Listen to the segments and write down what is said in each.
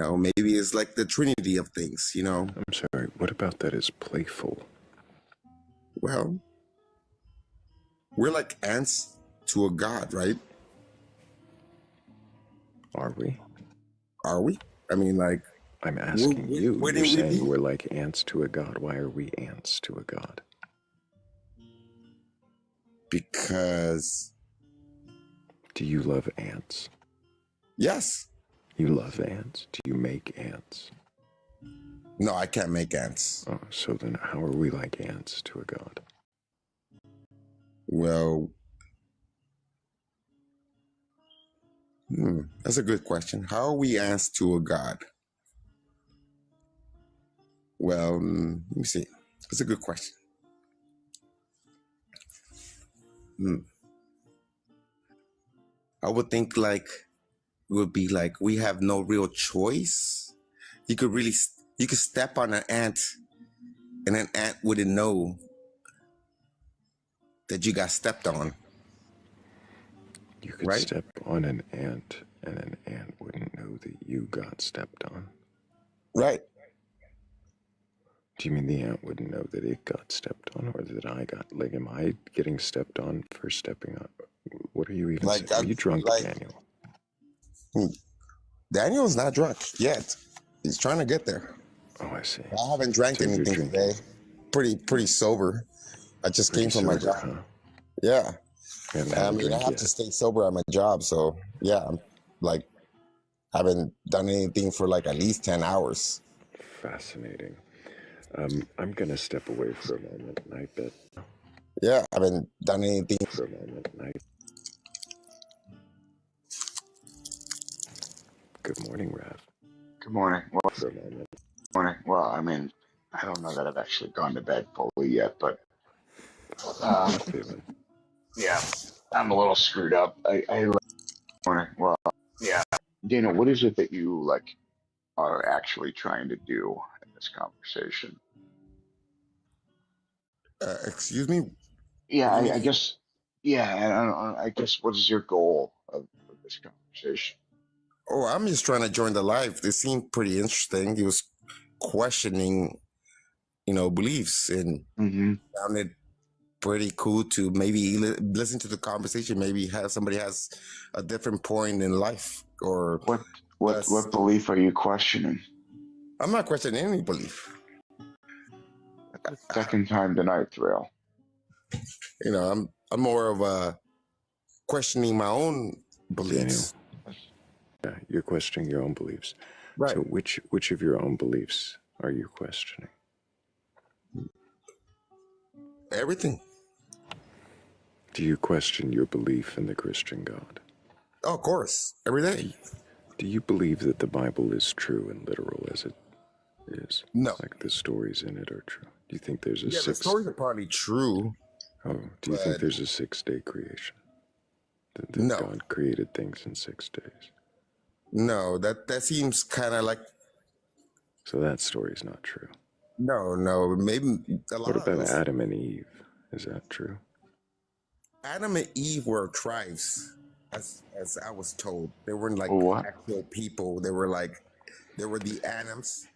Maybe it's like the trinity of things, I'm sorry, what about that is playful? Well, we're like ants to a god, right? Are we? Are we? I mean, like, I'm asking you. You're wouldn't we saying be? we're like ants to a god. Why are we ants to a god? Because, Do you love ants? yes. You love ants? Do you make ants? No, I can't make ants. Oh, so then how are we like ants to a god? Well, that's a good question. How are we ants to a god? Well, let me see. That's a good question. I would think like it would be like we have no real choice. You could step on an ant, and an ant wouldn't know that you got stepped on, You could right? step on an ant, and an ant wouldn't know that you got stepped on. Right. Do you mean the ant wouldn't know that it got stepped on, or that I got, like, am I getting stepped on for stepping on? What are you even saying? Are you drunk, Daniel? Daniel's not drunk yet. He's trying to get there. Oh, I see. I haven't drank So you're anything drinking. today. Pretty sober. I just came from my sober, job. huh? Yeah. You haven't had I a mean, I drink have yet. to stay sober at my job. So, yeah, I'm like, haven't done anything for like at least 10 hours. Fascinating. I'm gonna step away for a moment, and I bet Yeah, I haven't done anything. for a moment, and I... Good morning, Rav. Good morning. Well, For a moment. morning. Well, I mean, I don't know that I've actually gone to bed fully yet, but Feeling. yeah, I'm a little screwed up. Morning. Well, yeah, Dana, what is it that you like are actually trying to do in this conversation? Excuse me? Yeah, What do you I mean? guess. Yeah, I guess what is your goal of this conversation? Oh, I'm just trying to join the live. This seemed pretty interesting. He was questioning, beliefs, and Mm-hmm. found it pretty cool to maybe listen to the conversation. Maybe have somebody has a different point in life, or What belief are you questioning? I'm not questioning any belief. Second time tonight, Thrayle. I'm more of a questioning my own beliefs. Yeah, you're questioning your own beliefs. Right. So which of your own beliefs are you questioning? Everything. Do you question your belief in the Christian God? Oh, of course. Every day. Do you believe that the Bible is true and literal as it is? No. Like the stories in it are true? Do you think there's a Yeah, the stories are probably true. Oh, do you think there's a 6-day creation? That No. God created things in 6 days? No, that seems kind of like, So that story's not true. no, maybe a lot What of about those. Adam and Eve? Is that true? Adam and Eve were tribes, as I was told. They weren't like What? actual people. They were the Adams,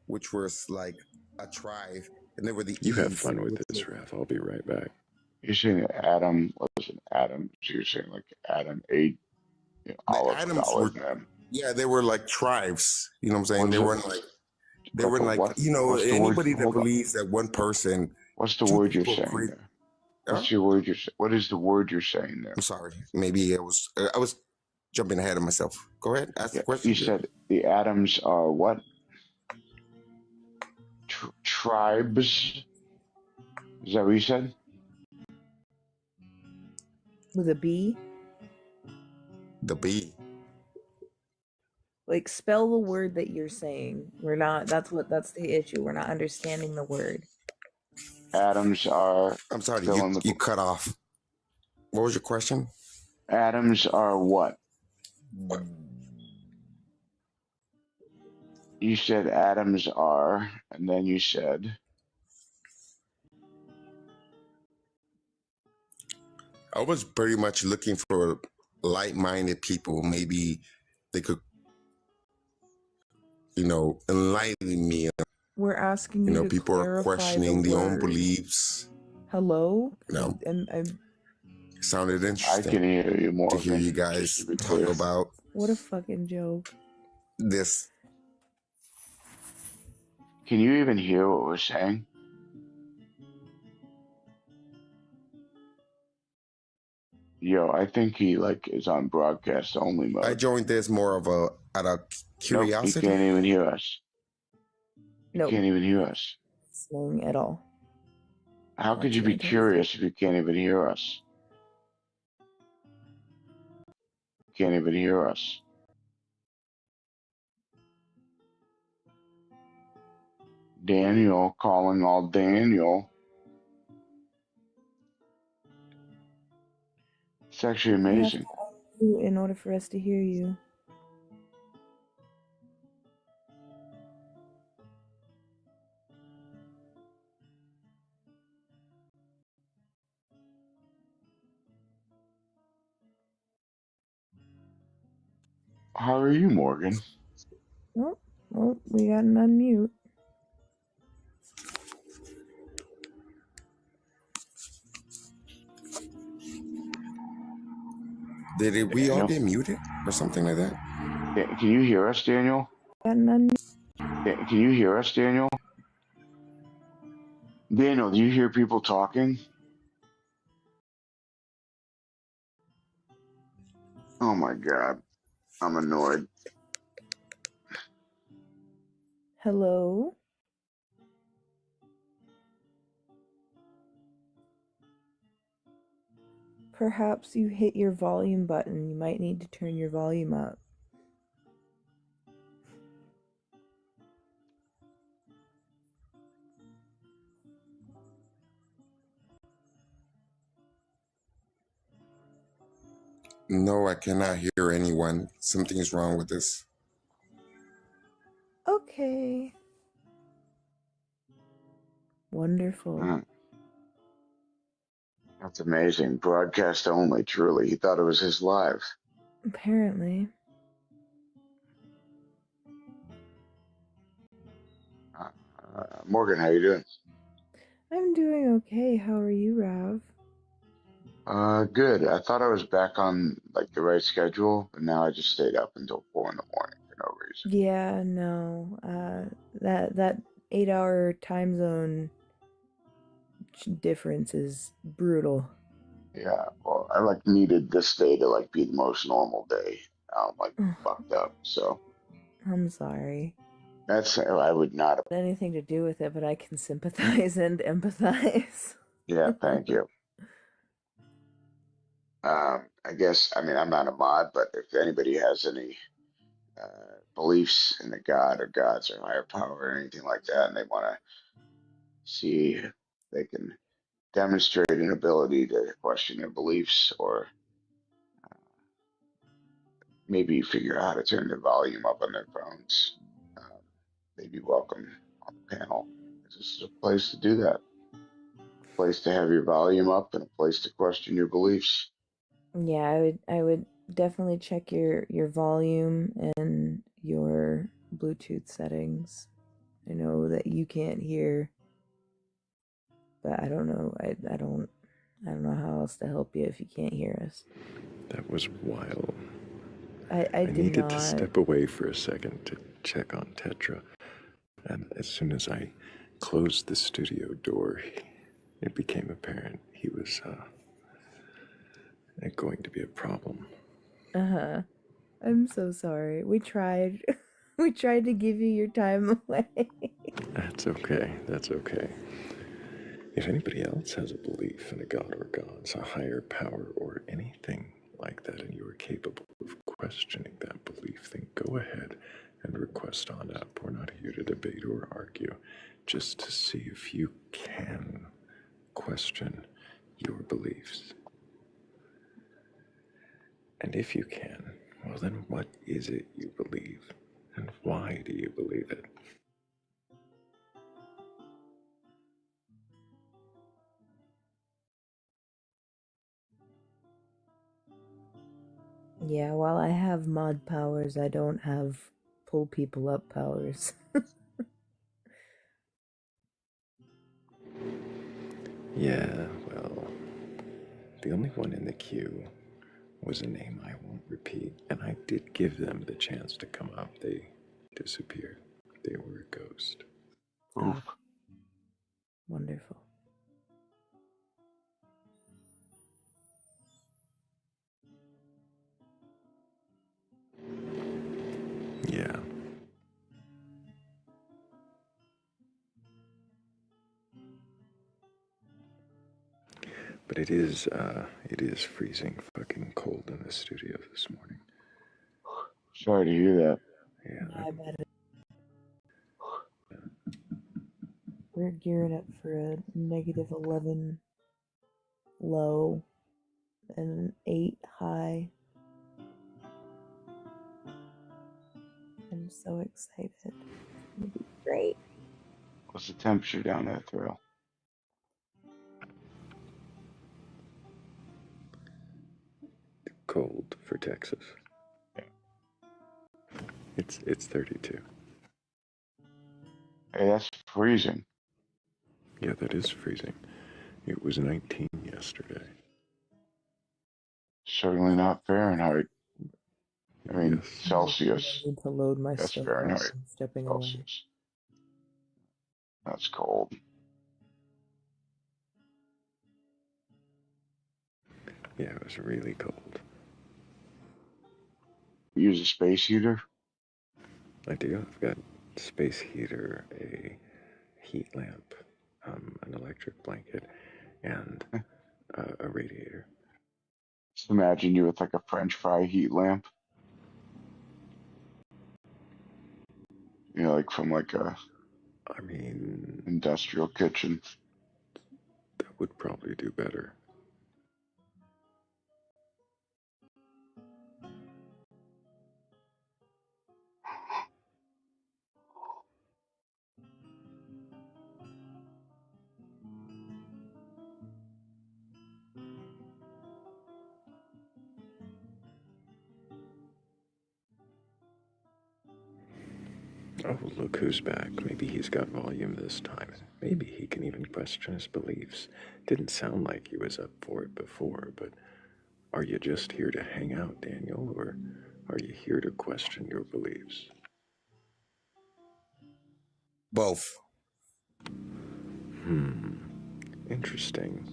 which was like a tribe, and they were the You have Eves, fun with which this, were- Raph. I'll be right back. You're saying that Adam wasn't Adam, so you're saying like Adam ate the olive Adams were, man. yeah, they were like tribes. You know what I'm saying? What's They it- weren't like, they weren't like, What's the word? anybody that Hold on. believes that one person, What's the two word you're people saying create. there? Huh? What's your word you're saying? What is the word you're saying there? I'm sorry. Maybe I was jumping ahead of myself. Go ahead, ask the question. You said the Adams are what? Tribes? Is that what you said? With a B? The B. Like, spell the word that you're saying. That's the issue. We're not understanding the word. Adams are. I'm sorry, fill in the you cut off. What was your question? Adams are what? You said Adams are, and then you said. I was pretty much looking for like-minded people. Maybe they could enlightening me. We're asking you to people are clarify questioning the their own word. beliefs. Hello? It sounded I interesting can hear you, Morgan. to hear you Just to guys be talk clear. about What a fucking joke. this. Can you even hear what we're saying? Yo, I think he is on broadcast only mode. I joined this more of out of Nope, he curiosity. can't even hear us. He Nope. can't even hear us. Saying at all. How could you be curious if you can't even hear us? Can't even hear us. Daniel, calling all Daniel. It's actually amazing. In order for us to hear you. How are you, Morgan? Oh, well, we got an unmute. Did we all get muted or something like that? Can you hear us, Daniel? Can you hear us, Daniel? Daniel, do you hear people talking? Oh my God, I'm annoyed. Hello? Perhaps you hit your volume button. You might need to turn your volume up. No, I cannot hear anyone. Something is wrong with this. Okay. Wonderful. That's amazing. Broadcast only, truly. He thought it was his live. Apparently. Morgan, how you doing? I'm doing okay. How are you, Rav? Good. I thought I was back on the right schedule, but now I just stayed up until 4 in the morning for no reason. Yeah, no. That 8-hour time zone difference is brutal. Yeah, well, I needed this day to be the most normal day. I'm fucked up, so. I'm sorry. I would not have Anything to do with it, but I can sympathize and empathize. Yeah, thank you. I guess, I'm not a mod, but if anybody has any beliefs in a god or gods or higher power or anything like that, and they want to see if they can demonstrate an ability to question their beliefs or maybe figure out how to turn their volume up on their phones, they'd be welcome on the panel. This is a place to do that. A place to have your volume up and a place to question your beliefs. Yeah, I would definitely check your volume and your Bluetooth settings. I know that you can't hear, but I don't know. I don't know how else to help you if you can't hear us. That was wild. I needed to step away for a second to check on Tetra, and as soon as I closed the studio door, it became apparent he was going to be a problem. I'm so sorry. We tried. We tried to give you your time away. That's okay. That's okay. If anybody else has a belief in a god or gods, a higher power, or anything like that, and you are capable of questioning that belief, then go ahead and request on up. We're not here to debate or argue, just to see if you can question your beliefs. And if you can, well then what is it you believe? And why do you believe it? Yeah, while I have mod powers, I don't have pull people up powers. Yeah, well, the only one in the queue was a name I won't repeat, and I did give them the chance to come up. They disappeared. They were a ghost. Oof. Wonderful. Yeah. But it is freezing fucking cold in the studio this morning. Sorry to hear that. Yeah. I bet we're gearing up for a -11 low and an 8 high. I'm so excited. It's gonna be great. What's the temperature down there, Thrayle? Cold for Texas. Yeah. It's 32. Hey, that's freezing. Yeah, that is freezing. It was 19 yesterday. Certainly not Fahrenheit. I mean, Yes. Celsius. I need to load my That's stuff Fahrenheit. up. I'm stepping away. Celsius. That's cold. Yeah, it was really cold. Use a space heater? I do. I've got a space heater, a heat lamp, an electric blanket, and a radiator. Just imagine you with like a French fry heat lamp. You know, like from like a I mean, industrial kitchen. that would probably do better. Oh, look who's back. Maybe he's got volume this time. Maybe he can even question his beliefs. Didn't sound like he was up for it before, but are you just here to hang out, Daniel, or are you here to question your beliefs? Both. Interesting.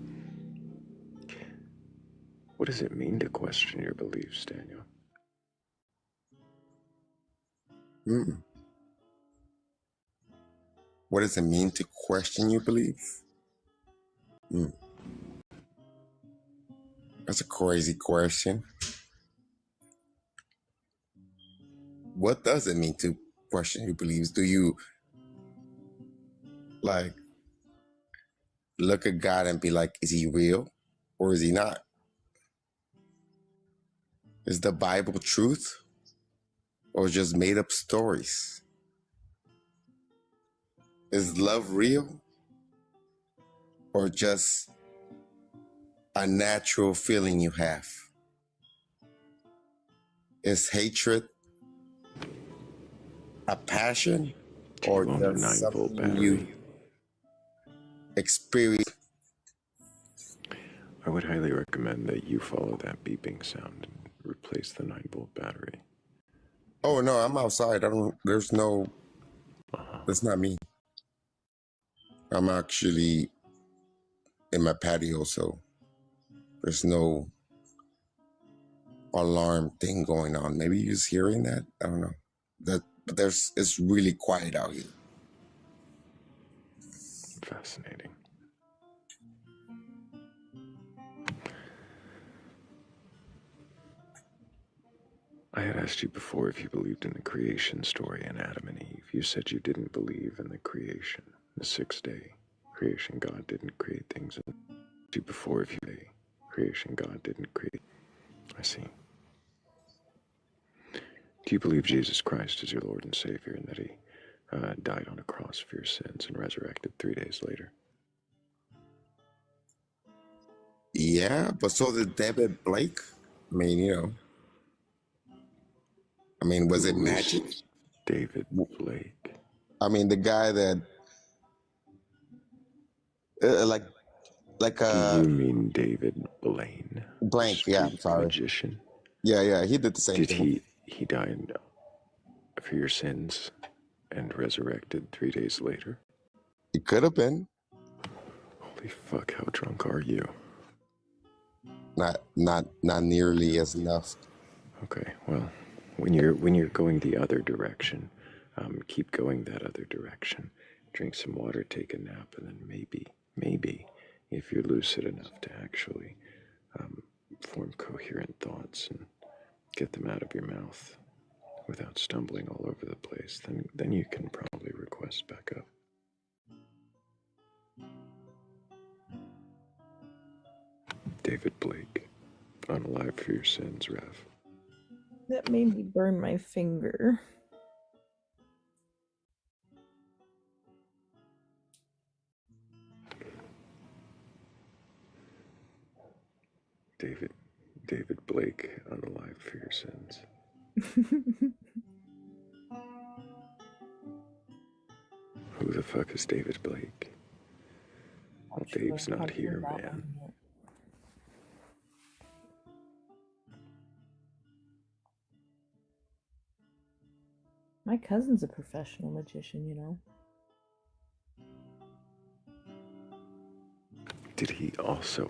What does it mean to question your beliefs, Daniel? Mm. What does it mean to question your belief? Mm. That's a crazy question. What does it mean to question your beliefs? Do you like look at God and be like, is he real or is he not? Is the Bible truth or just made up stories? Is love real or just a natural feeling you have? Is hatred a passion Do or you own a just 9-volt something you battery? experience? I would highly recommend that you follow that beeping sound and replace the 9-volt battery. Oh no, I'm outside. There's no, that's not me. I'm actually in my patio, so there's no alarm thing going on. Maybe you're just hearing that. I don't know. But it's really quiet out here. Fascinating. I had asked you before if you believed in the creation story in Adam and Eve. You said you didn't believe in the creation, the 6th day. Creation, God didn't create things. I asked you before if you creation, God didn't create. I see. Do you believe Jesus Christ is your Lord and Savior and that he died on a cross for your sins and resurrected 3 days later? Yeah, but so did David Blake. I mean, was it magic? David Blake. I mean, the guy that, like Do you mean David Blaine? Blank. Yeah, I'm Street sorry. magician. Yeah, he did the same Did thing. he died for your sins and resurrected 3 days later? It could have been. Holy fuck! How drunk are you? Not nearly as enough. Okay, well, when you're going the other direction, keep going that other direction. Drink some water, take a nap, and then maybe, if you're lucid enough to actually form coherent thoughts and get them out of your mouth without stumbling all over the place, then you can probably request backup. David Blake, unalive for your sins, Rev. That made me burn my finger. David Blake, unalive for your sins. Who the fuck is David Blake? Well, Dave's not here, man. My cousin's a professional magician, you know. Did he also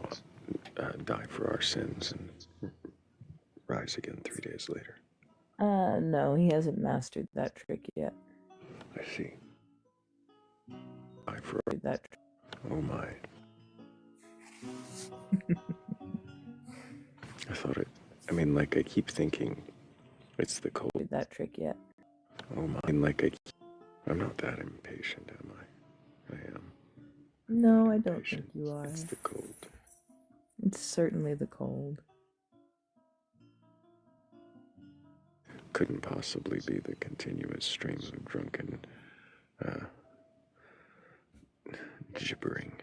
die for our sins and rise again 3 days later? No, he hasn't mastered that trick yet. I see. Die for that. Oh my. I keep thinking it's the cold. That trick yet. Oh my. I'm not that impatient, am I? I am. No, I don't think you are. It's the cold. It's certainly the cold. Couldn't possibly be the continuous stream of drunken gibbering.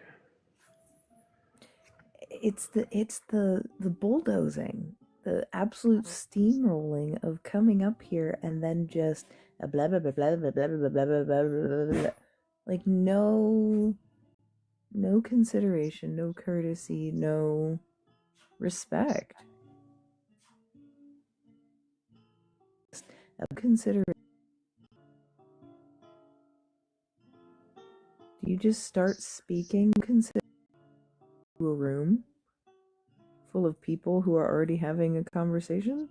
It's the bulldozing, the absolute steamrolling of coming up here and then just a blah blah blah blah blah blah blah blah blah blah blah blah. Like no consideration, no courtesy, no respect. Consider. Do you just start speaking? Consider a room full of people who are already having a conversation?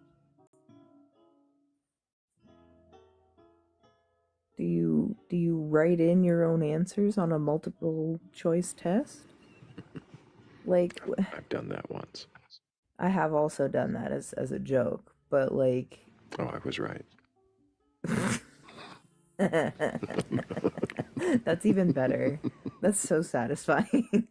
Do you write in your own answers on a multiple choice test? Like, I've done that once. I have also done that as a joke, but like. Oh, I was right. That's even better. That's so satisfying.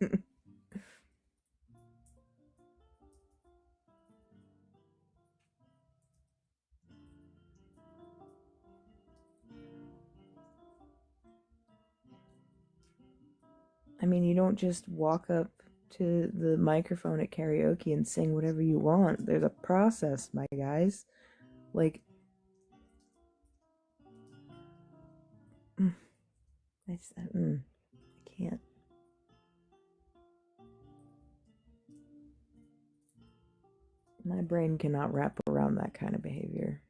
I mean, you don't just walk up to the microphone at karaoke and sing whatever you want. There's a process, my guys. Like, I can't. My brain cannot wrap around that kind of behavior.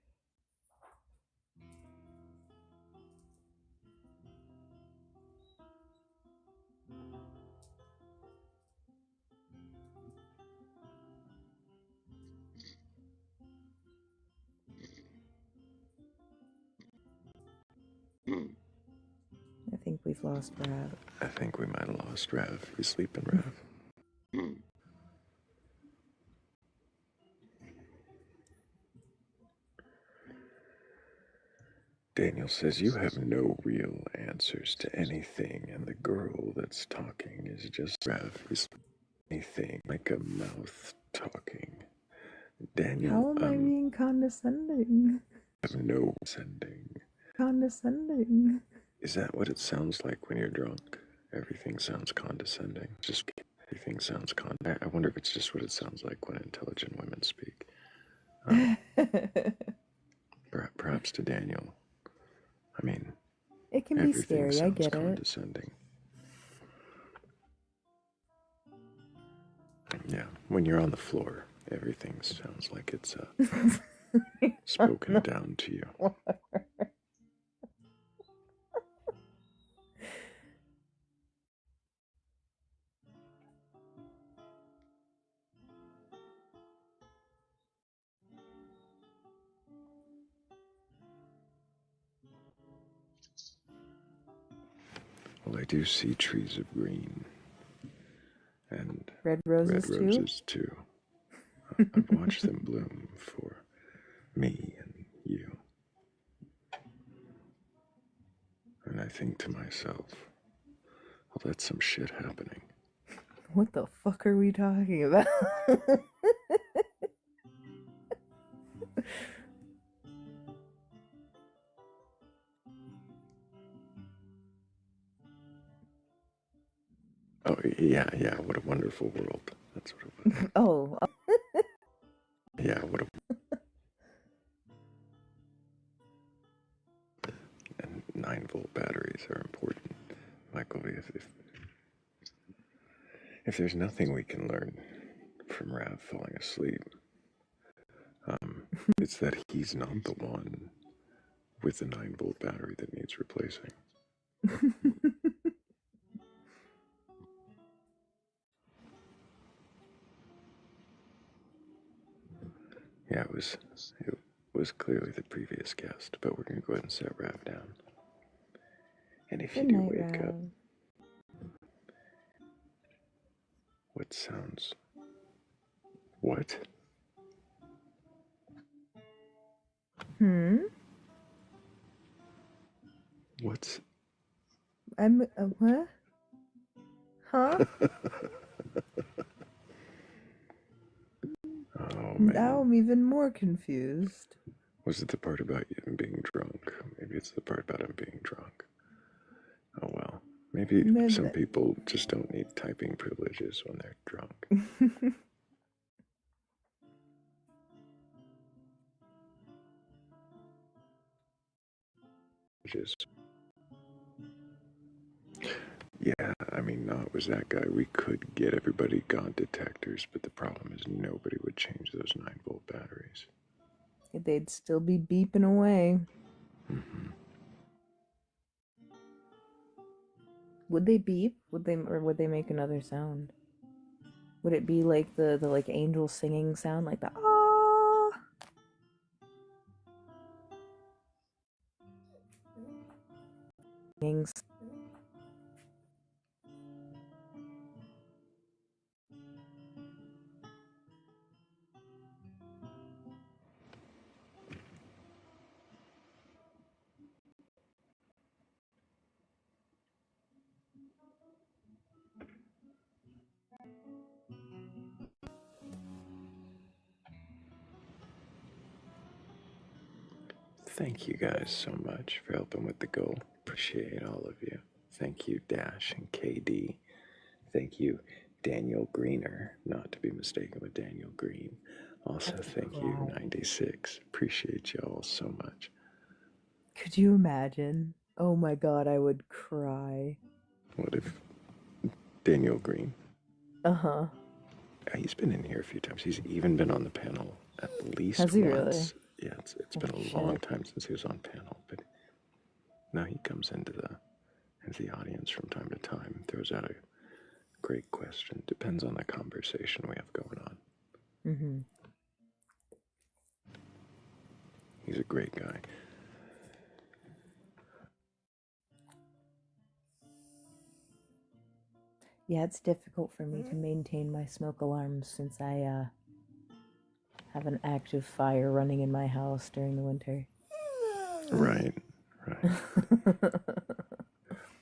I think we've lost Rav. I think we might have lost Rav. You sleeping, Rav? Daniel says you have no real answers to anything, and the girl that's talking is just Rav. Is anything like a mouth talking. Daniel, how am I being condescending? I have no sending. Condescending. Is that what it sounds like when you're drunk? Everything sounds condescending. Just everything sounds I wonder if it's just what it sounds like when intelligent women speak. Perhaps to Daniel, I mean, It can be everything scary, I sounds get it. condescending. Yeah, when you're on the floor, everything sounds like it's spoken down to you. Well, I do see trees of green and Red roses too. I've watched them bloom for me and you. And I think to myself, well, that's some shit happening. What the fuck are we talking about? Oh, yeah, what a wonderful world. That's what it was. Oh. Yeah, what a... And 9-volt batteries are important. Michael, if there's nothing we can learn from Rav falling asleep, it's that he's not the one with the 9-volt battery that needs replacing. Yeah, it was clearly the previous guest, but we're gonna go ahead and set Rav down. And if you do wake up, what sounds? What? What's? I'm what? Huh? Oh man. Now I'm even more confused. Was it the part about him being drunk? Maybe it's the part about him being drunk. Oh well. Maybe some people just don't need typing privileges when they're drunk. Yeah, I mean, no, it was that guy. We could get everybody God detectors, but the problem is nobody would change those 9-volt batteries. They'd still be beeping away. Mm-hmm. Would they beep? Would they make another sound? Would it be like the like angel singing sound, like the ah? Thank you guys so much for helping with the goal. Appreciate all of you. Thank you, Dash and KD. Thank you, Daniel Greener, not to be mistaken with Daniel Green. Also, thank you, 96. Appreciate you all so much. Could you imagine? Oh my god, I would cry. What if Daniel Green? Uh-huh. He's been in here a few times. He's even been on the panel at least Has he once. really? Yeah, it's been a long time since he was on panel, but now he comes into the audience from time to time, throws out a great question. Depends on the conversation we have going on. Mm-hmm. He's a great guy. Yeah, it's difficult for me to maintain my smoke alarms since I have an active fire running in my house during the winter. Right.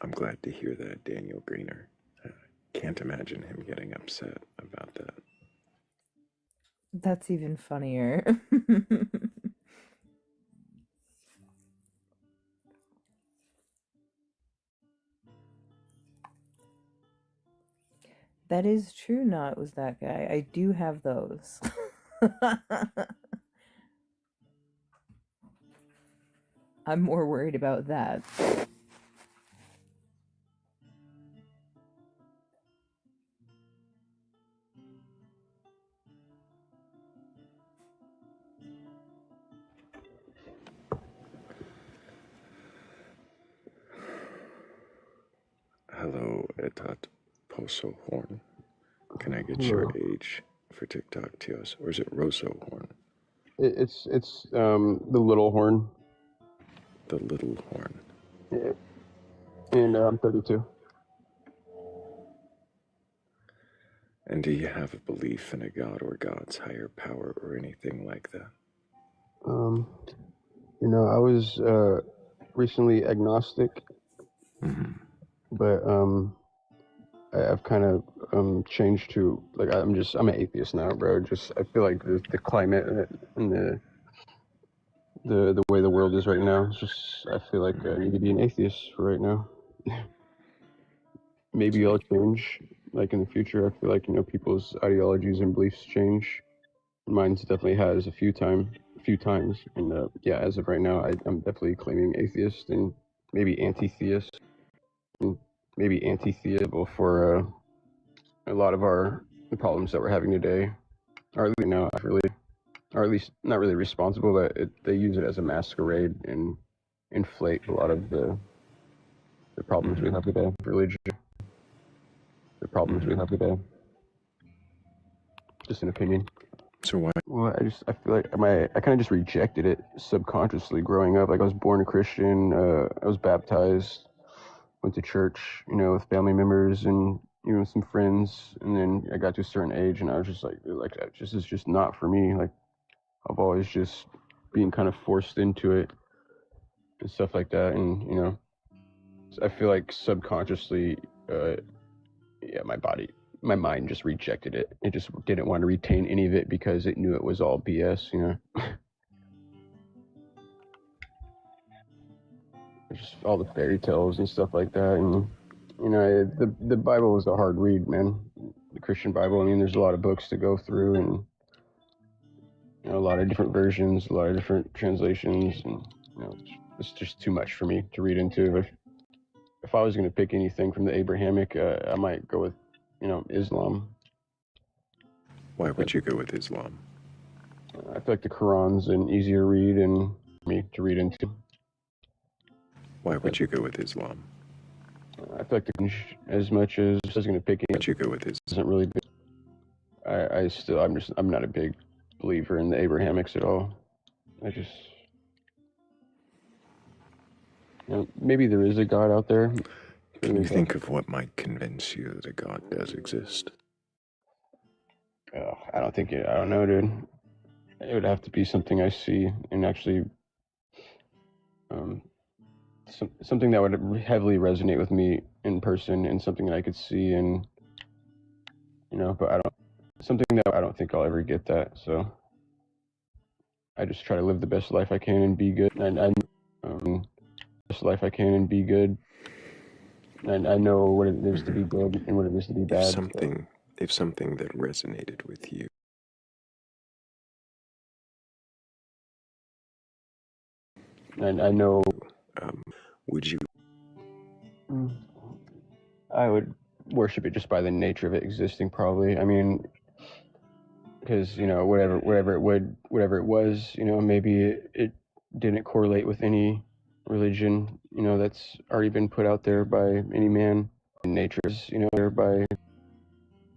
I'm glad to hear that, Daniel Greener. Can't imagine him getting upset about that. That's even funnier. That is true. No, it was that guy. I do have those. I'm more worried about that. Hello, Etat Poso Horn. Can I get Hello. your age for TikTok, Tios? Or is it Rosso Horn? It's the little horn. The little horn. Yeah. And I'm 32. And do you have a belief in a god or God's higher power or anything like that? I was recently agnostic, but I've kind of changed to like I'm an atheist now, bro. Just I feel like the climate and the way the world is right now. It's just I feel like I need to be an atheist for right now. Maybe I'll change like in the future. I feel like people's ideologies and beliefs change. Mine's definitely has a few times, and yeah, as of right now, I'm definitely claiming atheist and maybe anti-theist, for a lot of the problems that we're having today. Or at least now, or at least not really responsible. But they use it as a masquerade and inflate a lot of the problems we have today. Religion, the problems we have today. Just an opinion. So why? Well, I feel like I kind of just rejected it subconsciously growing up. Like I was born a Christian. I was baptized, went to church, with family members and some friends. And then I got to a certain age, and I was just like this is just not for me. Like I've always just being kind of forced into it and stuff like that. And I feel like subconsciously, yeah, my mind just rejected it. It just didn't want to retain any of it because it knew it was all BS, Just all the fairy tales and stuff like that. And, the Bible is a hard read, man. The Christian Bible, I mean, there's a lot of books to go through and, a lot of different versions, a lot of different translations. And, it's just too much for me to read into. If I was going to pick anything from the Abrahamic, I might go with, Islam. Why would you go with Islam? I feel like the Quran's an easier read and for me to read into. Why would you go with Islam? I feel like as much as I was going to pick it, Would you go with Islam? Isn't really big. I'm not a big believer in the Abrahamics at all. I just, maybe there is a God out there. Can you think of what might convince you that a God does exist? I don't know, dude. It would have to be something I see and actually, something that would heavily resonate with me in person and something that I could see and, but I don't think I'll ever get that. So I just try to live the best life I can and be good. Best life I can and be good. And I know what it is to be good and what it is to be bad. If something that resonated with you. And I know. Would you? I would worship it just by the nature of it existing, probably. I mean, because whatever it was, maybe it didn't correlate with any religion, that's already been put out there by any man. Nature is, thereby,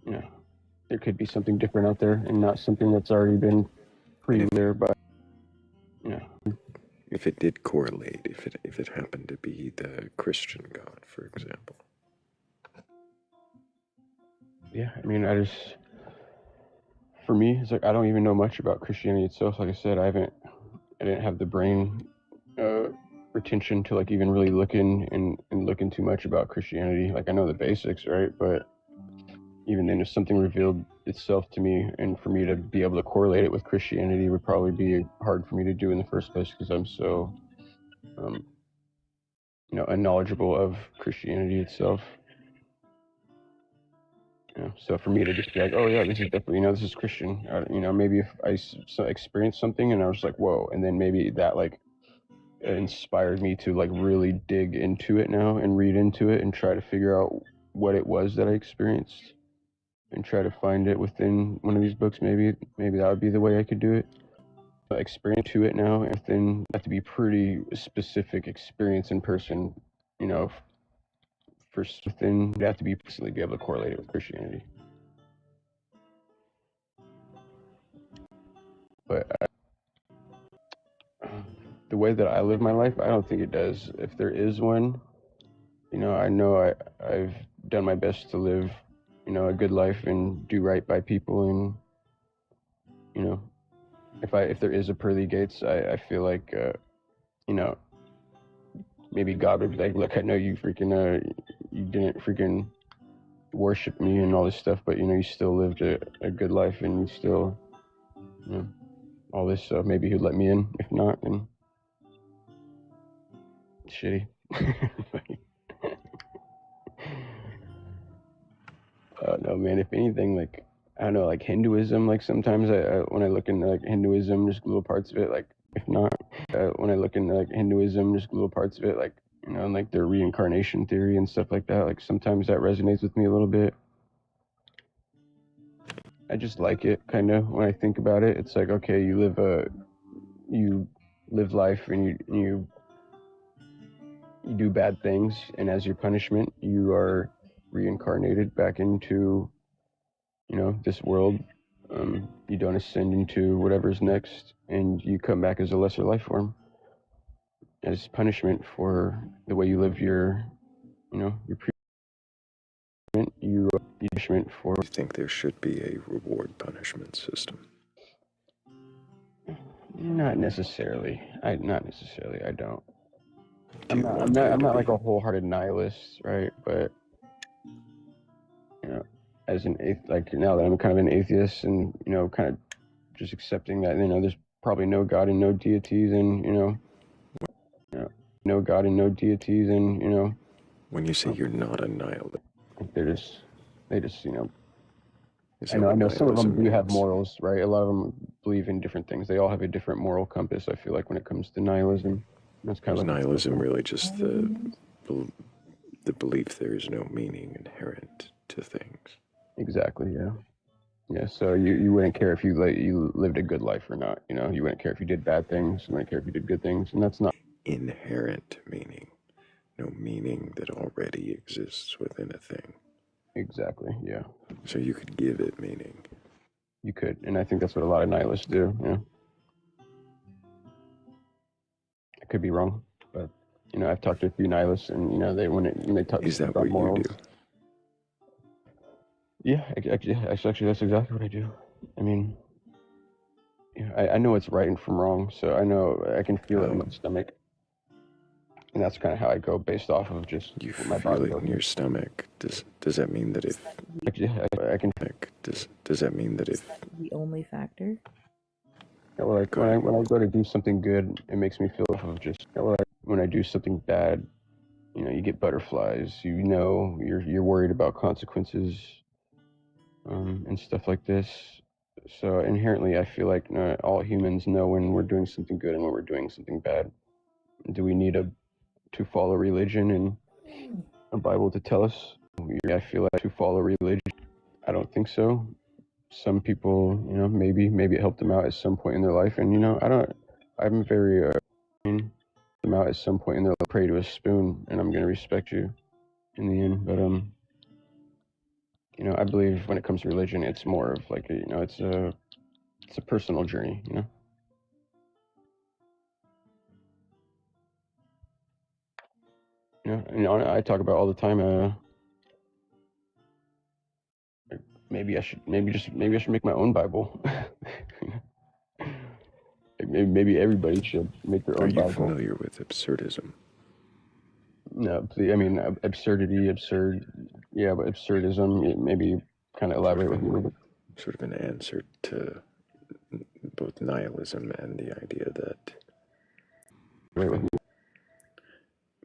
there could be something different out there and not something that's already been there by, If it did correlate, if it happened to be the Christian God, for example. Yeah, I mean, for me, it's like I don't even know much about Christianity itself. Like I said, I didn't have the brain retention to like even really looking too much about Christianity. Like I know the basics, right? But even then, if something revealed itself to me, and for me to be able to correlate it with Christianity would probably be hard for me to do in the first place because I'm so, unknowledgeable of Christianity itself. So for me to just be like, oh yeah, this is definitely, this is Christian. Maybe if I experienced something and I was like, whoa, and then maybe that like inspired me to like really dig into it now and read into it and try to figure out what it was that I experienced and try to find it within one of these books. Maybe that would be the way I could do it. Experience to it now, and then have to be pretty specific experience in person, you know. First, within you have to be personally be able to correlate it with Christianity. But the way that I live my life, I don't think it does. If there is one, you know I've done my best to live, you know, a good life and do right by people, and you know, if there is a pearly gates, I feel like you know, maybe God would be like, look, I know you freaking you didn't freaking worship me and all this stuff, but you know, you still lived a good life and you still, you know, all this, so maybe he'd let me in. If not, then shitty. No, man, if anything, like, I don't know, like Hinduism, like sometimes when I look into like Hinduism, just little parts of it, like, if not, when I look into like Hinduism, just little parts of it, like, you know, and like their reincarnation theory and stuff like that, like sometimes that resonates with me a little bit. I just like it, kind of, when I think about it. It's like, okay, you live life and you do bad things, and as your punishment, you are reincarnated back into, you know, this world. You don't ascend into whatever's next, and you come back as a lesser life form as punishment for the way you live your, you know, your punishment for. You think there should be a reward punishment system? Not necessarily. I don't. Do you want there I'm to not be? like a wholehearted nihilist, right? But you know, as an like now that I'm kind of an atheist, and you know, kind of just accepting that, you know, there's probably no God and no deities, and you know, no God and no deities, and you know. When you say you're not a nihilist, they just, you know. is I that what know some of them nihilism do have means? morals, right? A lot of them believe in different things. They all have a different moral compass, I feel like, when it comes to nihilism. That's kind Is of like nihilism really just the belief there is no meaning inherent to things? exactly, yeah. Yeah, so you wouldn't care if you lived a good life or not, you know? You wouldn't care if you did bad things, you wouldn't care if you did good things, and that's not Inherent meaning. No meaning that already exists within a thing. exactly, yeah. So you could give it meaning. You could, and I think that's what a lot of nihilists do, yeah. I could be wrong, but you know, I've talked to a few nihilists, and you know, when they talk Is that about what morals. you do? Yeah, actually, that's exactly what I do. I mean, yeah, I know what's right and from wrong, so I know I can feel it in my stomach, and that's kind of how I go based off of just You what my feel body it in goes. your stomach. Does that mean that if Actually, I can. does that mean that if The only factor. Yeah, well, like when I go to do something good, it makes me feel off of just. Yeah, well, like when I do something bad, you know, you get butterflies. You know, you're worried about consequences, and stuff like this. So inherently, I feel like all humans know when we're doing something good and when we're doing something bad. Do we need to follow religion and a Bible to tell us? I feel like to follow religion. I don't think so. Some people, you know, maybe it helped them out at some point in their life, and you know, I'm very them out at some point in their life. Pray to a spoon, and I'm gonna respect you in the end. But you know, I believe when it comes to religion, it's more of like you know, it's a personal journey, you know. You know, I talk about all the time. Maybe I should make my own Bible. Maybe everybody should make their are own you Bible. familiar with absurdism? No, please, I mean absurdity, absurd. Yeah, but absurdism. Maybe kind of elaborate with me a little bit. Sort of an answer to both nihilism and the idea that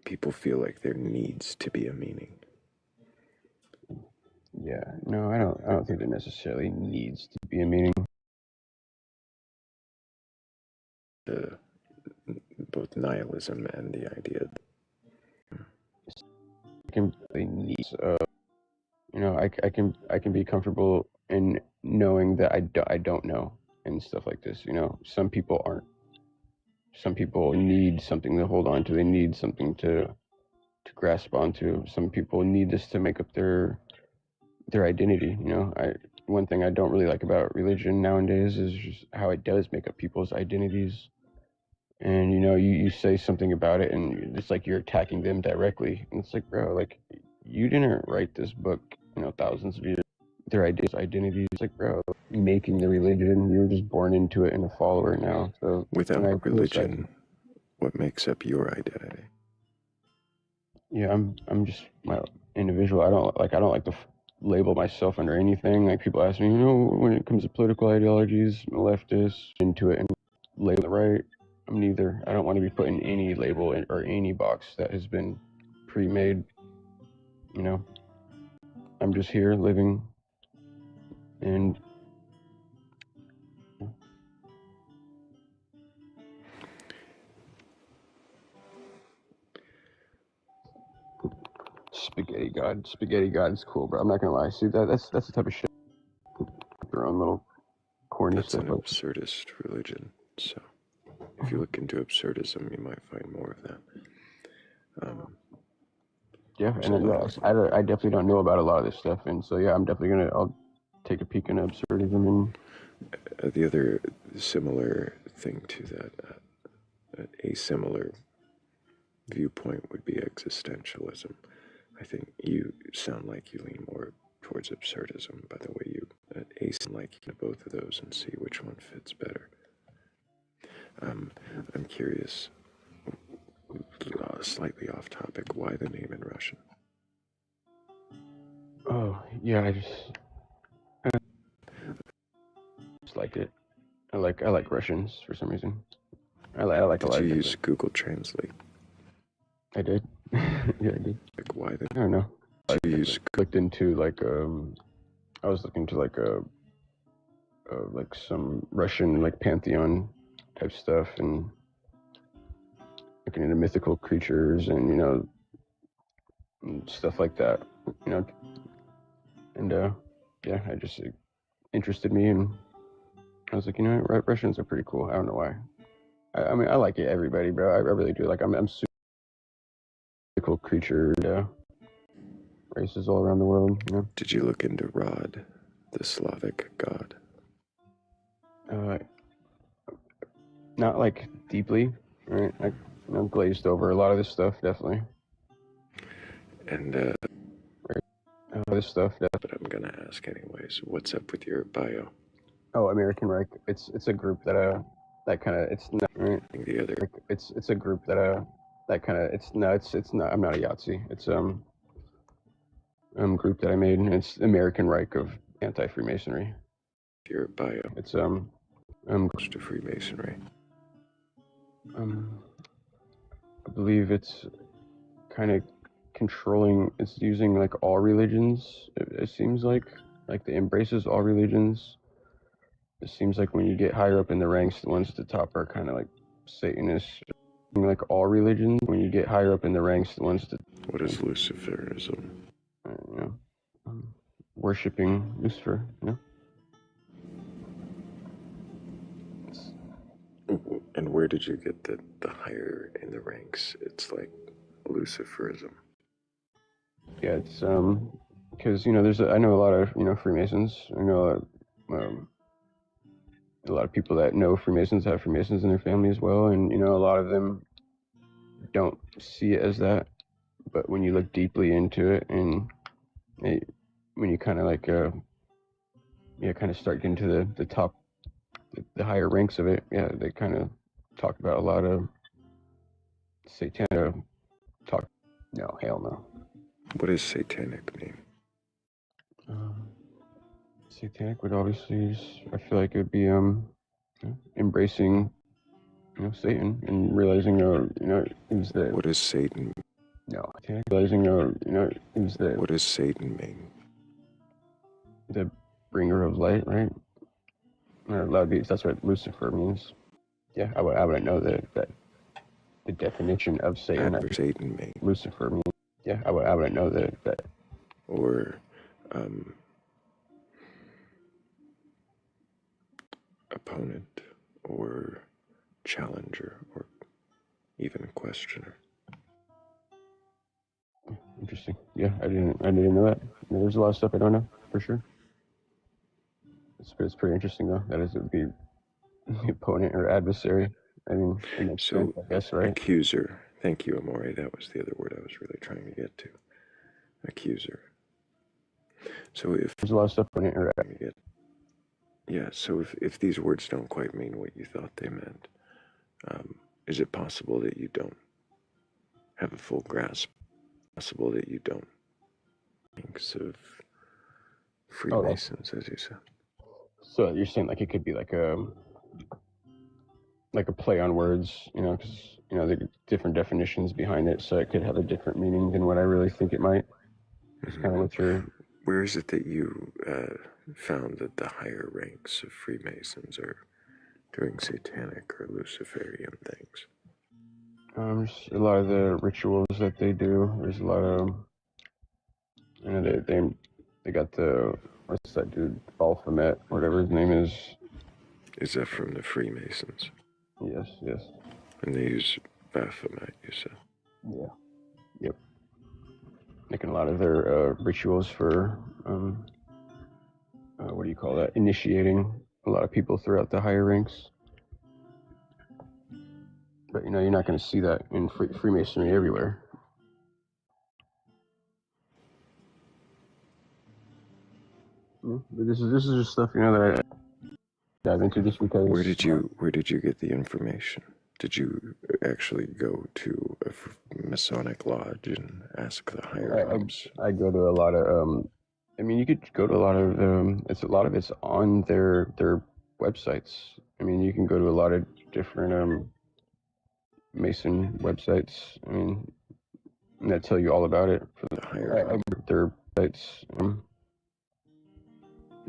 people feel like there needs to be a meaning. Yeah, no, I don't think there necessarily needs to be a meaning. both nihilism and the idea that I can really need, I can be comfortable in knowing that I don't know and stuff like this. Some people aren't. Some people need something to hold on to. They need something to grasp onto. Some people need this to make up their identity. One thing I don't really like about religion nowadays is just how it does make up people's identities. And you say something about it, and it's like you're attacking them directly. And it's like, bro, like you didn't write this book, thousands of years. Their identities. It's like, bro, making the religion, you were just born into it and a follower now. So without religion, what makes up your identity? Yeah, I'm just my individual. I don't like to label myself under anything. Like people ask me, when it comes to political ideologies, I'm a leftist, into it and label it right. I'm neither. I don't want to be put in any label or any box that has been pre-made. I'm just here living, and Spaghetti God is cool, bro. I'm not gonna lie. See that's the type of shit. Their own little corny That's stuff. an absurdist religion. So if you look into absurdism, you might find more of that. Yeah, and then, I definitely don't know about a lot of this stuff, and so yeah, I'm definitely I'll take a peek into absurdism. And the other similar thing to that, a similar viewpoint would be existentialism. I think you sound like you lean more towards absurdism by the way you sound like both of those and see which one fits better. I'm curious, slightly off topic, why the name in Russian? Oh yeah, I just liked it. I like Russians for some reason. I like a lot. Did you use Google Translate? I did. Yeah, I did. Like why the? I don't know. Did you use? Looked into I was looking to like some Russian like pantheon type stuff, and looking into mythical creatures and and stuff like that. And yeah, I just interested me, and I was like, Russians are pretty cool. I don't know why. I mean, I like it, everybody, bro. I really do. Like, I'm super cool creature, races all around the world. Did you look into Rod, the Slavic god? Not like deeply, right? I glazed over a lot of this stuff, definitely. And this stuff, but I'm gonna ask anyways. What's up with your bio? Oh, American Reich. It's a group that kind of, it's not right. The other. It's a group that kind of, it's not. I'm not a Yahtzee. It's group that I made, and it's American Reich of Anti-Freemasonry. Your bio. It's close to Freemasonry. I believe it's kind of controlling. It's using like all religions. It seems like it embraces all religions. It seems like when you get higher up in the ranks, the ones at the top are kind of like Satanists. Like all religions, when you get higher up in the ranks, the ones that. What is Luciferism? Worshipping Lucifer. And where did you get the higher in the ranks? It's like Luciferism. Yeah, it's because I know a lot of Freemasons. I know a lot of people that know Freemasons have Freemasons in their family as well, and a lot of them don't see it as that. But when you look deeply into it, and when you kind of like kind of start getting to the top, the higher ranks of it, yeah, they kind of talk about a lot of satanic talk. No, hell no. What does satanic mean? Satanic would obviously, I feel like it would be embracing Satan and realizing is that. What does Satan? No, realizing is that. What does Satan mean? The bringer of light, right? Or that's what Lucifer means. Yeah, I wouldn't know that the definition of Satan. Satan mean? Lucifer means. Yeah, I wouldn't know that. Or opponent, or challenger, or even questioner. Interesting. Yeah, I didn't know that. There's a lot of stuff I don't know for sure. It's pretty interesting though. That is, it would be the opponent or adversary. I mean, it makes sense, I guess, right? Accuser. Thank you, Amore. That was the other word I was really trying to get to. Accuser. So if there's a lot of stuff on it, or yeah. So if these words don't quite mean what you thought they meant, is it possible that you don't have a full grasp? Possible that you don't think of Freemasons, as you said. So you're saying like it could be like a play on words, you know, because you know there are different definitions behind it, so it could have a different meaning than what I really think it might. It's kind of what you're. Where is it that you found that the higher ranks of Freemasons are doing satanic or Luciferian things? There's a lot of the rituals that they do. There's a lot of, you know, they got the, what's that dude, Baphomet, whatever his name is. Is that from the Freemasons? Yes. And they use Baphomet, you said? Yeah. Yep. Making a lot of their rituals for, what do you call that? Initiating a lot of people throughout the higher ranks. But you know, you're not going to see that in Freemasonry everywhere. But this is just stuff, you know, that I dive into just because. Where did you get the information? Did you actually go to a Masonic lodge and ask the higher ups? I go to a lot of. I mean, you could go to a lot of. A lot of it's on their websites. I mean, you can go to a lot of different Mason websites. I mean, that tell you all about it for the higher their sites.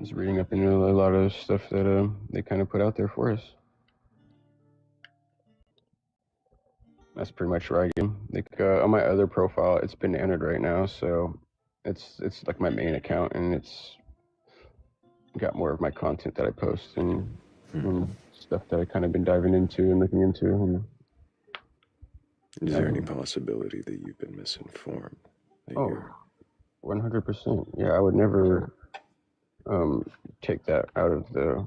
Just reading up into a lot of stuff that they kind of put out there for us. That's pretty much where I get. Like on my other profile, it's bananaed right now, so it's like my main account, and it's got more of my content that I post and stuff that I kind of been diving into and looking into. And, is there any possibility that you've been misinformed? 100%. Yeah, I would never take that out of the.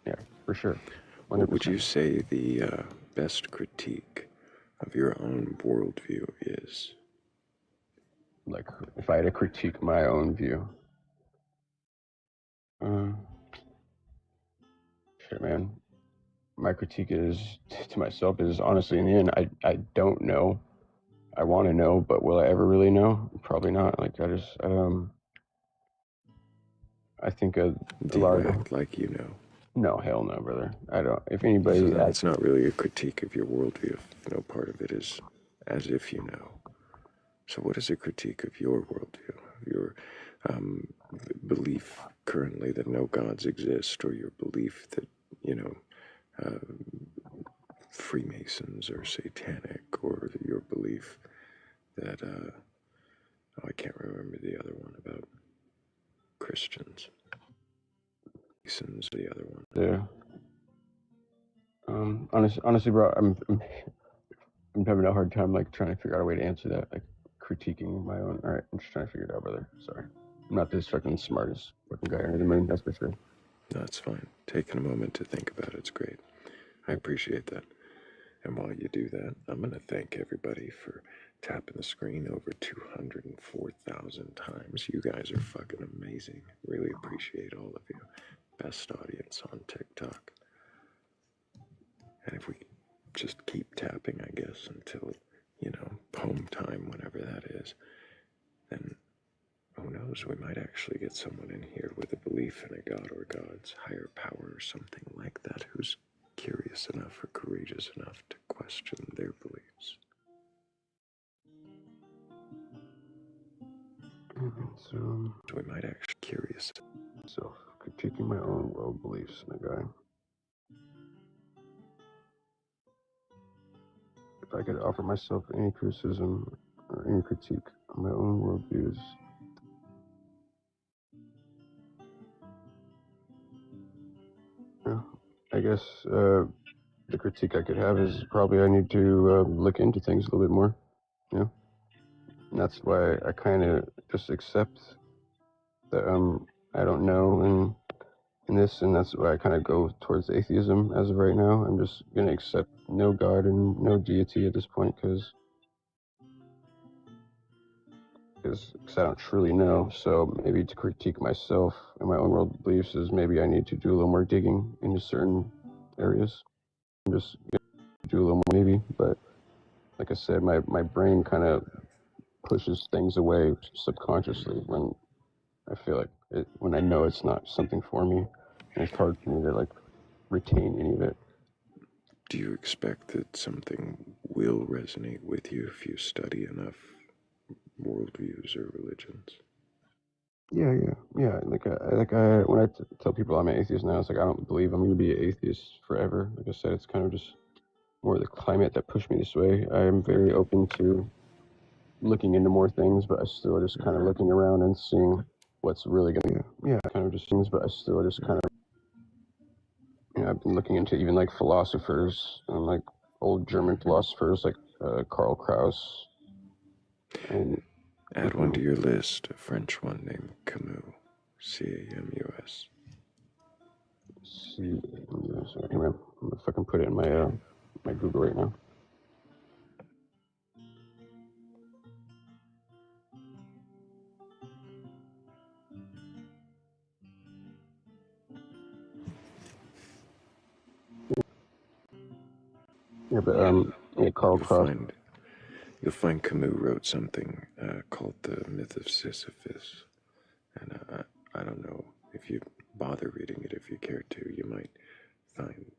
Yeah, for sure. 100%. What would you say the best critique of your own worldview is? Like, if I had to critique my own view. Shit, man. My critique is to myself is honestly, in the end, I don't know. I want to know, but will I ever really know? Probably not. Like, I think a lot of act like you know. No, hell no, brother. I don't. If anybody, so that's not really a critique of your worldview. No part of it is as if you know. So, what is a critique of your worldview? Your belief currently that no gods exist, or your belief that Freemasons are satanic, or your belief that I can't remember the other one about Christians. Masons, the other one. Yeah. Honestly, bro, I'm having a hard time like trying to figure out a way to answer that. Like critiquing my own. All right, I'm just trying to figure it out, brother. Sorry, I'm not this fucking smartest fucking guy under the moon. That's for sure. No, it's fine. Taking a moment to think about it's great. I appreciate that. And while you do that, I'm going to thank everybody for tapping the screen over 204,000 times. You guys are fucking amazing. Really appreciate all of you. Best audience on TikTok. And if we just keep tapping, I guess, until, home time, whenever that is, then who knows, we might actually get someone in here with a belief in a god or gods, higher power or something like that, who's curious enough or courageous enough to question their beliefs. So we might actually curious. So critiquing my own world beliefs, my guy. could offer myself any criticism or any critique on my own worldviews. Yeah, I guess the critique I could have is probably I need to look into things a little bit more. You know, and that's why I kind of just accept that I don't know in this, and that's why I kind of go towards atheism as of right now. I'm just gonna accept no God and no deity at this point because I don't truly know. So maybe to critique myself and my own world beliefs is maybe I need to do a little more digging into certain areas. I'm just gonna do a little more maybe, but like I said, my brain kind of pushes things away subconsciously when I feel like when I know it's not something for me, and it's hard for me to like retain any of it. Do you expect that something will resonate with you if you study enough worldviews or religions? Yeah. When I tell people I'm an atheist now, it's like I don't believe I'm going to be an atheist forever. Like I said, it's kind of just more the climate that pushed me this way. I am very open to looking into more things, but I still just kind of looking around and seeing what's really going to. Yeah, kind of just things, but I still just kind of. I've been looking into even like philosophers and like old German philosophers like Karl Kraus. And add one to your list, a French one named Camus, C-A-M-U-S. C-A-M-U-S. Okay, man. If I can put it in my my Google right now. Yeah, but Karl Kraus. You'll find Camus wrote something called The Myth of Sisyphus, and I don't know if you bother reading it. If you care to, you might find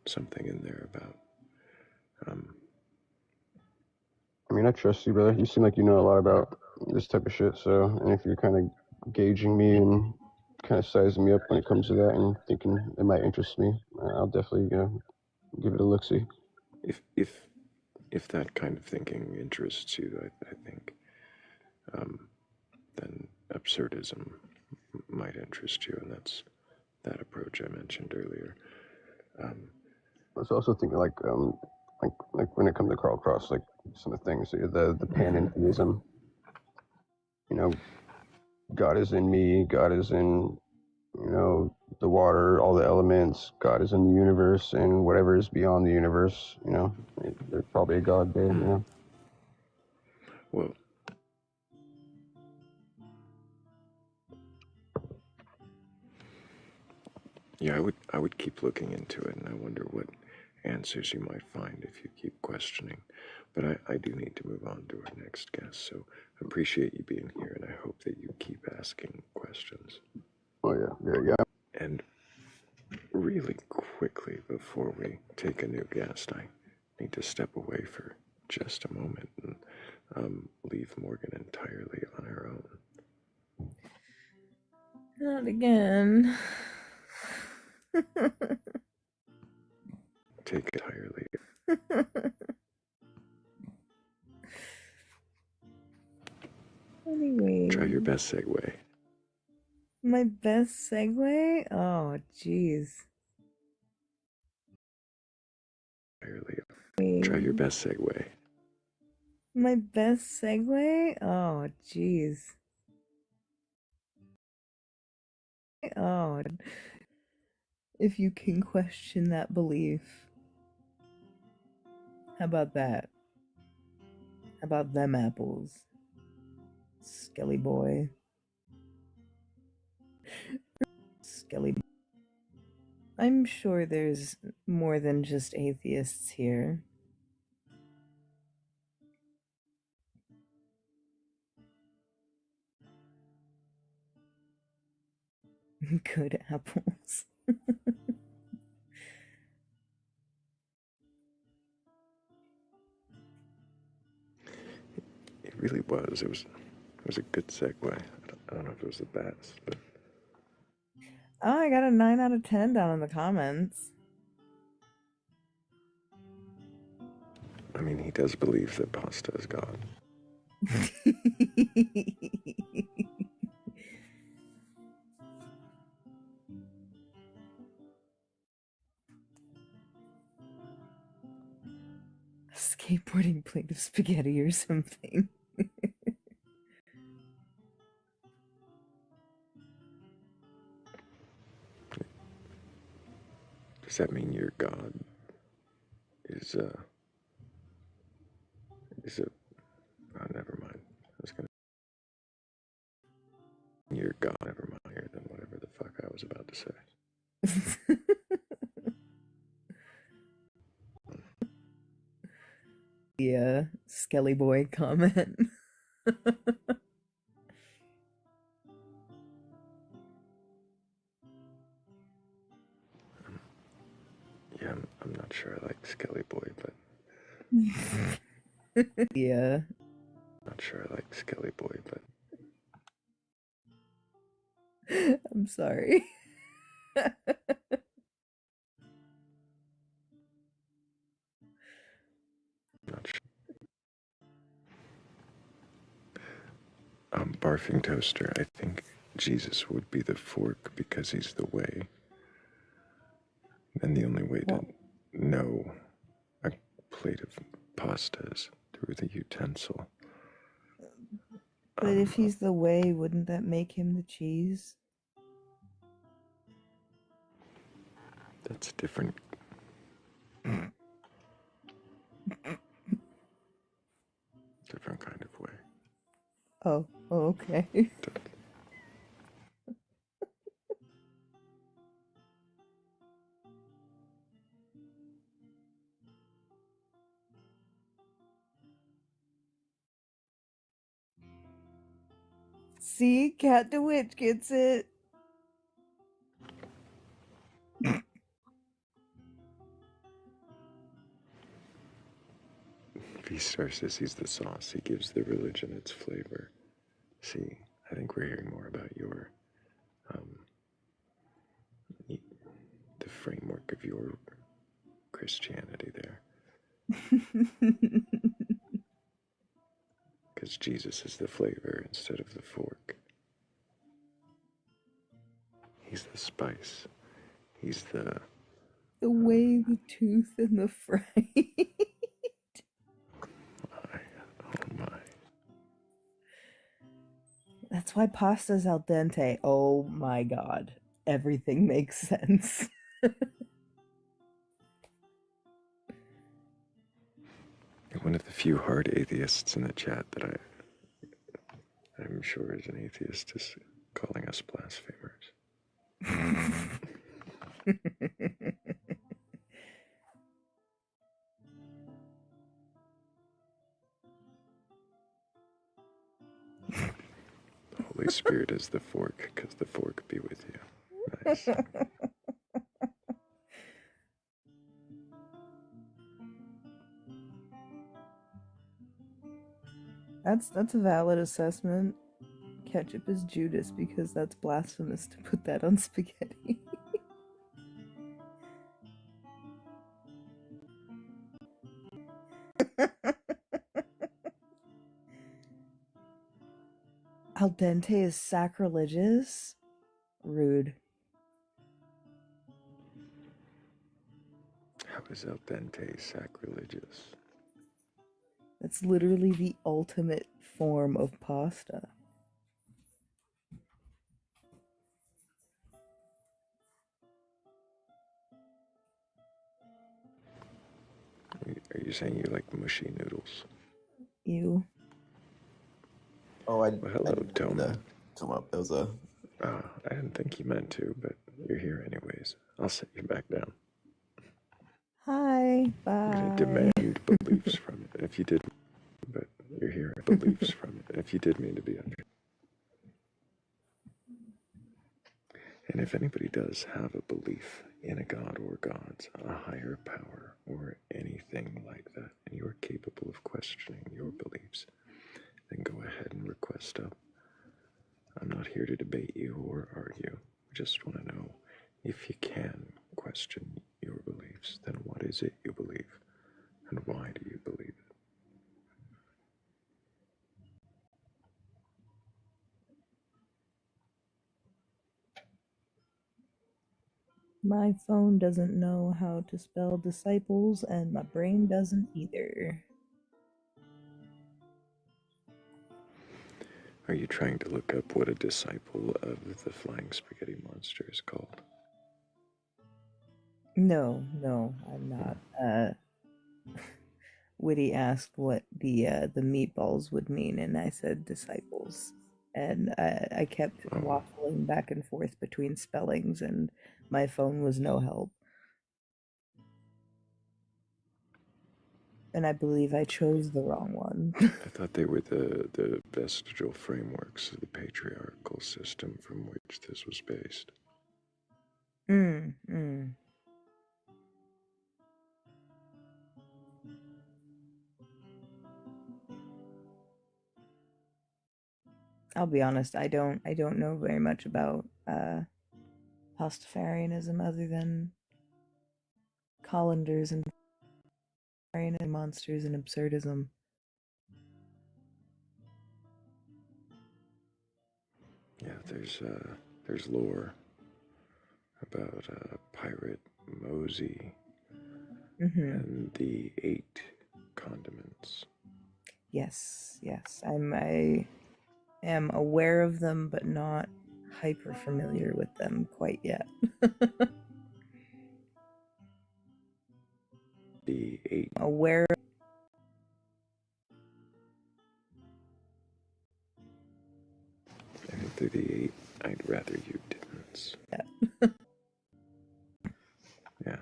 something in there about. I mean, I trust you, brother. You seem like you know a lot about this type of shit. So, and if you're kind of gauging me and kind of sizing me up when it comes to that, and thinking it might interest me, I'll definitely give it a look. See. If that kind of thinking interests you, I think then absurdism might interest you, and that's that approach I mentioned earlier. I was also thinking like when it comes to Karl Kraus, like some of the things, the panentheism. You know, God is in me. God is in the water, all the elements. God is in the universe, and whatever is beyond the universe. There's probably a God there. Well, yeah, I would keep looking into it, and I wonder what answers you might find if you keep questioning. But I do need to move on to our next guest, so I appreciate you being here, and I hope that you keep asking questions. Oh yeah. And really quickly, before we take a new guest, I need to step away for just a moment and leave Morgan entirely on her own. Not again. Take it entirely. Anyway. Try your best segue. My best segue? Oh, jeez. Try your best segue. My best segue? Oh, jeez. Oh, if you can question that belief. How about that? How about them apples? Skelly boy. Skelly. I'm sure there's more than just atheists here. Good apples. It really was. It was a good segue. I don't know if it was the best, but Oh, I got a 9 out of 10 down in the comments. I mean, he does believe that pasta is God. A skateboarding plate of spaghetti or something. Does that mean your God is a... Oh, never mind. I was gonna... Your God, never mind, higher than whatever the fuck I was about to say. Yeah, Skelly Boy comment. Yeah, I'm not sure I like Skelly Boy, but... Yeah. Not sure I like Skelly Boy, but... I'm sorry. Not sure. Barfing Toaster, I think Jesus would be the fork because he's the way. And the only way to know a plate of pasta is through the utensil. But if he's the way, wouldn't that make him the cheese? That's different. Different kind of way. Oh, okay. See, Cat DeWitch gets it. V-Star says he's the sauce. He gives the religion its flavor. See, I think we're hearing more about your, the framework of your Christianity there. Because Jesus is the flavor instead of the fork. He's the spice. He's the... The way, the tooth, and the fright. Oh my. That's why pasta's al dente. Oh my god. Everything makes sense. One of the few hard atheists in the chat that I'm sure is an atheist is calling us blasphemers. The Holy Spirit is the fork, because the fork be with you. Nice. That's a valid assessment. Ketchup is Judas because that's blasphemous to put that on spaghetti. Al dente is sacrilegious? Rude. How is al dente sacrilegious? That's literally the ultimate form of pasta. Are you saying you like mushy noodles? You. Oh, Well, hello, Tom. Come up. That was a... I didn't think you meant to, but you're here anyways. I'll set you back down. Hi. Bye. I'm going to demand beliefs from it. If you did, but you're here, beliefs from it. If you did mean to be unfair. And if anybody does have a belief in a god or gods, a higher power, or anything like that, and you are capable of questioning your beliefs, then go ahead and request up. I'm not here to debate you or argue. We just want to know if you can question your beliefs, then what is it you believe? And why do you believe it? My phone doesn't know how to spell disciples, and my brain doesn't either. Are you trying to look up what a disciple of the flying spaghetti monster is called? No, I'm not. Witty asked what the meatballs would mean, and I said disciples. And I kept waffling back and forth between spellings, and my phone was no help. And I believe I chose the wrong one. I thought they were the vestigial frameworks of the patriarchal system from which this was based. I'll be honest, I don't know very much about Pastafarianism other than colanders and monsters and absurdism. Yeah, there's lore about pirate Mosey and the 8 condiments. Yes, I am aware of them, but not hyper familiar with them quite yet. The 8 aware. I think they're the 8 I'd rather you didn't. Yeah.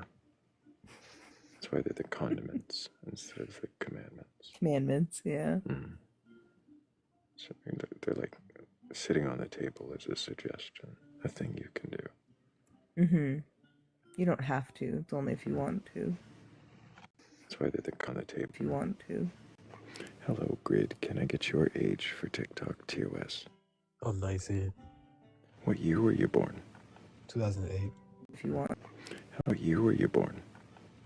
That's why they're the condiments instead of the commandments. Commandments, yeah. So they're like sitting on the table as a suggestion, a thing you can do. You don't have to. It's only if you want to. That's why they're on the table. If you want to. Hello, Grid. Can I get your age for TikTok TOS? I'm 19. What year were you born? 2008. If you want. What year were you born?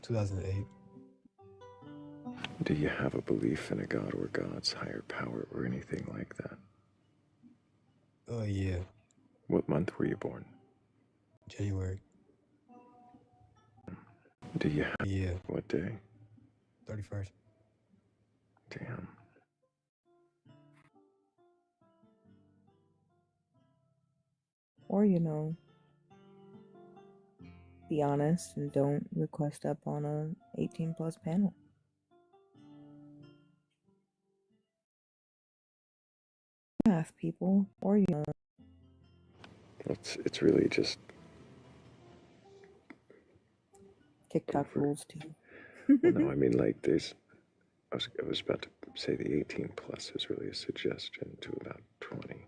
2008. Do you have a belief in a god or gods, higher power, or anything like that? Yeah. What month were you born? January. Do you have... Yeah. What day? 31st. Damn. Or, be honest and don't request up on a 18 plus panel. Math people, or It's really just TikTok rules too. Well, no, I mean, like, I was about to say the 18 plus is really a suggestion to about 20.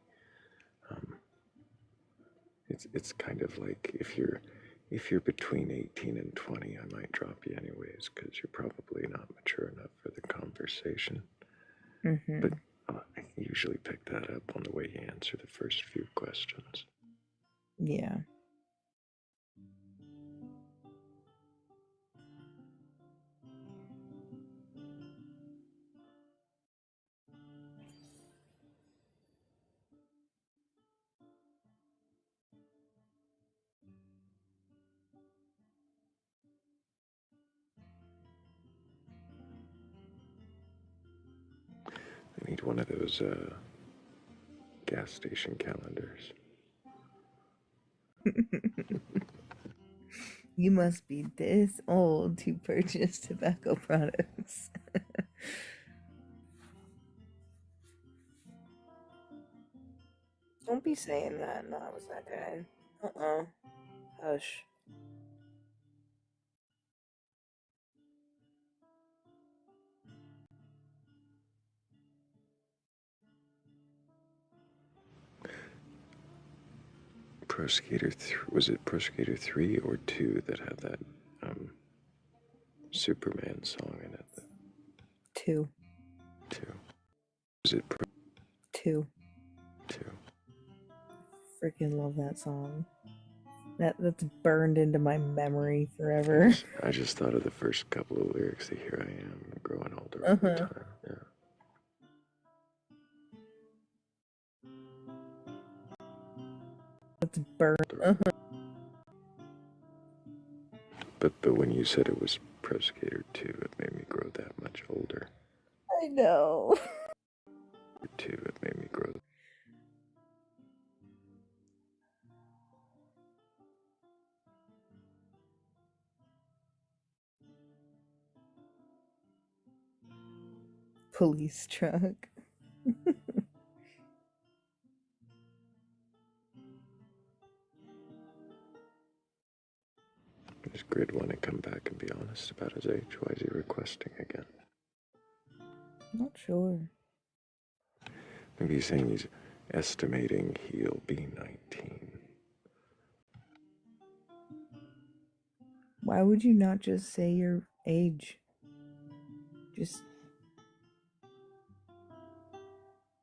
It's kind of like if you're between 18 and 20, I might drop you anyways because you're probably not mature enough for the conversation. But I usually pick that up on the way you answer the first few questions. Yeah. I need one of those gas station calendars. You must be this old to purchase tobacco products. Don't be saying that. No, it was that guy. Hush. Pro Skater 3, was it Pro Skater 3 or 2 that had that Superman song in it? 2. 2. Was it 2. 2? Freaking love that song. That's burned into my memory forever. I just thought of the first couple of lyrics. Here I am, older all the time. Yeah. It's burnt. But when you said it was Prescator 2, it made me grow that much older. I know. 2, it made me grow. Police truck. Does Grid want to come back and be honest about his age? Why is he requesting again? Not sure. Maybe he's saying he's estimating he'll be 19. Why would you not just say your age? Just...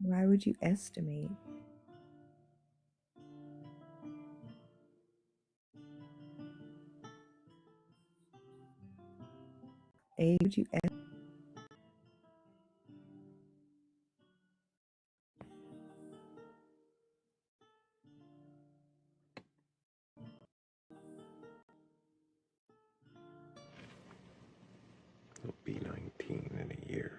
Why would you estimate? Age would you estimate? He'll be 19 in a year.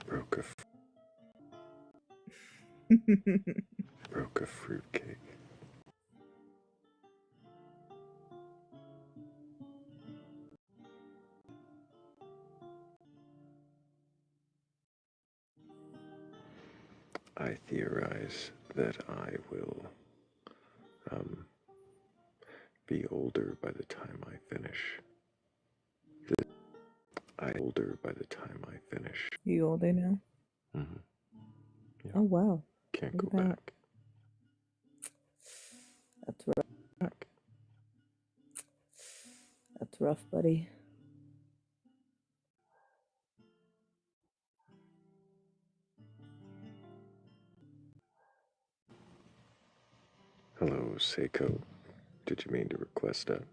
Broke a fruitcake. I theorize that I will be older by the time I finish. You older now? Mm-hmm. Yeah. Oh wow. Can't Look go at that. back. That's rough. That's rough, buddy. Hello, Seiko. Did you mean to request that?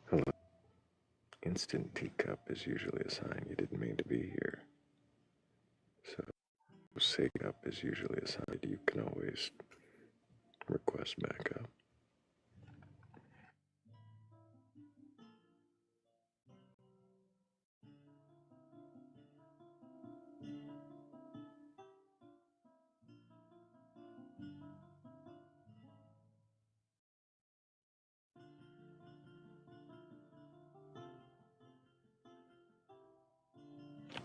Hello. Instant teacup is usually a sign you didn't mean to be here. So, Seiko is usually a sign you can always request backup.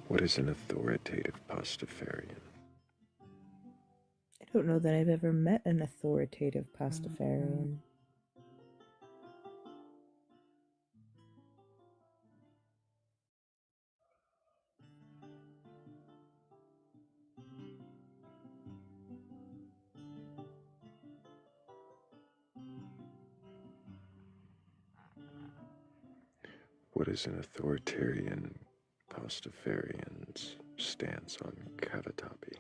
What is an authoritative Pastafarian? I don't know that I've ever met an authoritative Pastafarian. What is an authoritarian Pastafarian's stance on Cavatappi?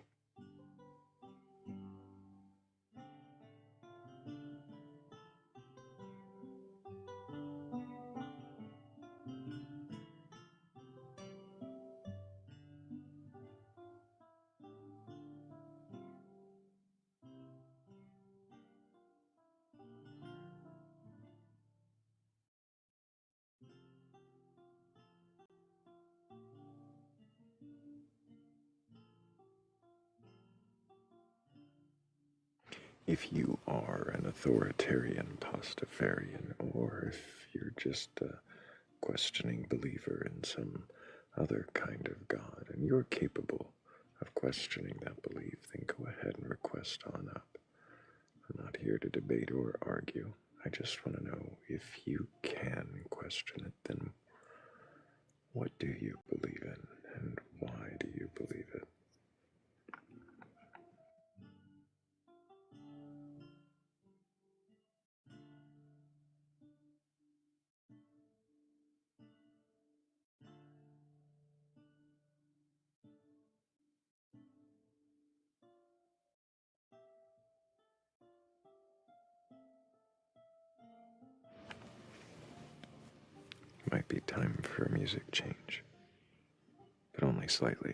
If you are an authoritarian Pastafarian, or if you're just a questioning believer in some other kind of God, and you're capable of questioning that belief, then go ahead and request on up. I'm not here to debate or argue. I just want to know, if you can question it, then what do you believe in, and why do you believe it? Might be time for a music change, but only slightly.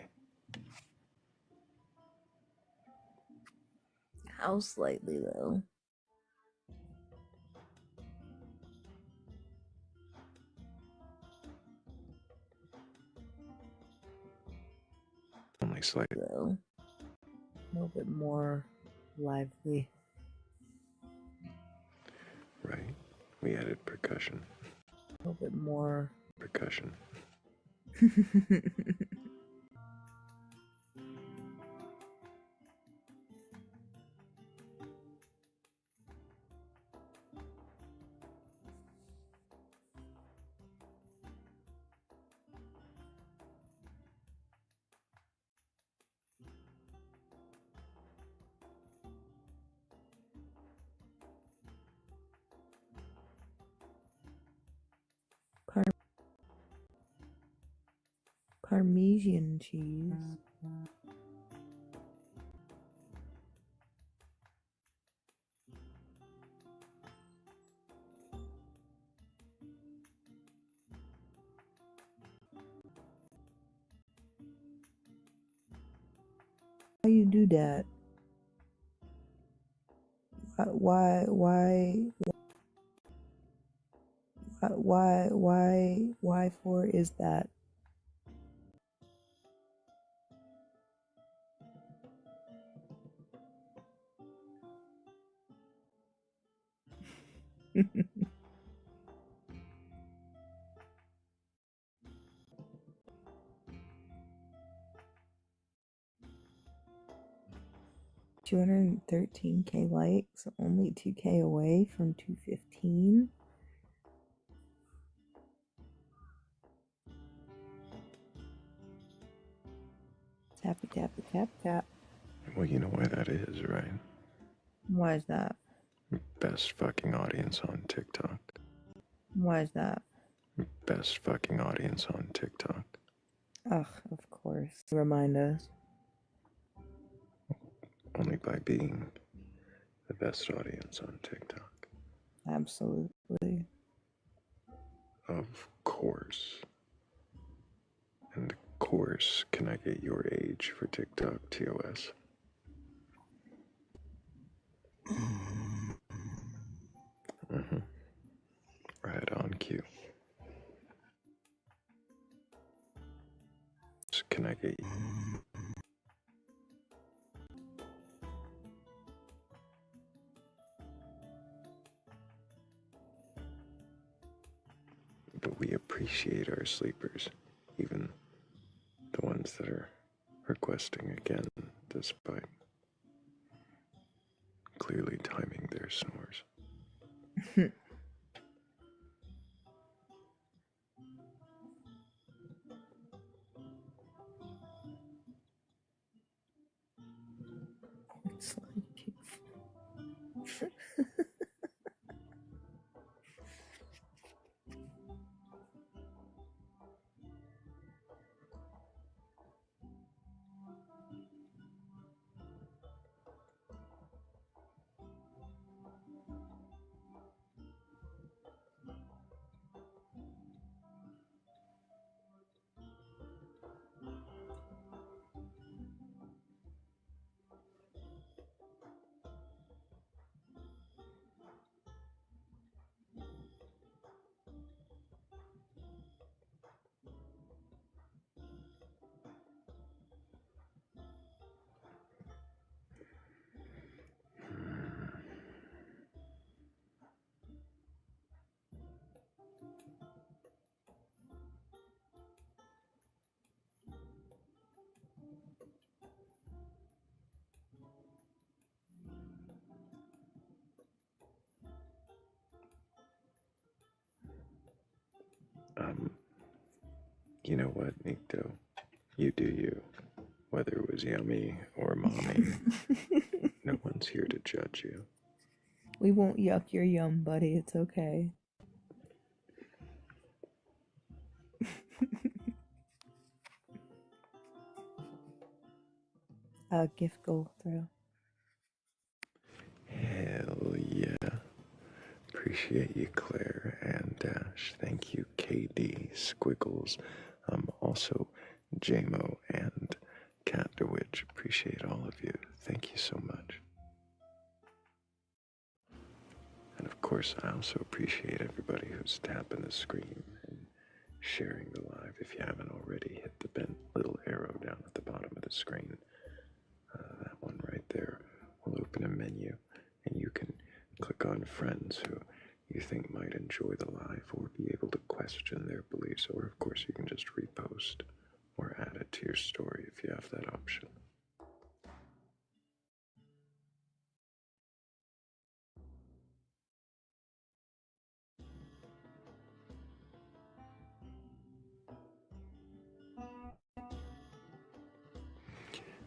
How slightly, though? Only slightly. Though. A little bit more lively. Right? We added percussion. A little bit more. Percussion. Parmesan cheese. Why you do that? Why for is that? $213K likes, only 2K away from 215. Tappy tappy tap tap. Well, you know why that is, right? Why is that? Best fucking audience on TikTok. Why is that? Best fucking audience on TikTok. Ugh, of course. Remind us. Only by being the best audience on TikTok. Absolutely. Of course. And of course, can I get your age for TikTok, TOS? Mm-hmm. Right on cue. So can I get you? But we appreciate our sleepers, even the ones that are requesting again, despite clearly timing their snores. It's like You know what, Nikto? You do you. Whether it was yummy or mommy, no one's here to judge you. We won't yuck your yum, buddy. It's okay. Gift goal throw. Hell yeah. Appreciate you, Claire and Dash. Thank you, KD, Squiggles. Also, JMO and Cat DeWitch. Appreciate all of you. Thank you so much. And of course, I also appreciate everybody who's tapping the screen and sharing the live. If you haven't already, hit the bent little arrow down at the bottom of the screen. That one right there will open a menu, and you can click on friends who you think might enjoy the live or be able to question their beliefs, or of course you can just repost or add it to your story if you have that option.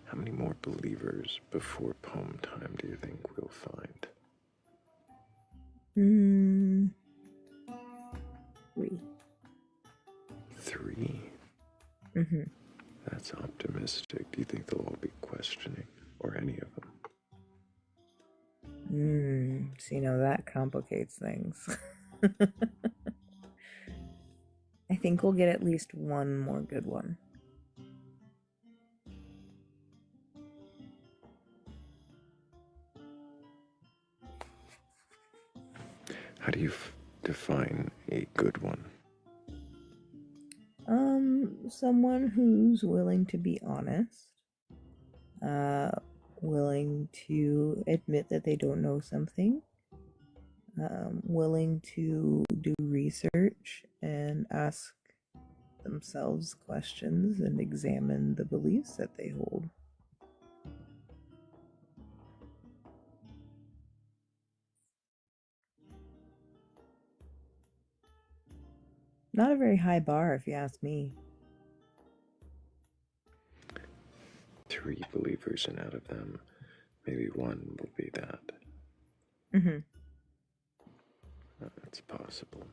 How many more believers before poem time do you think we'll find? 3. 3? Mm-hmm. That's optimistic. Do you think they'll all be questioning, or any of them? See, now that complicates things. I think we'll get at least one more good one. How do you define a good one? Someone who's willing to be honest, willing to admit that they don't know something, willing to do research and ask themselves questions and examine the beliefs that they hold. Not a very high bar, if you ask me. 3 believers, and out of them, maybe one will be that. Mm-hmm. That's possible.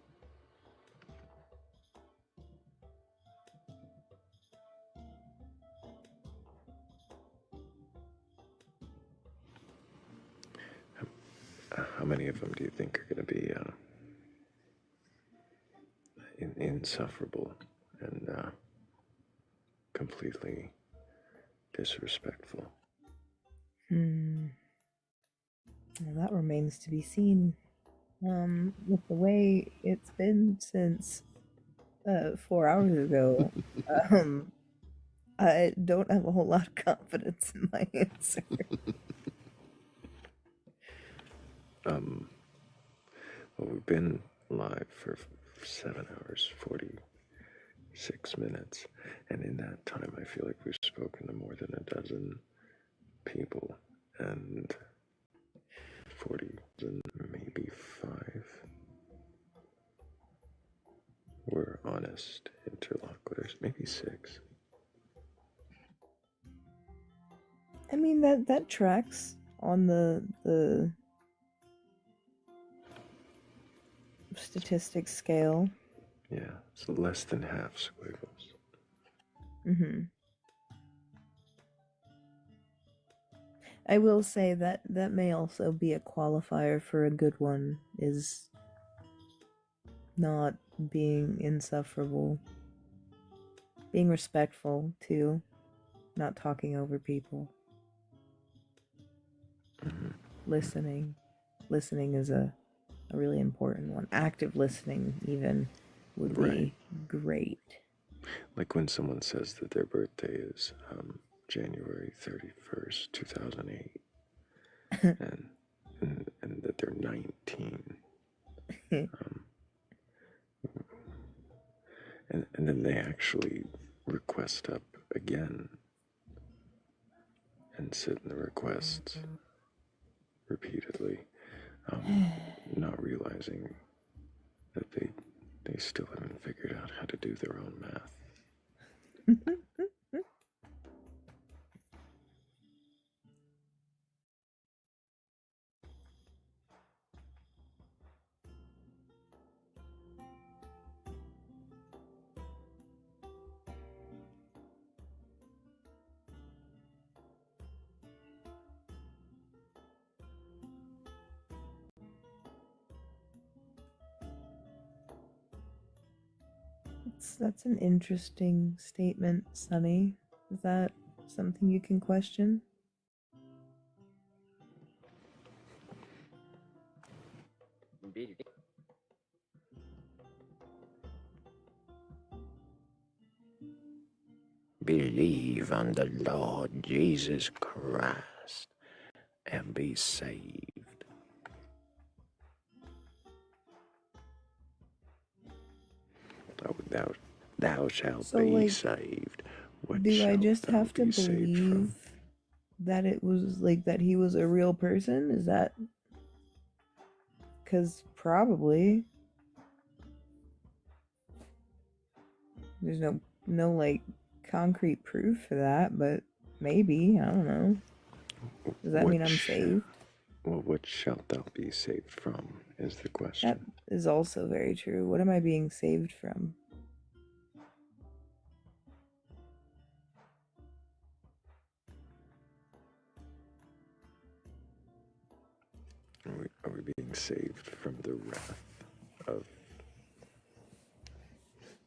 How many of them do you think are going to be insufferable and completely disrespectful? Well, that remains to be seen. With the way it's been since 4 hours ago, I don't have a whole lot of confidence in my answer. Well, we've been live for 7 hours, 46 minutes, and in that time I feel like we've spoken to more than a dozen people, and 40, maybe 5 were honest interlocutors, maybe 6. I mean, that tracks on the statistics scale. Yeah, it's less than half, Squiggles. Mm-hmm. I will say that may also be a qualifier for a good one, is not being insufferable. Being respectful, too. Not talking over people. Mm-hmm. Listening. Listening is a really important one. Active listening, even, would be great. Like when someone says that their birthday is January 31st, 2008, and that they're 19. And then they actually request up again and sit in the requests repeatedly, not realizing that they They still haven't figured out how to do their own math. That's an interesting statement, Sonny. Is that something you can question? Believe on the Lord Jesus Christ and be saved. Oh, thou shalt So, be like, saved. What do I shalt just thou have to be saved from? believe that it was like that he was a real person? Is that because probably there's no like concrete proof for that, but maybe, I don't know. Does that mean I'm saved? Well, what shalt thou be saved from is the That question. is also very true. What am I being saved from? Are we being saved from the wrath of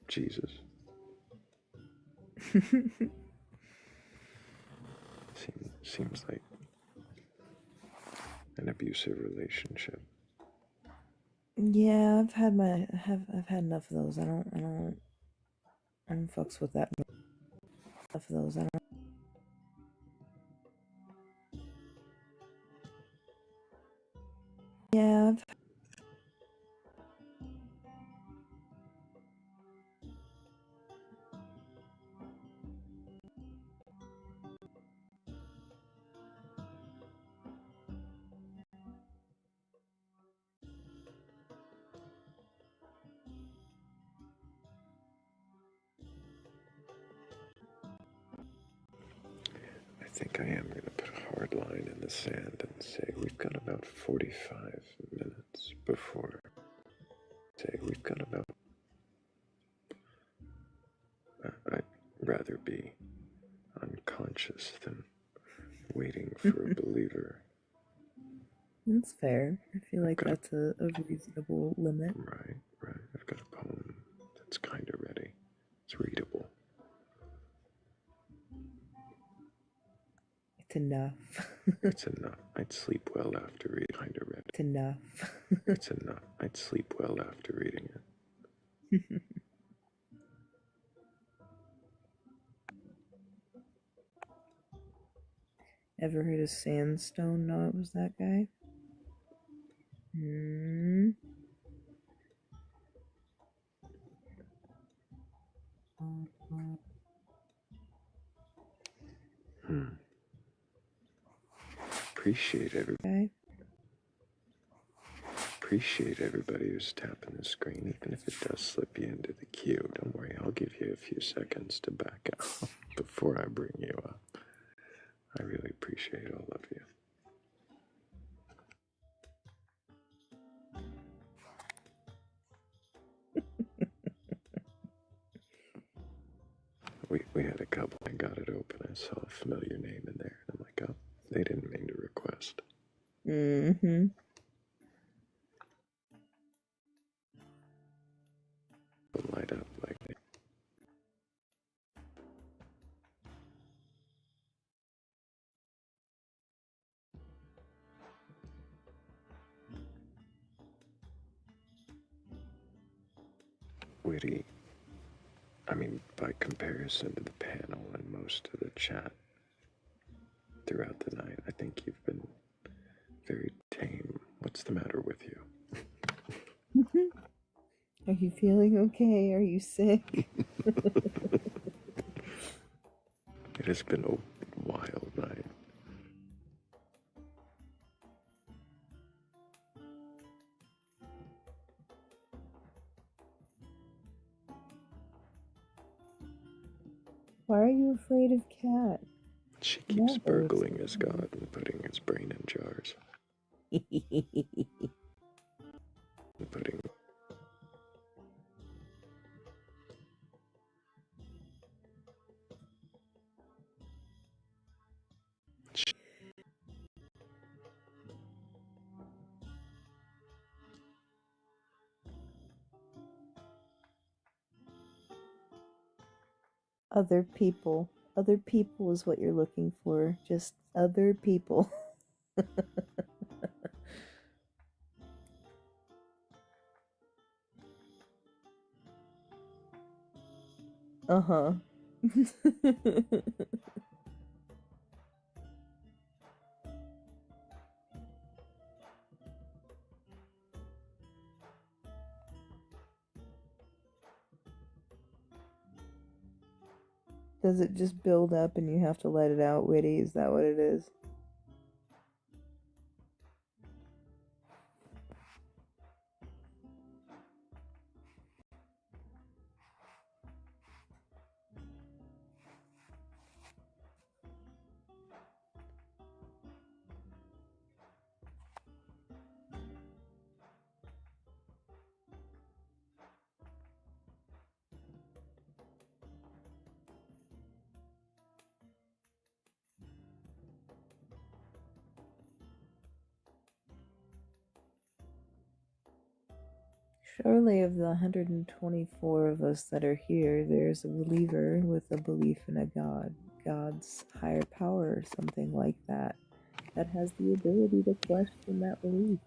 Jesus? Seems like an abusive relationship. Yeah, I've had enough of those. I don't fucks with that. Enough of those. I don't. Yeah, I think I am going to put a hard line in the sand and say we've got about 45 minutes before. I'd rather be unconscious than waiting for a believer. that's fair. I feel like got that's a reasonable limit. Right. I've got a poem that's kind of ready. It's readable. It's enough. It's enough. I'd sleep well after reading. Kind of ready. It's enough. It's enough. I'd sleep well after reading it. Ever heard of Sandstone? No, it was that guy. Appreciate everybody who's tapping the screen, even if it does slip you into the queue. Don't worry, I'll give you a few seconds to back out before I bring you up. I really appreciate all of you. We had a couple. I got it open. I saw a familiar name in there. I'm like, oh, they didn't mean to request. Mm-hmm. Light up like that. Witty. I mean, by comparison to the panel and most of the chat throughout the night, I think you've been very tame. What's the matter with you? Are you feeling okay? Are you sick? It has been a wild night. Why are you afraid of cat? She keeps burgling his god and putting his brain in jars. Putting Other people. Other people is what you're looking for. Just other people. Uh-huh. Does it just build up and you have to let it out, Witty? Is that what it is? Surely of the 124 of us that are here, there's a believer with a belief in a God, God's higher power or something like that, that has the ability to question that belief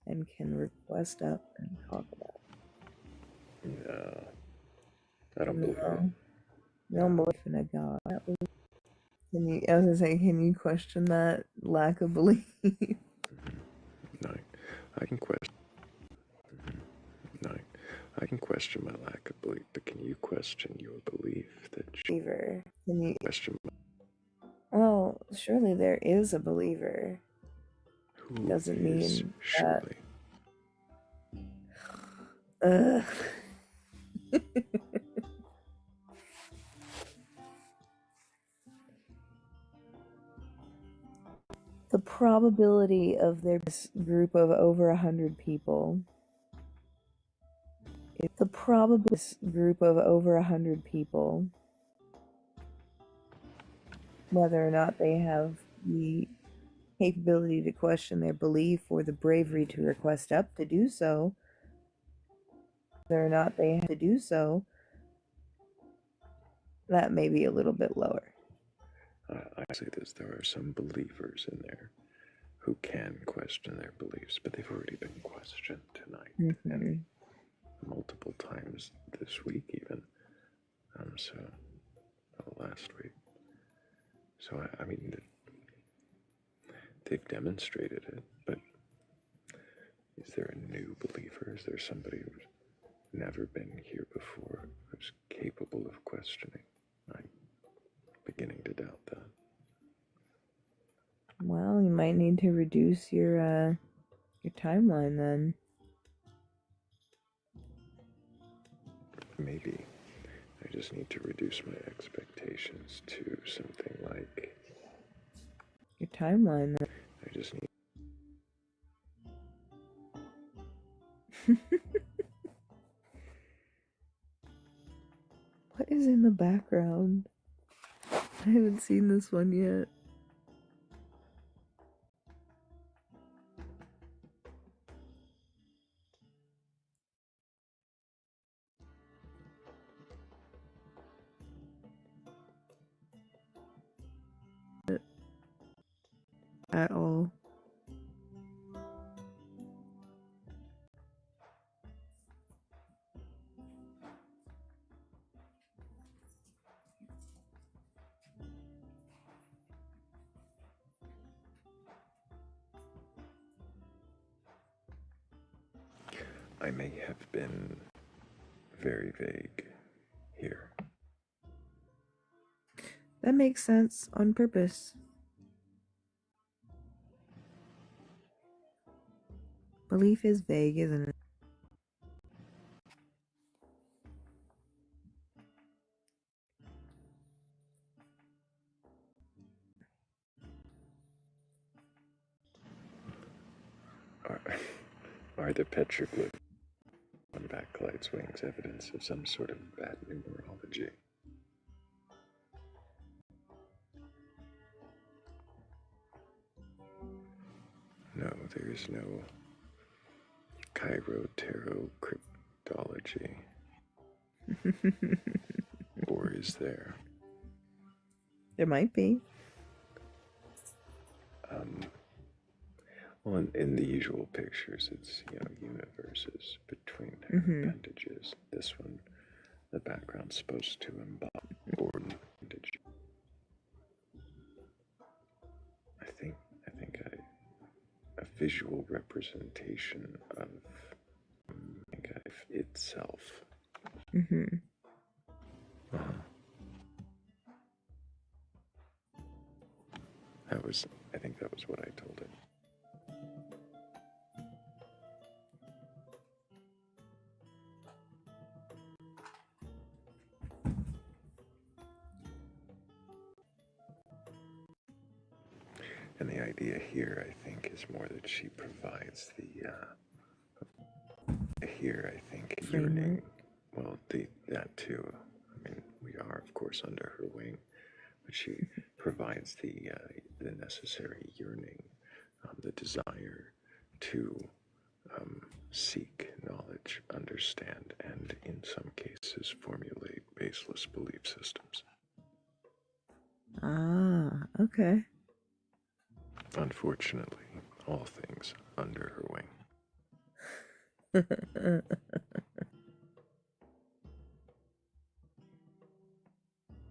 and can request up and talk about it. No, I don't it. believe it. You don't believe in a God. Can you, I was gonna say, can you question that lack of belief? No, I can question. No, I can question my lack of belief, but can you question your belief that you Believer. Can you? question Well, surely there is a believer. who Doesn't is mean that. surely? Ugh. The probability of their group of over 100 people. The probable group of over 100 people, whether or not they have the capability to question their belief or the bravery to request up to do so, whether or not they have to do so, that may be a little bit lower. I say this: there are some believers in there who can question their beliefs, but they've already been questioned tonight and multiple times this week, even. Last week. So I mean, they've demonstrated it, but is there a new believer? Is there somebody who's never been here before who's capable of questioning? I'm beginning to doubt that. Well, you might need to reduce your timeline then. Maybe I just need to reduce my expectations to something like Your timeline then. I just need. What is in the background? I haven't seen this one yet. At all. I may have been very vague here. That makes sense on purpose. Belief is vague, isn't it? Are the petroglyphs on Batcolyte's wings evidence of some sort of bad numerology? No, there is no Cairo tarot cryptology. Or is there? There might be. Well, in the usual pictures, it's, universes between her appendages. This one, the background's supposed to embody appendage. I think a visual representation of itself. Mm-hmm. I think that was what I told it. And the idea here, I think, is more that she provides yearning. Well, that too. I mean, we are, of course, under her wing, but she provides the necessary yearning, the desire to seek knowledge, understand, and in some cases formulate baseless belief systems. Ah, okay. Unfortunately, all things under her wing.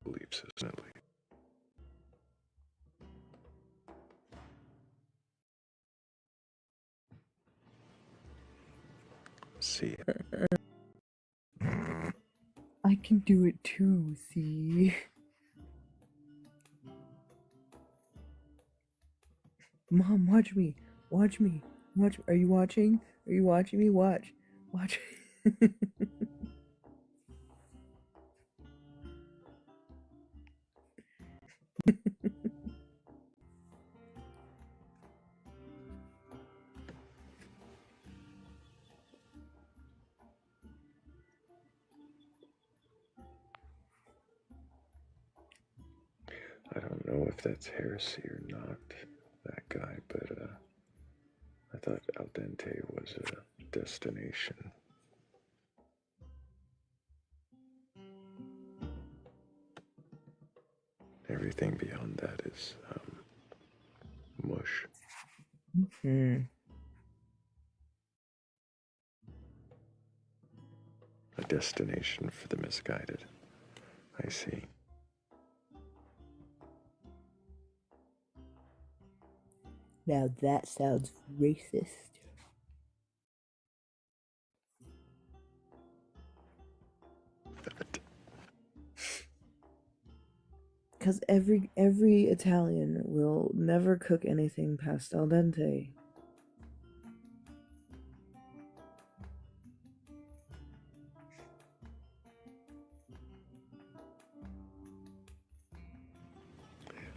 Belief system. See. I can do it too, see? Mom, watch me. Watch me. Watch. Are you watching? Are you watching me? Watch. Watch. I don't know if that's heresy or not, that guy, but I thought al dente was a destination. Everything beyond that is mush. A destination for the misguided. I see. Now that sounds racist. Because every Italian will never cook anything past al dente.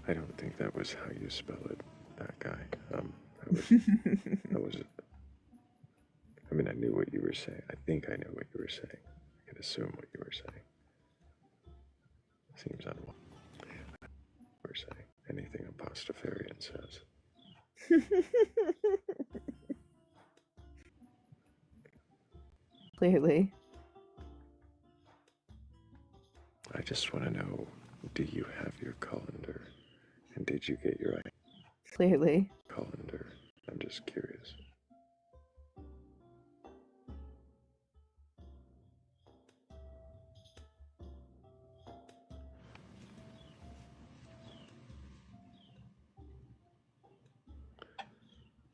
I don't think that was how you spell it, that guy. I mean, I knew what you were saying. I think I knew what you were saying. I could assume what you were saying. Seems unwise. We're saying anything a Pastafarian says. Clearly. I just want to know, do you have your colander? And did you get your Clearly. colander? I'm just curious.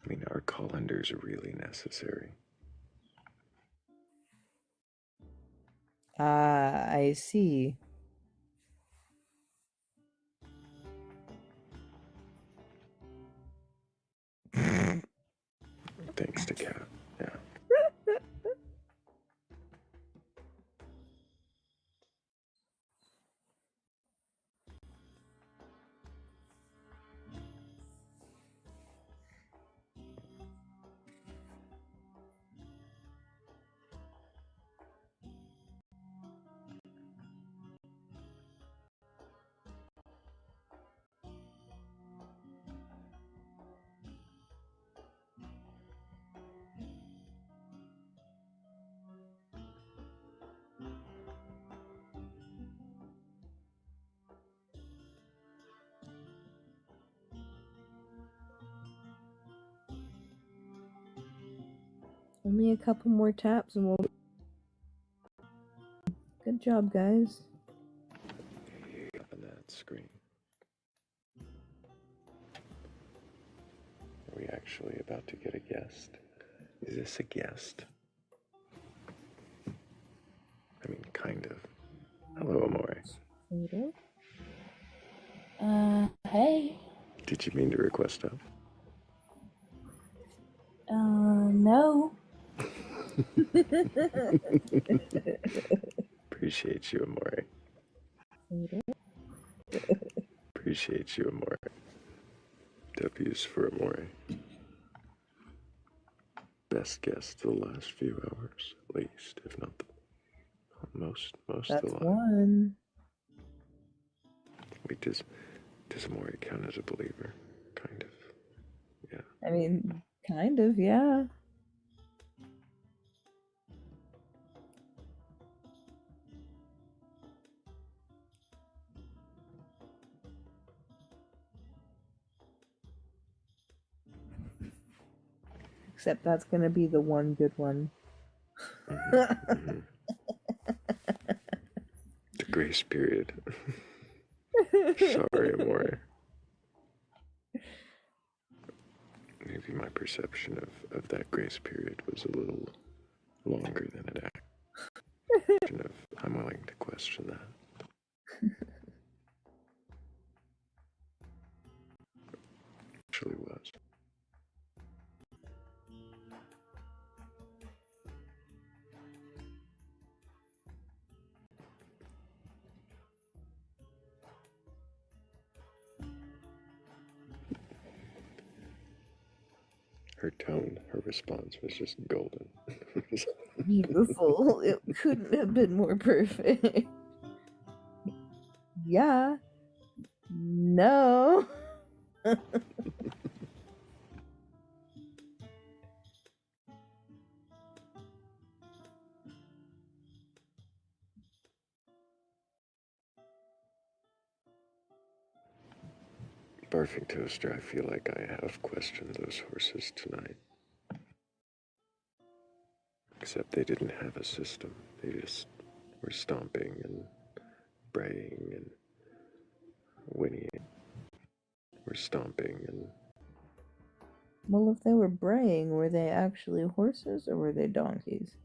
I mean, are colanders really necessary? Ah, I see. Thanks to Cat, yeah. Only a couple more taps and we'll... Good job, guys. On that screen. Are we actually about to get a guest? Is this a guest? I mean, kind of. Hello, Amore. Hey. Did you mean to request up? No. Appreciate you, Amore. Appreciate you, Amore. W's for Amore. Best guest of the last few hours, at least, if not the most That's alive. one. Wait, does Amore count as a believer? Kind of. Yeah. I mean, kind of, yeah. Except that's gonna be the one good one. Mm-hmm. The grace period. Sorry, Amore. Maybe my perception of that grace period was a little longer than it actually. I'm willing to question that. Actually was. Her tone, her response was just golden. Beautiful. It couldn't have been more perfect. Yeah. No. Barfing Toaster, I feel like I have questioned those horses tonight. Except they didn't have a system. They just were stomping and braying and whinnying. Were stomping and... Well, if they were braying, were they actually horses or were they donkeys?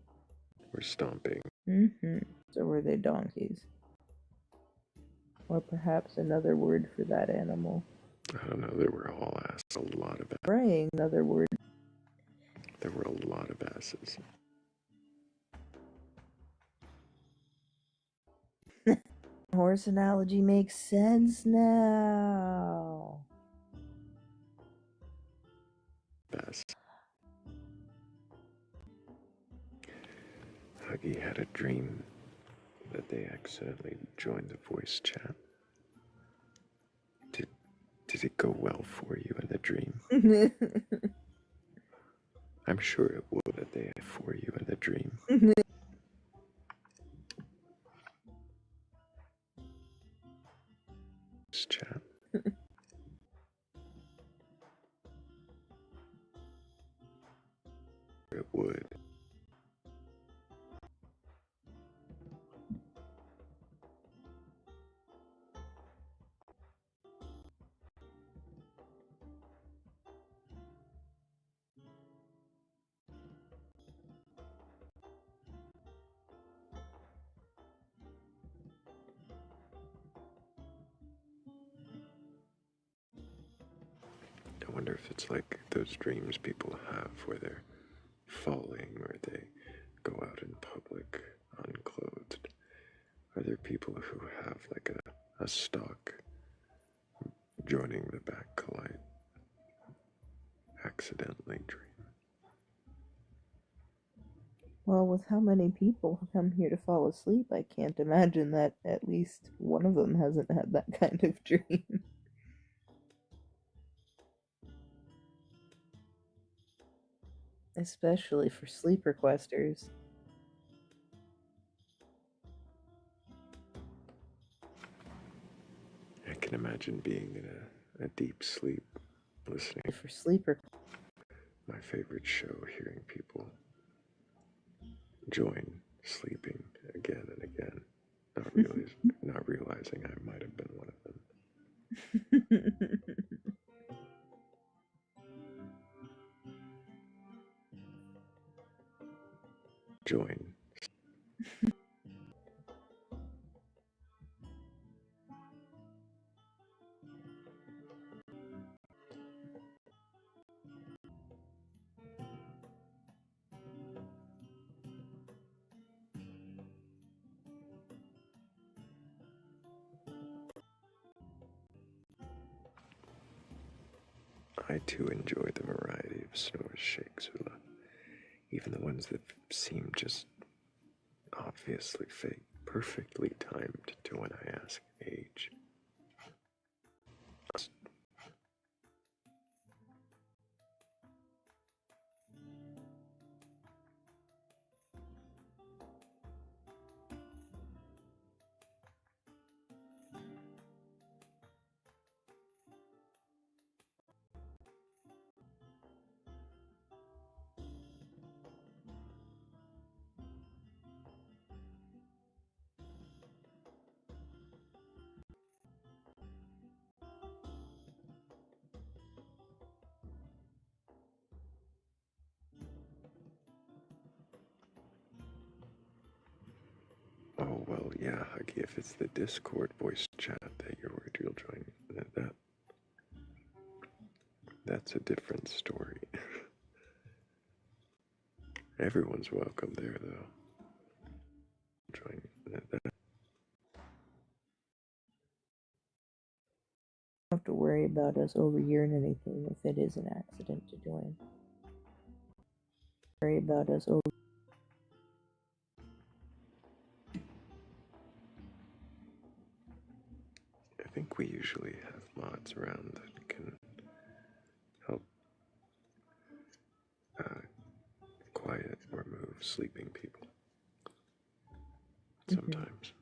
Were stomping. Mm-hmm. So were they donkeys? Or perhaps another word for that animal. I don't know, they were all asses. A lot of asses. Braying, another word. There were a lot of asses. Horse analogy makes sense now. Ass. Huggy had a dream that they accidentally joined the voice chat. Did it go well for you in the dream? I'm sure it would that they had for you in the dream. Chat. It would. I wonder if it's like those dreams people have where they're falling or they go out in public unclothed. Are there people who have like a stock joining the Batcolyte accidentally dream? Well, with how many people have come here to fall asleep, I can't imagine that at least one of them hasn't had that kind of dream. Especially for sleep requesters. I can imagine being in a deep sleep, listening. For sleeper. My favorite show, hearing people join sleeping again and again, not realizing I might have been one of them. Join. I too enjoy the variety of snores, Sheikh Zula, even the ones that seem just obviously fake, perfectly timed to when I ask age. Oh, well, yeah, Huggy, if it's the Discord voice chat that you're worried you'll join, that's a different story. Everyone's welcome there, though. Join that. Don't have to worry about us overhearing anything if it is an accident to join. Worry about us over. I think we usually have mods around that can help quiet or move sleeping people. Sometimes.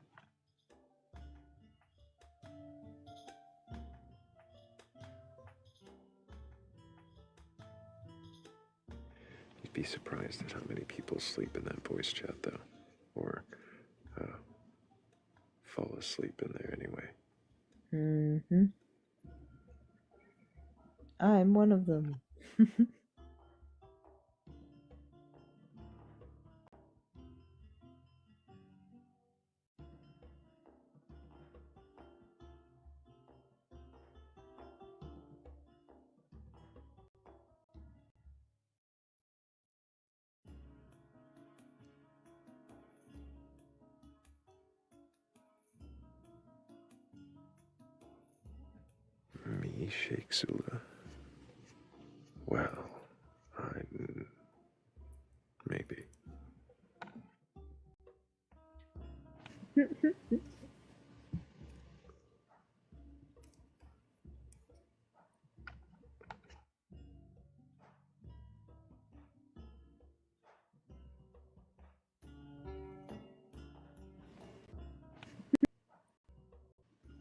You'd be surprised at how many people sleep in that voice chat, though, or fall asleep in there anyway. Mm-hmm. I'm one of them. Me, Sheikh Zula? Well, maybe.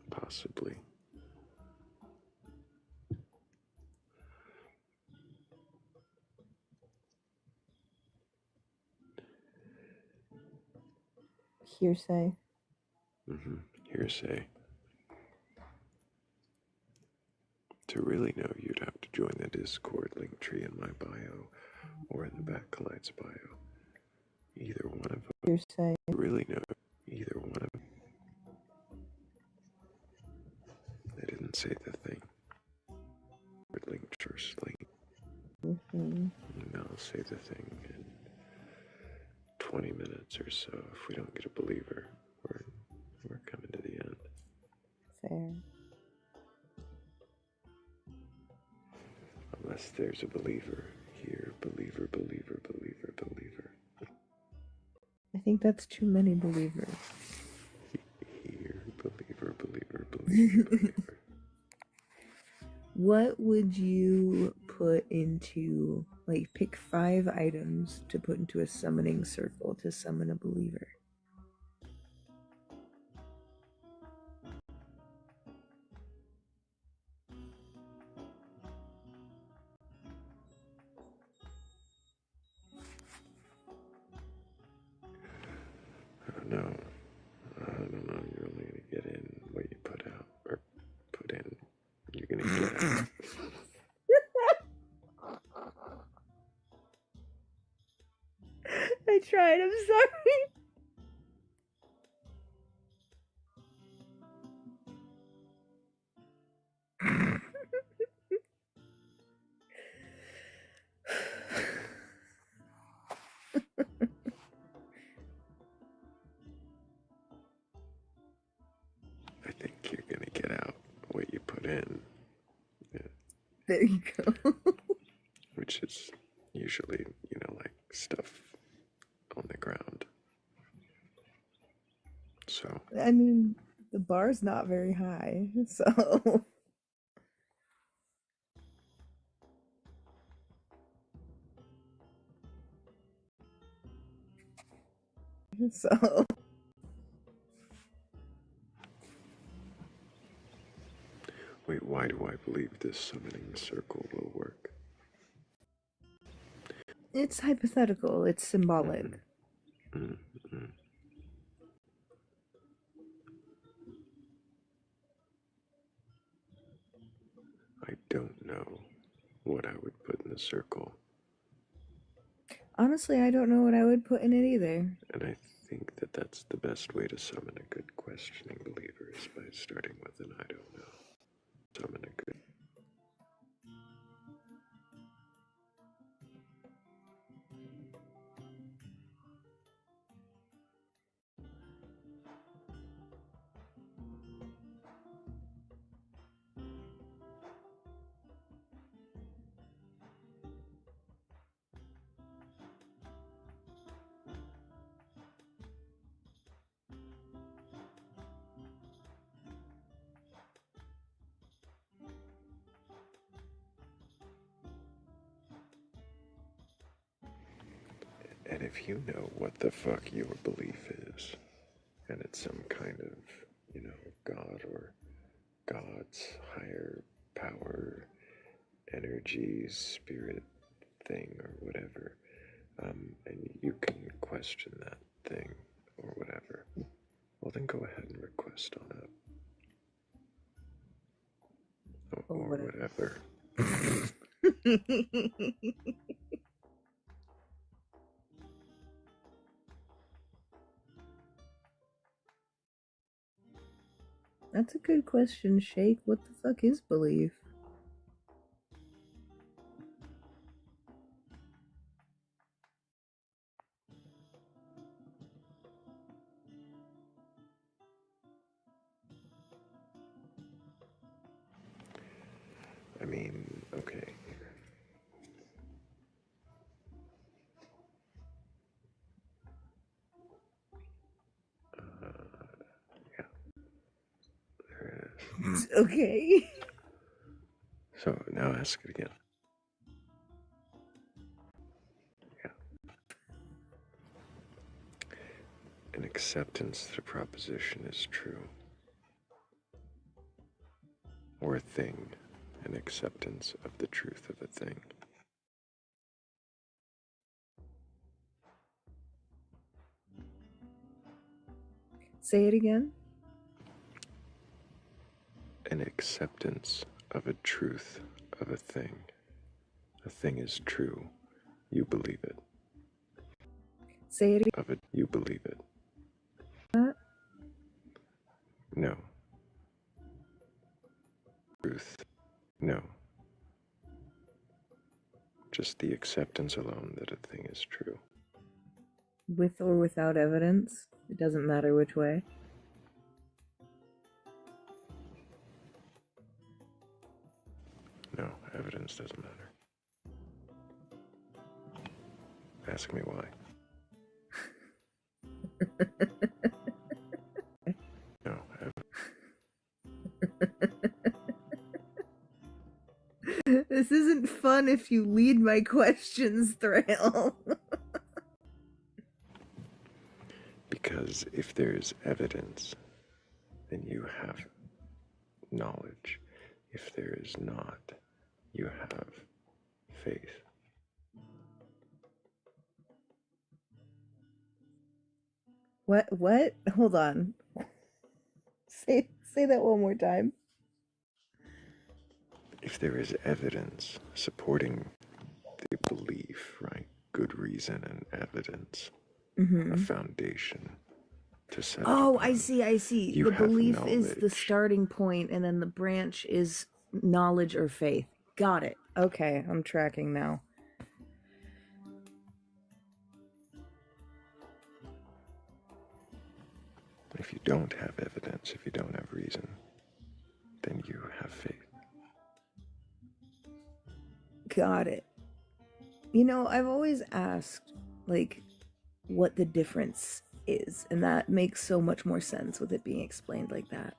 Possibly. Hearsay. Hearsay. To really know, you'd have to join the Discord link tree in my bio or in the Batcolyte's bio. Either one of them. Hearsay. To really know, either one of them. I didn't say the thing. Link first link. Mm-hmm. And I'll say the thing in 20 minutes or so. If we don't get a believer, we're coming to the end. Fair. Unless there's a believer here. Believer. I think that's too many believers. Here. Believer. What would you put into, like, pick 5 items to put into a summoning circle to summon a believer? No, I don't know. You're only gonna get in what you put out, or put in. You're gonna get out. I tried, I'm sorry. I think you're gonna get out what you put in. Yeah. There you go. Which is usually, like stuff on the ground. So, I mean, the bar's not very high, so. So. wait, why do I believe this summoning circle will work? It's hypothetical, it's symbolic. Mm-hmm. I don't know what I would put in the circle. Honestly, I don't know what I would put in it either. And I think that that's the best way to summon a good questioning believer is by starting with an I don't know. Summon a good. And if you know what the fuck your belief is, and it's some kind of, God or God's higher power, energy, spirit thing, or whatever, and you can question that thing or whatever, well, then go ahead and request on it. Or whatever. That's a good question, Shake. What the fuck is belief? I mean, okay. Yeah. There it is. Okay. So now ask it again. Yeah. An acceptance that a proposition is true. Or a thing. An acceptance of the truth of a thing. Say it again. An acceptance of a truth of a thing. A thing is true. You believe it. Say it again. Of it, you believe it. No. Truth. No. Just the acceptance alone that a thing is true. With or without evidence. It doesn't matter which way. No, evidence doesn't matter. Ask me why. No, This isn't fun if you lead my questions, Thrayle. because if there's evidence, then you have knowledge. If there is not, you have faith. What? Hold on. Say that one more time. If there is evidence supporting the belief, right? Good reason and evidence, a foundation to set Oh, upon. I see. You The have belief is the knowledge. starting point, and then the branch is knowledge or faith. Got it. Okay, I'm tracking now. If you don't have evidence, if you don't have reason, then you have faith. Got it. You know, I've always asked, like, what the difference is, and that makes so much more sense with it being explained like that.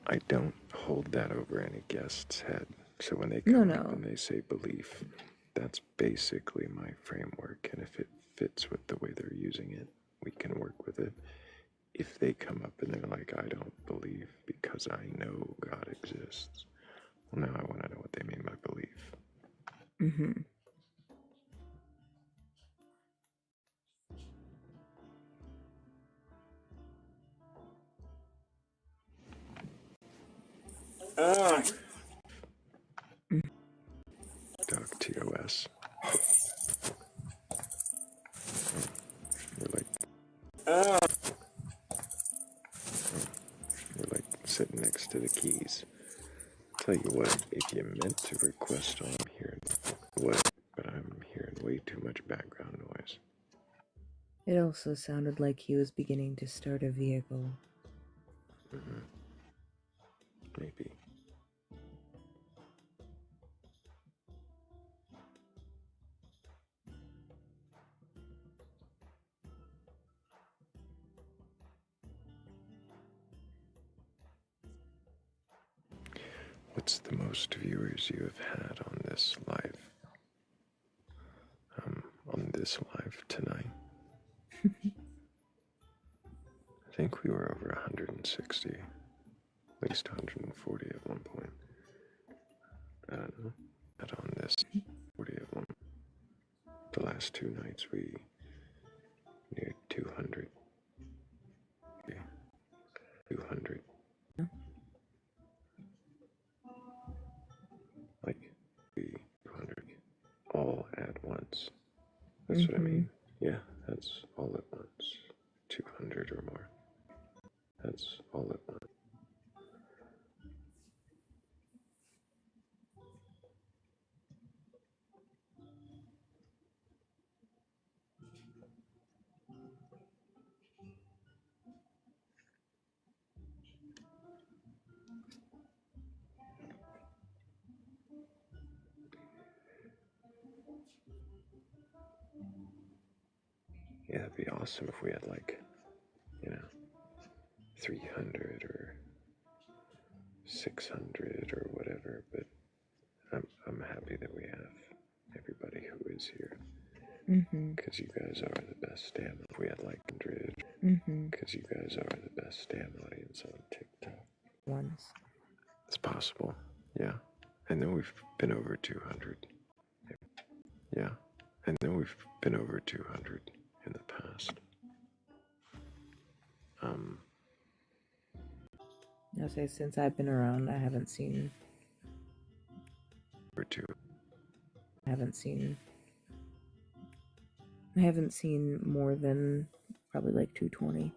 I don't hold that over any guest's head. So when they come No. up and they say belief, that's basically my framework. And if it fits with the way they're using it, we can work with it. If they come up and they're like, I don't believe because I know God exists, well, now I want to know what they mean by belief. Mm-hmm. Dog TOS. We're like sitting next to the keys. Tell you what, if you meant to request all I'm hearing, what? But I'm hearing way too much background noise. It also sounded like he was beginning to start a vehicle. Maybe. What's the most viewers you have had on this live? Tonight? I think we were over 160, at least 140 at one point. I don't know. But on this 40 at one. The last two nights we neared 200. Yeah, 200. Like, 200 all at once. That's what I mean. Yeah, that's all at once. 200 or more. That's all at once. Yeah, it'd be awesome if we had like, 300 or 600 or whatever, but I'm happy that we have everybody who is here. Because you guys are the best damn. If we had like 100, because you guys are the best damn audience on TikTok. Once. It's possible, yeah. And then we've been over 200. Yeah. And then we've been over 200 in the past. I'll say since I've been around, I haven't seen Over two. I haven't seen more than probably like 220.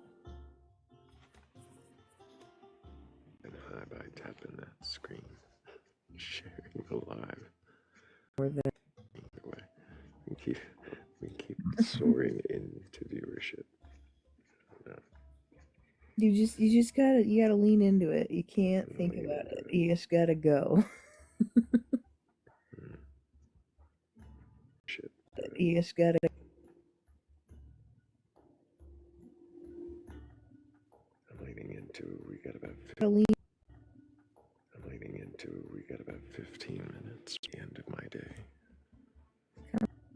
And hi by tapping that screen. Sharing the live. More than Anyway, we keep soaring into viewership. No, you just gotta lean into it. You can't think lean about into it. it. You just gotta go. Shit. You just gotta I'm leaning into we got about lean. 15 minutes. The end of my day.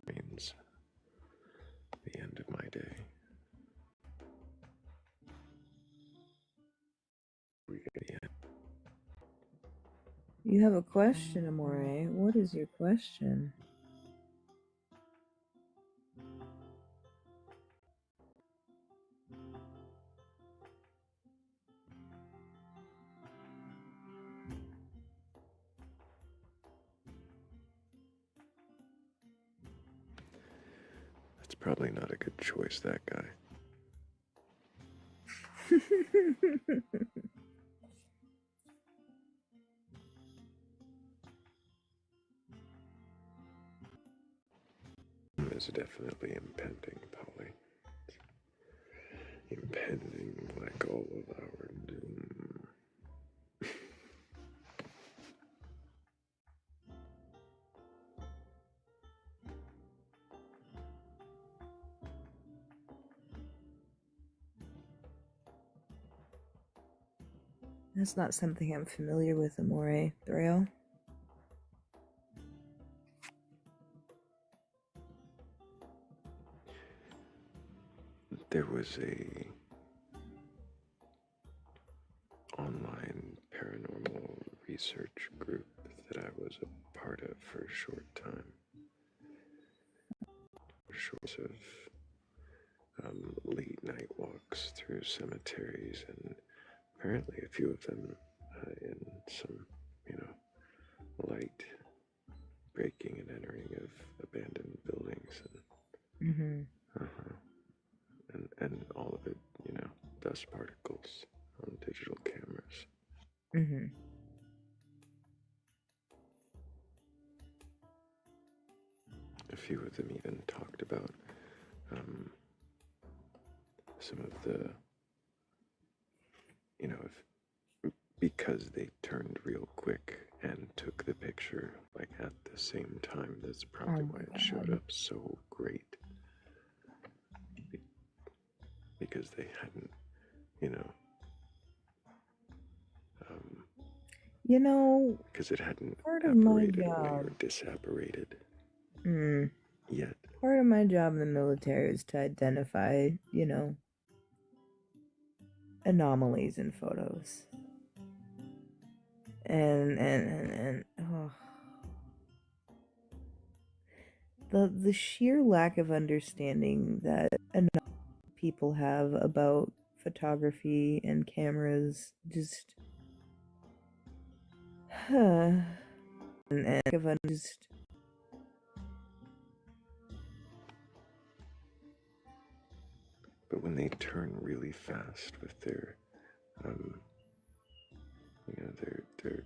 Means the end of my day. We got the end. You have a question, Amore. What is your question? It's probably not a good choice, that guy. Is definitely impending, Polly. Impending like all of our doom. That's not something I'm familiar with, Amore. Thrayle? There was a online paranormal research group that I was a part of for a short time. Shorts of late night walks through cemeteries, and apparently a few of them in some, light breaking and entering of abandoned buildings, and and all of it, dust particles on digital cameras. A few of them even talked about some of the, because they turned real quick and took the picture like at the same time. That's probably why it showed up so great. Because they hadn't, because it hadn't apparated away or disapparated yet. Part of my job in the military is to identify, anomalies in photos. And the sheer lack of understanding that people have about photography and cameras just But when they turn really fast with their their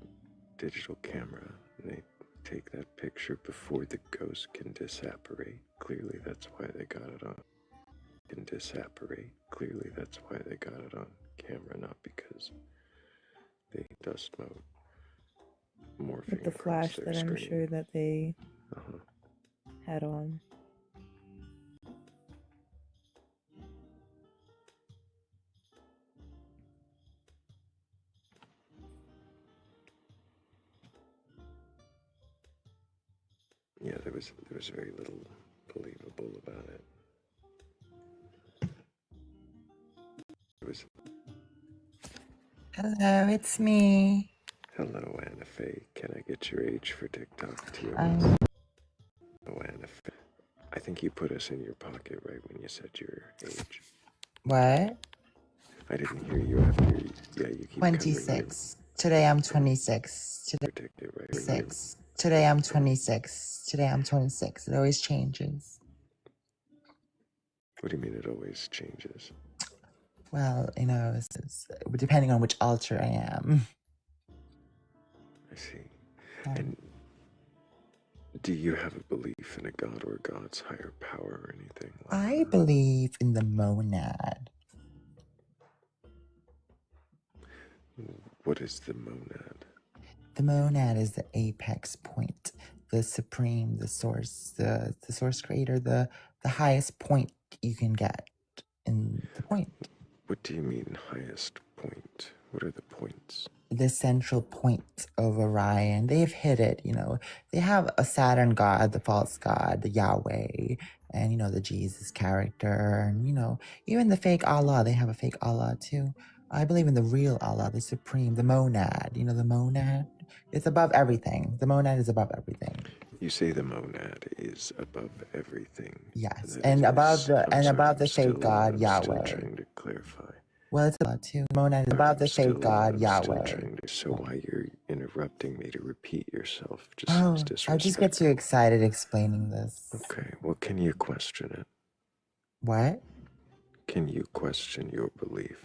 digital camera, and they take that picture before the ghost can disapparate, clearly that's why they got it on. Clearly that's why they got it on camera, not because they dust mode morphing with the flash that I'm sure that they had on. Yeah, there was very little believable about it. Hello, it's me. Hello, Anna Faye. Can I get your age for TikTok too? I'm Oh, Anna Faye. I think you put us in your pocket right when you said your age. what? I didn't hear you after. Yeah, you keep 26. Today I'm 26. Today predicted right. 26. Today I'm 26. Today I'm 26. It always changes. What do you mean it always changes? Well, it's depending on which altar I am. I see. And do you have a belief in a god or God's higher power or anything like that? I believe in the monad. What is the monad? The monad is the apex point, the supreme, the source, the source creator, the highest point you can get in the point. What do you mean highest point? What are the points? The central point of Orion. They've hit it, They have a Saturn god, the false god, the Yahweh, and, the Jesus character, and, even the fake Allah. They have a fake Allah, too. I believe in the real Allah, the supreme, the monad. The monad? It's above everything. The monad is above everything. You say the monad is above everything. Yes, and above the fake god, Yahweh. I'm still trying to clarify. Well, it's above too. Monad is above the fake god, Yahweh. So why you're interrupting me to repeat yourself? I just get too excited explaining this. Okay, well, can you question it? What? Can you question your belief?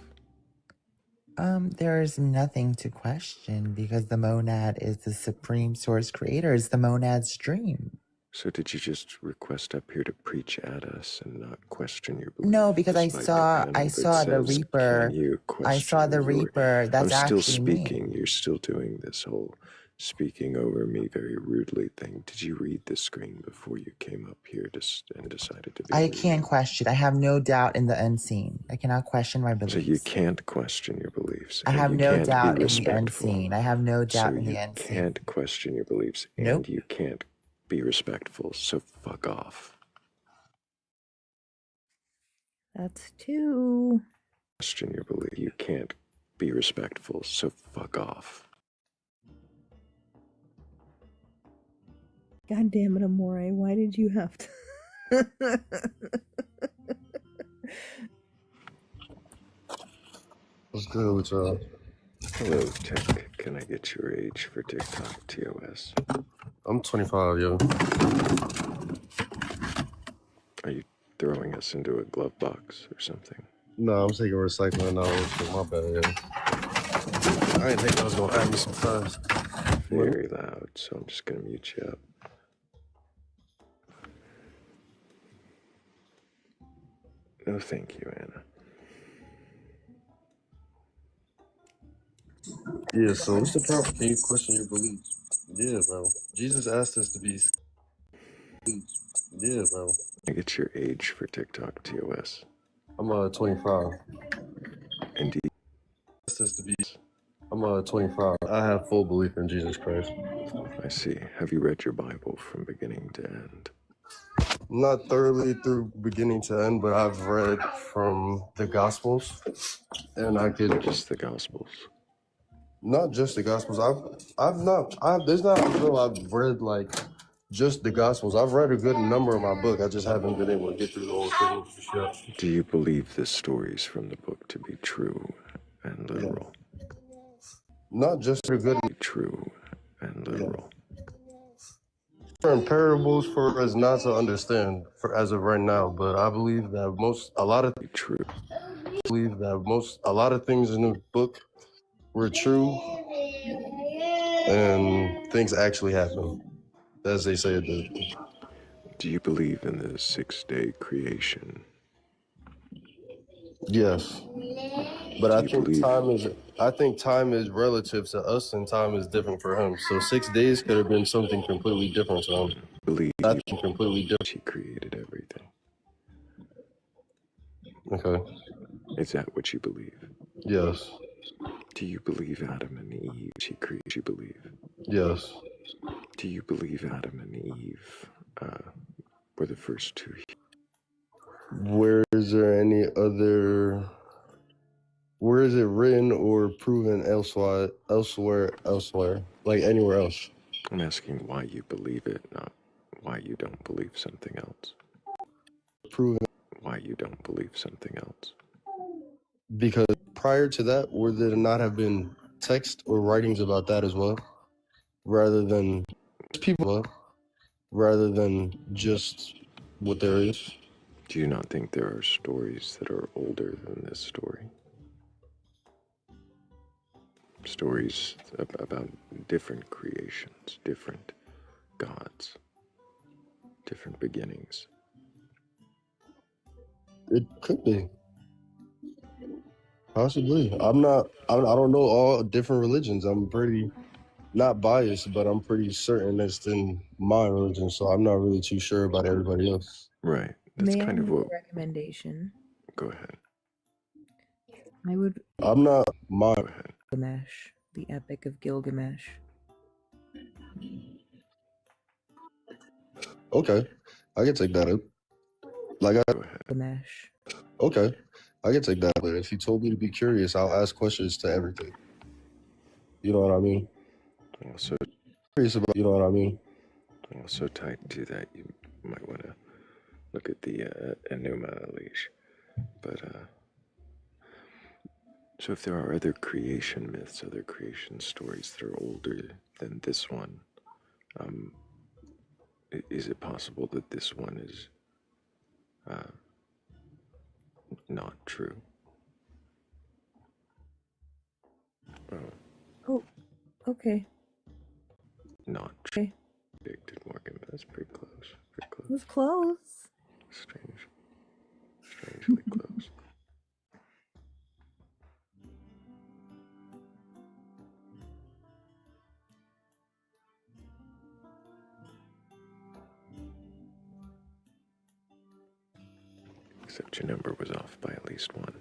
There's nothing to question because the monad is the supreme source creator. It's the monad's dream. So did you just request up here to preach at us and not question your No, belief? because I Despite the saw panel that the says, can Reaper. you I saw question the your... Reaper. That's I'm still actually speaking. me. You're still doing this whole speaking over me very rudely thing. Did you read the screen before you came up here and decided to be I rude? can't question. I have no doubt in the unseen. I cannot question my So you beliefs. can't question your beliefs. I And have you no can't be doubt in the respectful. unseen. I have no So doubt in the you unseen. can't question your beliefs. Nope. And you can't be respectful. So fuck off. That's 2. Question your belief. You can't be respectful. So fuck off. God damn it, Amore. Why did you have to? What's good with y'all? Hello, Tech. Can I get your age for TikTok TOS? I'm 25, yo. Are you throwing us into a glove box or something? No, I'm taking recycling now. My bad, yo. I didn't think I was gonna add me some fast. Very loud, so I'm just gonna mute you up. No, thank you, Anna. Yeah, so what's the problem? Can you question your beliefs? Yeah, bro. Jesus asked us to be. Yeah, bro. Can I get your age for TikTok TOS? I'm 25. And do you Asked us to be. I'm 25. I have full belief in Jesus Christ. I see. Have you read your Bible from beginning to end? Not thoroughly through beginning to end, but I've read from the Gospels, and I could Just the Gospels. not just the Gospels. There's not a bill I've read like just the Gospels. I've read a good number of my book. I just haven't been able to get through the whole thing. Yeah. Do you believe the stories from the book to be true and literal? Yeah. Not just a good True and literal. different parables for us not to understand for as of right now, but I believe that a lot of things in the book were true and things actually happened as they say it did. Do you believe in the 6-day creation? Yes. But I think time is relative to us and time is different for him. So 6 days could have been something completely different to him. Believe completely different. he created everything. Okay. Is that what you believe? Yes. Do you believe Adam and Eve? You believe? Yes. Do you believe Adam and Eve were the first two? Where is it written or proven elsewhere, like anywhere else? I'm asking why you believe it, not why you don't believe something else. Proven. Why you don't believe something else. Because prior to that, would there not have been text or writings about that as well? Rather than just what there is? Do you not think there are stories that are older than this story? Stories about different creations, different gods, different beginnings. It could be. Possibly. I don't know all different religions. I'm pretty not biased, but I'm pretty certain it's in my religion, so I'm not really too sure about everybody else. Right. That's May I kind of make what... a recommendation? Go ahead. I would... I'm not my... Go ahead. Gilgamesh, the Epic of Gilgamesh. Okay. I can take that up. Go ahead. Gilgamesh. Okay. I can take that up. If you told me to be curious, I'll ask questions to everything. You know what I mean? Also, Curious about, you know what I mean? Also tied to that, you might want to look at the Enuma leash. But, so if there are other creation myths, other creation stories that are older than this one, is it possible that this one is Not true. Oh, okay. Not true. Predicted Morgan, but that's pretty close. Pretty It close. was close. Strangely close. Except your number was off by at least one.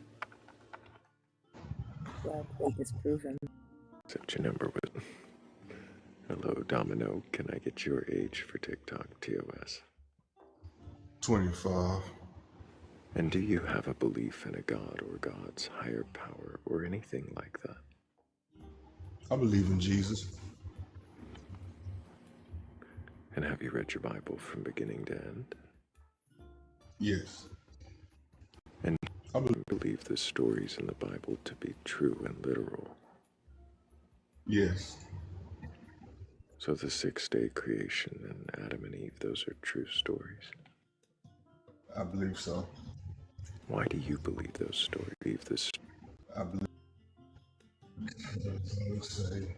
Well, fate is proven. Except your number was... Hello, Domino. Can I get your age for TikTok, TOS? 25. And do you have a belief in a god or gods, higher power, or anything like that? I believe in Jesus. And have you read your Bible from beginning to end? Yes. And I believe the stories in the Bible to be true and literal? Yes. So the 6-day creation and Adam and Eve, those are true stories? I believe so. Why do you believe those stories? I believe. I would say.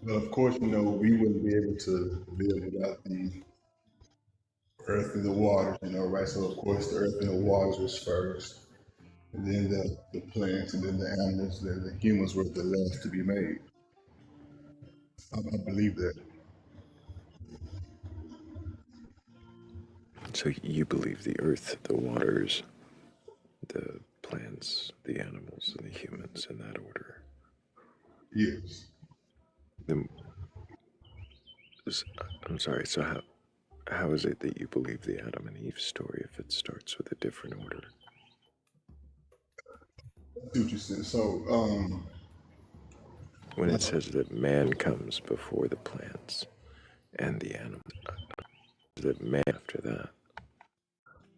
Well, of course, we wouldn't be able to live without the earth and the waters, right? So, of course, the earth and the waters was first, and then the plants, and then the animals, then the humans were the last to be made. I believe that. So you believe the earth, the waters, the plants, the animals, and the humans in that order? Yes. Then, I'm sorry, so how is it that you believe the Adam and Eve story if it starts with a different order? I see what you said. So, when it says that man comes before the plants and the animals, that man after that.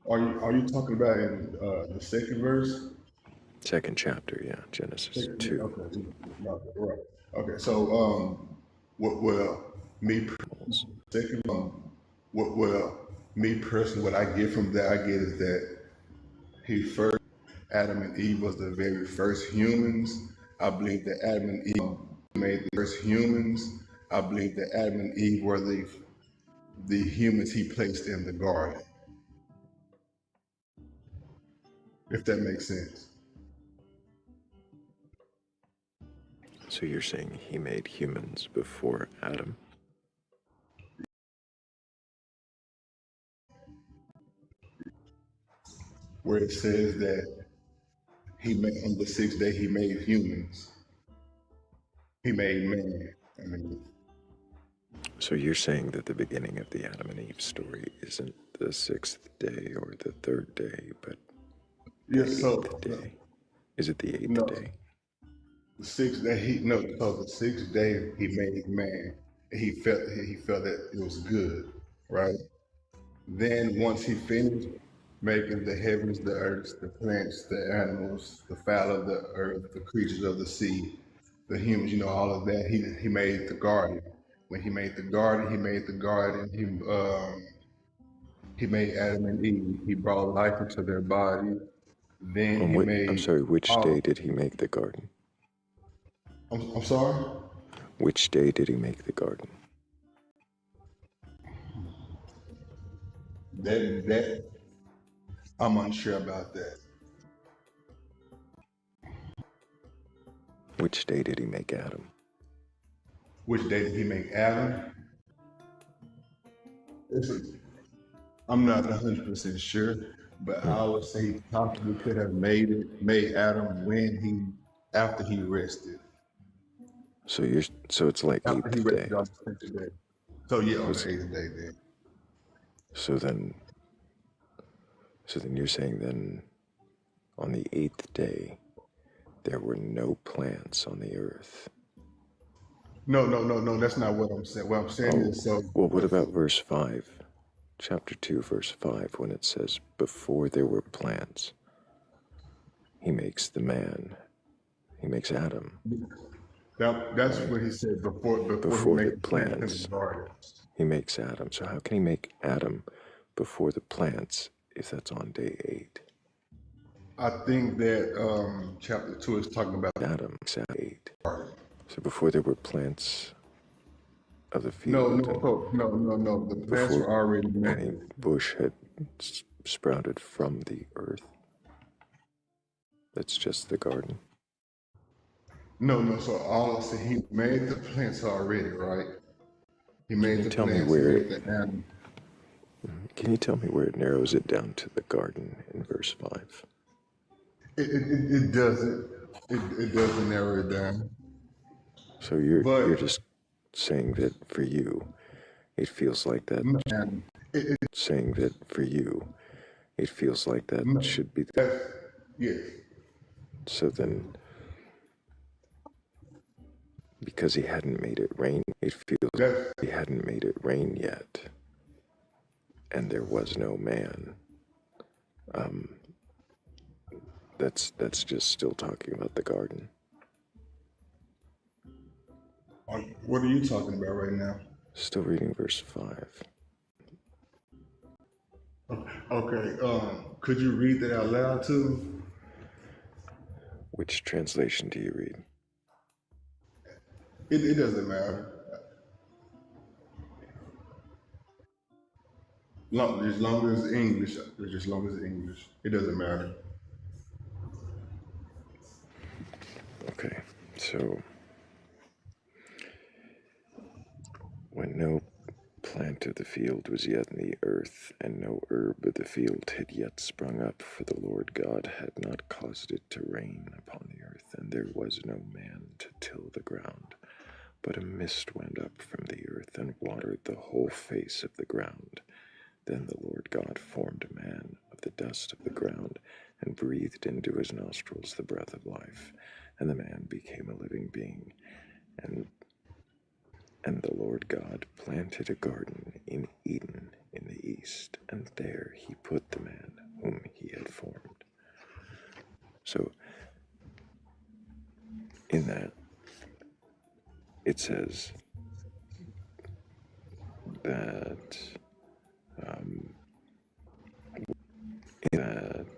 are you talking about in the second verse? Second chapter, yeah, Genesis 2. Okay, right. Okay, so me personally, what I get from that, I get is that Adam and Eve was the very first humans. I believe that Adam and Eve made the first humans. I believe that Adam and Eve were the humans he placed in the garden. If that makes sense. So you're saying he made humans before Adam? Where it says that on the 6th day he made humans. He made man. So you're saying that the beginning of the Adam and Eve story isn't the 6th day or the 3rd day, but the 8th day? Is it the 8th day? The 6th day so the 6th day he made man. He felt that it was good, right? Then once he finished making the heavens, the earth, the plants, the animals, the fowl of the earth, the creatures of the sea, the humans, all of that, he made the garden. When he made the garden, he made Adam and Eve. He brought life into their body. Then I'm sorry, which day did he make the garden? I'm sorry? Which day did he make the garden? That I'm unsure about that. Which day did he make Adam? Which day did he make Adam? I'm not 100% sure, but I would say he possibly could have made Adam after he rested. So it's like After 8th he day. rested on the 6th day. So yeah, on the 8th day then. So then you're saying then on the 8th day there were no plants on the earth. No, that's not what I'm saying. What I'm saying is Well, what about verse 5? Chapter 2, verse 5, when it says, before there were plants, he makes the man, he makes Adam. That's what he said before he made the plants in the garden. He makes Adam. So how can he make Adam before the plants if that's on day 8. I think that chapter 2 is talking about Adam sat 8. garden. So before there were plants of the No, field, and no. The plants before were already any made. bush had sprouted from the earth, that's just the garden. No. So all I said, he made the plants already, right? He made the Tell me plants. He where made the animals. Can you tell me where it narrows it down to the garden in verse 5? It doesn't. It doesn't narrow it down. So you're But just saying that for you, it feels like that. no, Saying that for you, it feels like that no, should be. that's yes. So then, because he hadn't made it rain, it feels That's he hadn't made it rain yet, and there was no man. That's just still talking about the garden. what are you talking about right now? Still reading verse 5. Okay. Could you read that out loud too? Which translation do you read? It doesn't matter. As long as English, as long as English, it doesn't matter. Okay, so when no plant of the field was yet in the earth, and no herb of the field had yet sprung up, for the Lord God had not caused it to rain upon the earth, and there was no man to till the ground. But a mist went up from the earth and watered the whole face of the ground. Then the Lord God formed man of the dust of the ground, and breathed into his nostrils the breath of life, and the man became a living being. And the Lord God planted a garden in Eden in the east, and there he put the man whom he had formed. So, in that, it says that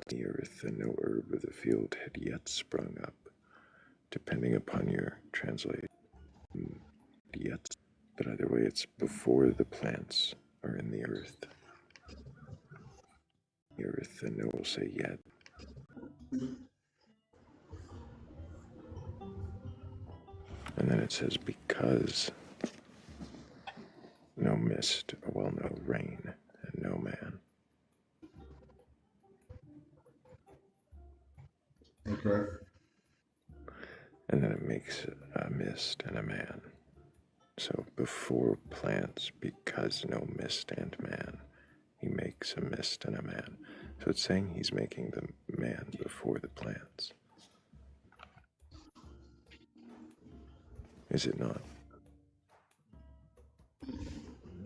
the earth and no herb of the field had yet sprung up, depending upon your translation. Yet, but either way, it's before the plants are in the earth. The earth, and no will say yet. And then it says, because no mist, well, no rain, and no man. Okay. And then it makes a mist and a man. So before plants, because no mist and man, he makes a mist and a man. So it's saying he's making the man before the plants. Is it not?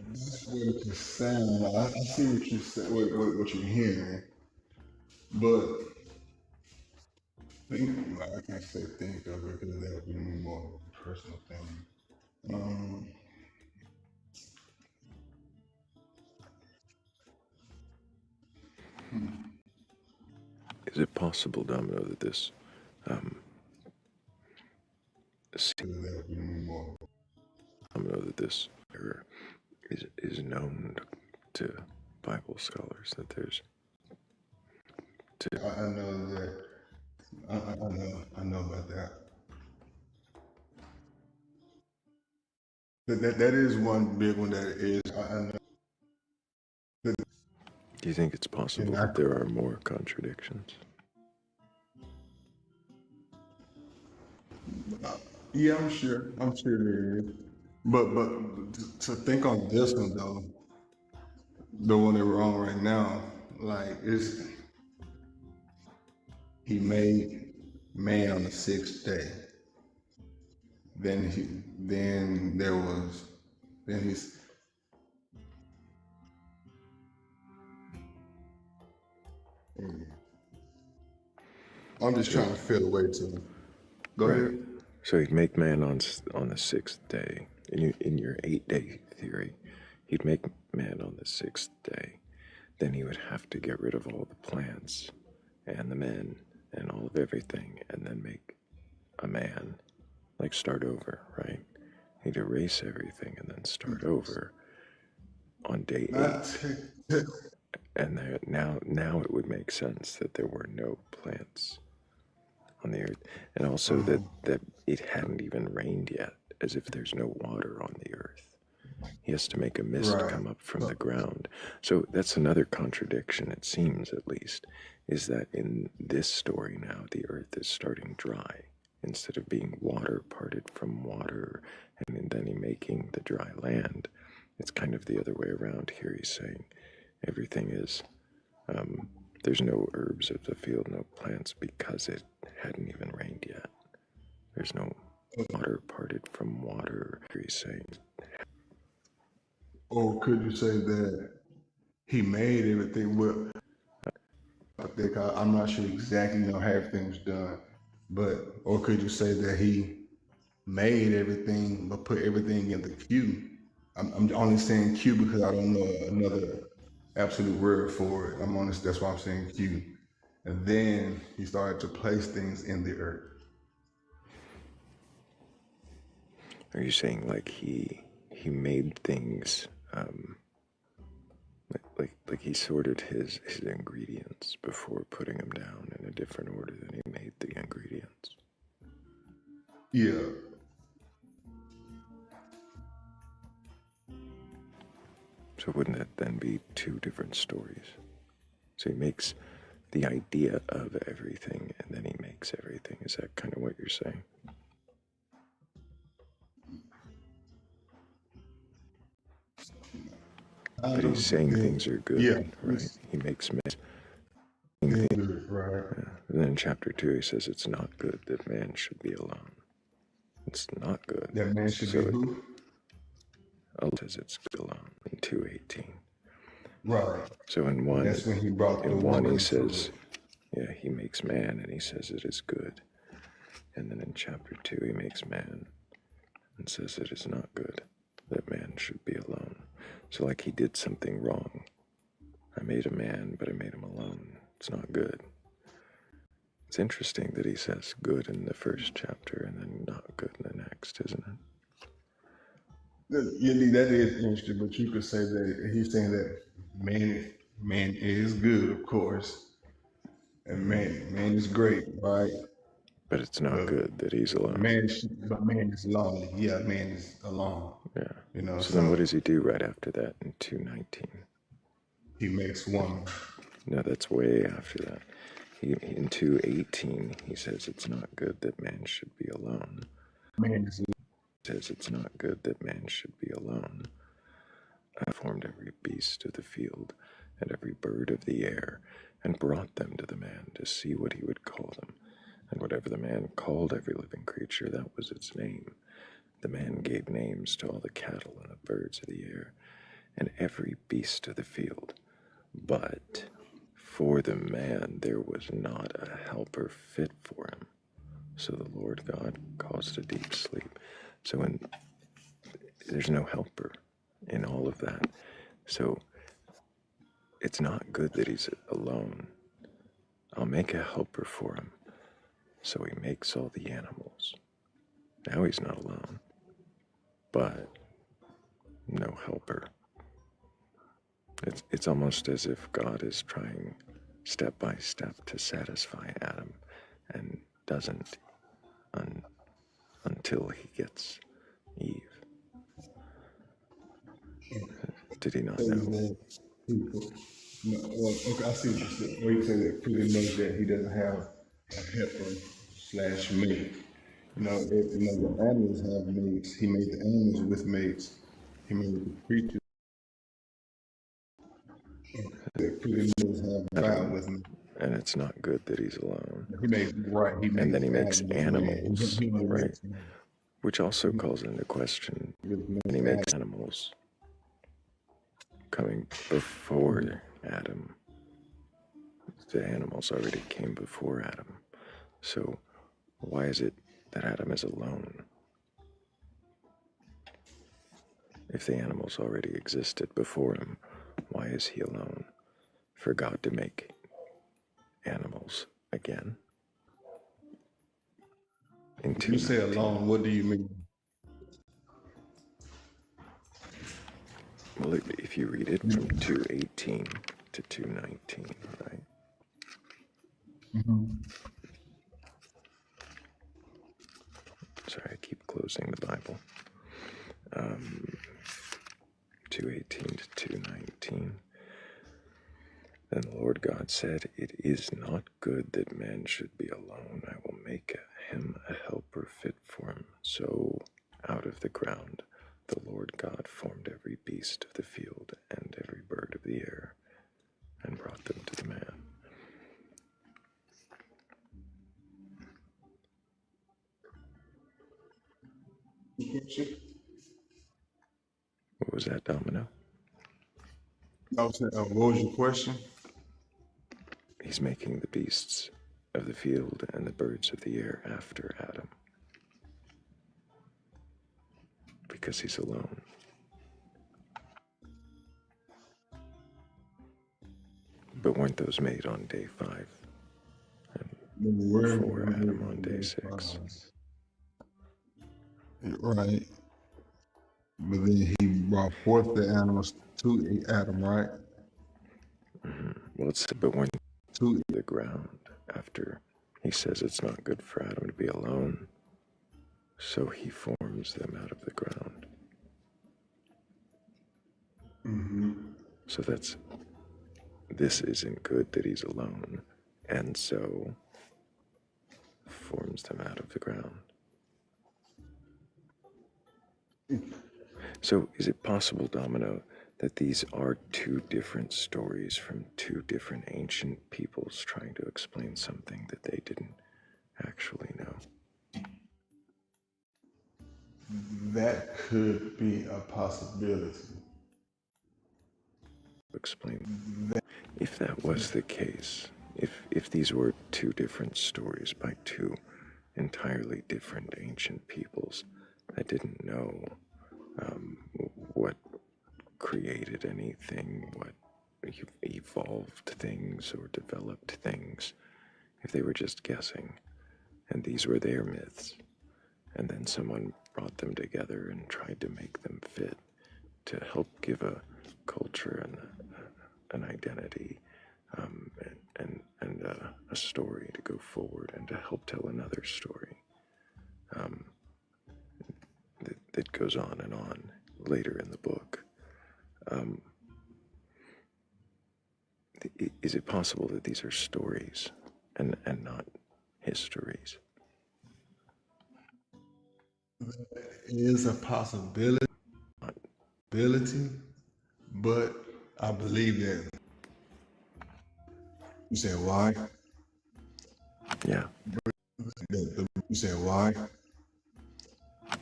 That's what it's saying. I see what you're saying, what you're hearing, but think. I can't say think of it because that would be more personal thing. Um, Is it possible, Domino, that this that would be more. Domino, that this is known to Bible scholars, that there's I know that. I know about that. That is one big one that is. I know. Do you think it's possible And that there are more contradictions? yeah, I'm sure. I'm sure there is. But to think on this one though, the one that we're on right now, like he made man on the 6th day. Then there was then he's. I'm just trying to feel a way to go Right. ahead. So he'd make man on the 6th day. In your 8-day theory, he'd make man on the 6th day. then he would have to get rid of all the plants and the men and all of everything and then make a man, like start over, right? He'd erase everything and then start over on day 8. And now it would make sense that there were no plants on the earth, and also that it hadn't even rained yet, as if there's no water on the earth. He has to make a mist come up from the ground. So that's another contradiction, it seems at least, is that in this story now, the earth is starting dry. Instead of being water parted from water and then making the dry land, it's kind of the other way around here. He's saying everything is, there's no herbs of the field, no plants, because it hadn't even rained yet. There's no water parted from water, he's saying. Or could you say that he made everything? Well, I think I'm not sure exactly, how everything was done, but or could you say that he made everything, but put everything in the queue? I'm only saying queue because I don't know another absolute word for it. I'm honest. That's why I'm saying queue. And then he started to place things in the earth. Are you saying like he made things, like he sorted his ingredients before putting them down in a different order than he made the ingredients? Yeah. So wouldn't that then be 2 different stories? So he makes the idea of everything and then he makes everything. Is that kind of what you're saying? But he's saying things are good, right? He makes right. And then in chapter 2 he says it's not good that man should be alone. It's not good. That man should be who? Allah says it's good alone in 2:18. Right. So in 1, that's when he brought in 1 he says, yeah, he makes man and he says it is good. And then in chapter 2 he makes man and says it is not good that man should be alone. So like he did something wrong. I made a man, but I made him alone. It's not good. It's interesting that he says good in the first chapter and then not good in the next, isn't it? That is interesting, but you could say that he's saying that man is good, of course, and man is great, right? But it's not good that he's alone. But man is lonely. Yeah, man is alone. Yeah. So then what does he do right after that in 2:19? He makes woman. No, that's way after that. In 2:18 he says it's not good that man should be alone. Says it's not good that man should be alone. I formed every beast of the field and every bird of the air and brought them to the man to see what he would call them. And whatever the man called every living creature, that was its name. The man gave names to all the cattle and the birds of the air and every beast of the field. But for the man there was not a helper fit for him. So the Lord God caused a deep sleep. So there's no helper in all of that. So it's not good that he's alone. I'll make a helper for him. So he makes all the animals. Now he's not alone, but no helper. It's almost as if God is trying step by step to satisfy Adam and doesn't until he gets Eve. Did he not know? No, well, okay, I see what you said. Where you say that pretty much that he doesn't have a helper / mate. The animals have mates. He made the animals with mates. He made the creatures that pretty much have a child with me. And it's not good that he's alone. And then he makes animals, right? Which also calls into question, and he makes animals coming before Adam. The animals already came before Adam. So why is it that Adam is alone? If the animals already existed before him, why is he alone? for God to make animals again in You say 2:19. alone, what do you mean? Well, if you read it from 2:18 to 2:19, right? Mm-hmm. Sorry, I keep closing the Bible. 2:18 to 2:19. Then the Lord God said, "It is not good that man should be alone. I will make him a helper fit for him." So out of the ground the Lord God formed every beast of the field and every bird of the air and brought them to the man. What was that, Domino? What was your question? He's making the beasts of the field and the birds of the air after Adam, because he's alone. But weren't those made on day 5? And before Adam on day 6? Right. But then he brought forth the animals to Adam, right? Well, it's but when To the ground after he says it's not good for Adam to be alone, so he forms them out of the ground. So this isn't good that he's alone, and so forms them out of the ground. So is it possible, Domino, that these are 2 different stories from 2 different ancient peoples trying to explain something that they didn't actually know? that could be a possibility. Explain. If that was the case, if these were 2 different stories by 2 entirely different ancient peoples that didn't know what created anything, what evolved things or developed things, if they were just guessing, and these were their myths, and then someone brought them together and tried to make them fit to help give a culture and an identity, and a story to go forward and to help tell another story that goes on and on later in the book. Is it possible that these are stories and not histories? It is a possibility, but I believe that. You said why? Yeah, You said why?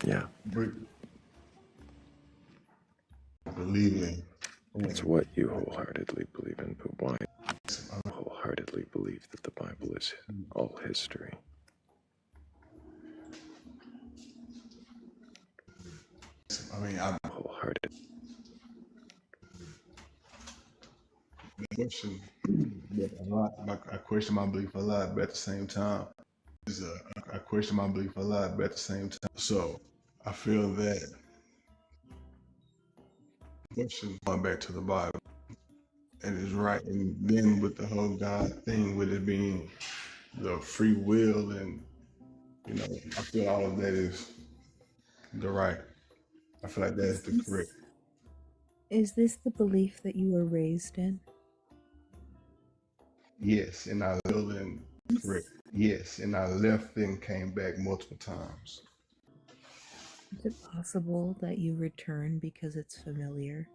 yeah. Believe me. It's what you wholeheartedly believe in, but why wholeheartedly believe that the Bible is all history? I mean, I Wholehearted. question a lot. I question my belief a lot, but at the same time, I question my belief a lot, but at the same time. So I feel that question going back to the Bible, and it's right. And then with the whole God thing, with it being the free will, and I feel all of that is the right. I feel like that's the correct. Is this the belief that you were raised in? Yes, and I feel and correct. Yes, and I left and came back multiple times. Is it possible that you return because it's familiar?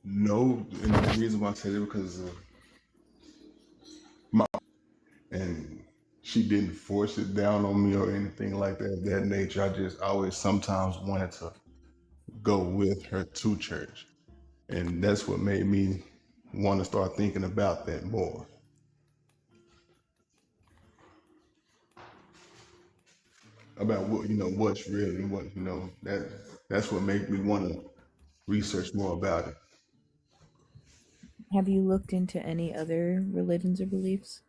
No, and the reason why I say that because of my, and she didn't force it down on me or anything like that nature. I just always sometimes wanted to go with her to church, and that's what made me want to start thinking about that more. About what what's real and what That's what made me want to research more about it. Have you looked into any other religions or beliefs?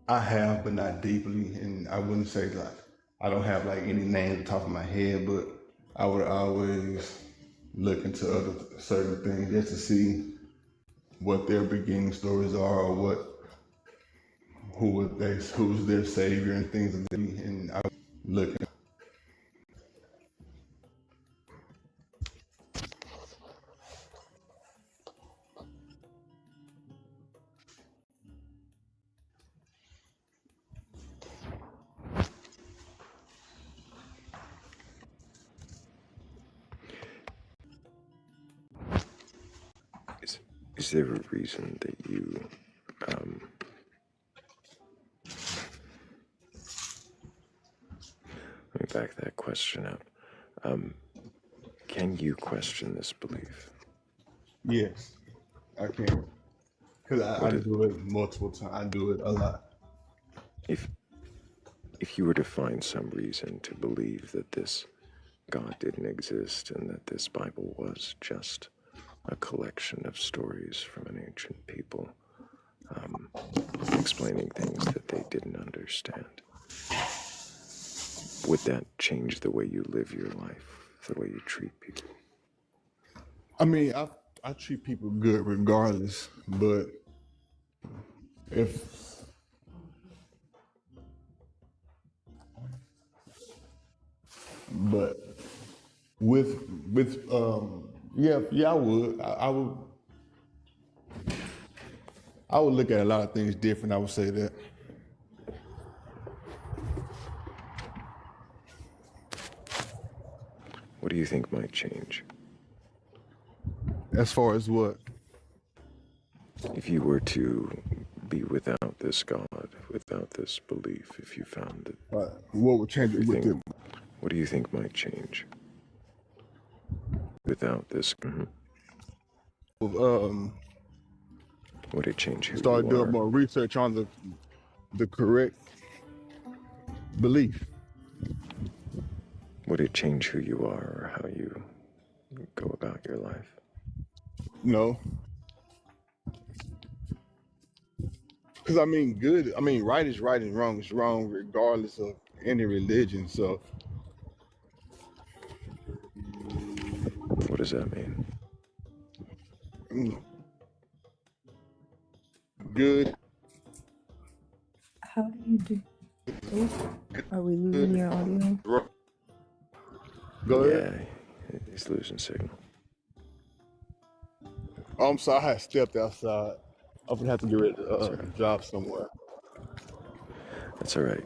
I have, but not deeply, and I wouldn't say like I don't have like any names at the top of my head, but I would always look into other certain things just to see what their beginning stories are, or who's their savior and things of that. And I would look. Is there a reason that you, let me back that question up. Can you question this belief? Yes, I can, because I What is, do it multiple times. I do it a lot. if if you were to find some reason to believe that this God didn't exist and that this Bible was just a collection of stories from an ancient people, explaining things that they didn't understand, would that change the way you live your life, the way you treat people? I mean, I treat people good regardless, but if but with yeah, I would look at a lot of things different. I would say that. What do you think might change? As far as what? If you were to be without this God, without this belief, if you found that What would change it with everything, it? what do you think might change? Without this, would it change who Start you doing are? more research on the correct belief. Would it change who you are or how you go about your life? No, because I mean, good. I mean, right is right and wrong is wrong, regardless of any religion. So What does that mean? mm, good, How do you do? Oh, are we losing your audio? wrong. Go ahead. Yeah, he's losing signal. Oh, I'm sorry, I had stepped outside. I'm gonna have to get ready to That's all right. job somewhere. That's all right.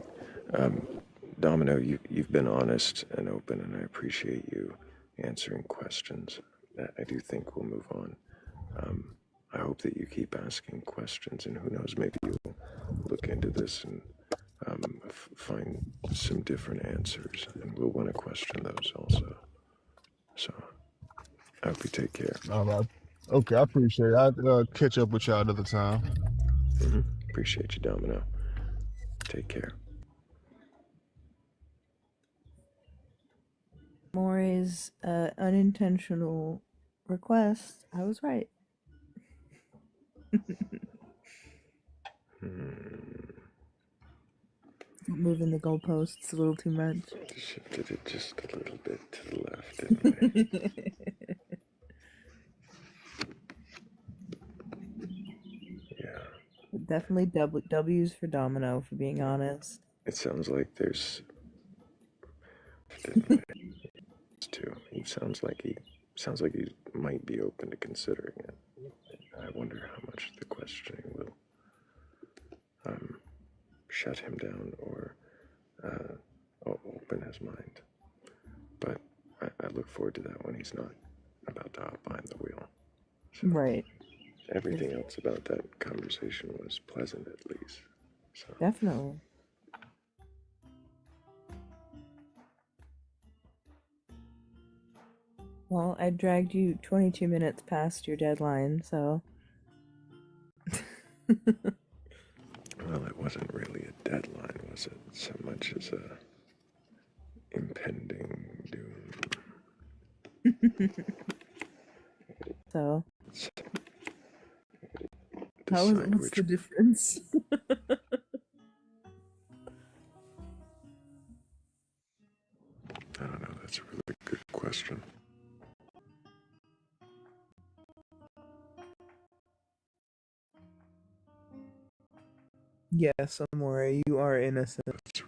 Domino, you've been honest and open, and I appreciate you answering questions. I do think we'll move on. I hope that you keep asking questions, and who knows, maybe you'll look into this and find some different answers, and we'll want to question those also. So I hope you take care. All right. Okay, I appreciate it. I'll catch up with y'all another time. Appreciate you, Domino. Take care. Maury's unintentional request. I was right. Moving the goalposts a little too much. Shifted it just a little bit to the left, didn't we? Yeah. Definitely W's for Domino, for being honest. It sounds like there's too. He sounds like he might be open to considering it. I wonder how much the questioning will shut him down or open his mind. But I look forward to that when he's not about to hop behind the wheel. So Right. everything else about that conversation was pleasant, at least. So. Definitely. Well, I dragged you 22 minutes past your deadline, so... Well, it wasn't really a deadline, was it? So much as a impending doom. So, Decide what's which. the difference? I don't know. That's a really good question. Yes, Amore, you are innocent.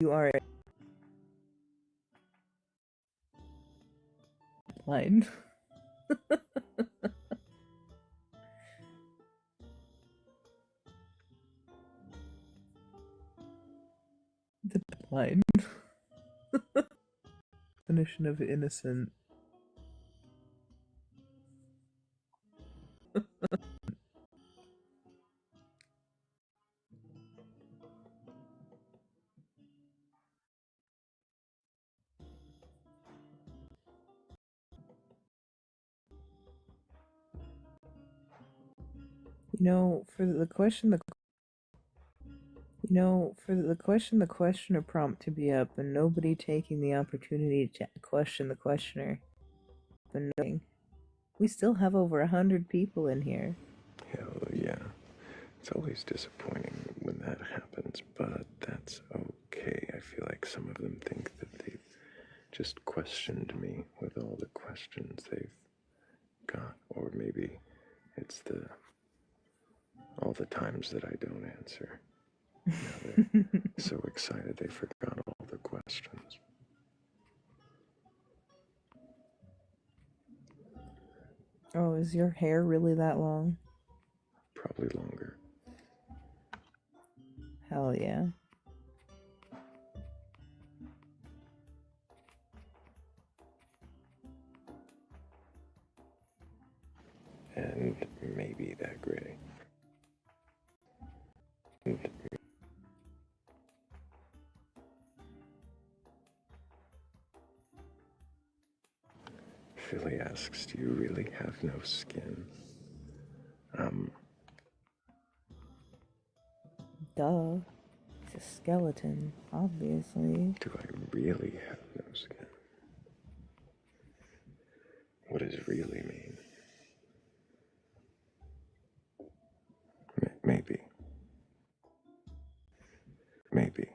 You are blind. The blind. Definition of innocent. For the question, the questioner prompt to be up, and nobody taking the opportunity to question the questioner. But knowing, we still have over 100 people in here. Hell yeah. It's always disappointing when that happens, but that's okay. I feel like some of them think that they've just questioned me with all the questions they've got, or maybe it's all the times that I don't answer. Now they're so excited they forgot all the questions. Oh, is your hair really that long? Probably longer. Hell yeah. And maybe that gray. And Philly asks, do you really have no skin? Duh. He's a skeleton, obviously. Do I really have no skin? What does really mean? Maybe. Maybe.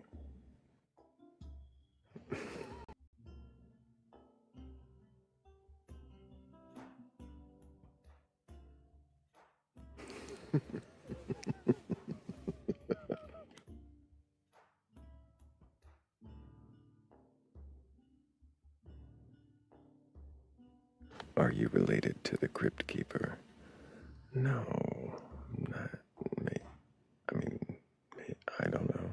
Are you related to the Crypt Keeper? No, not me. I mean, I don't know.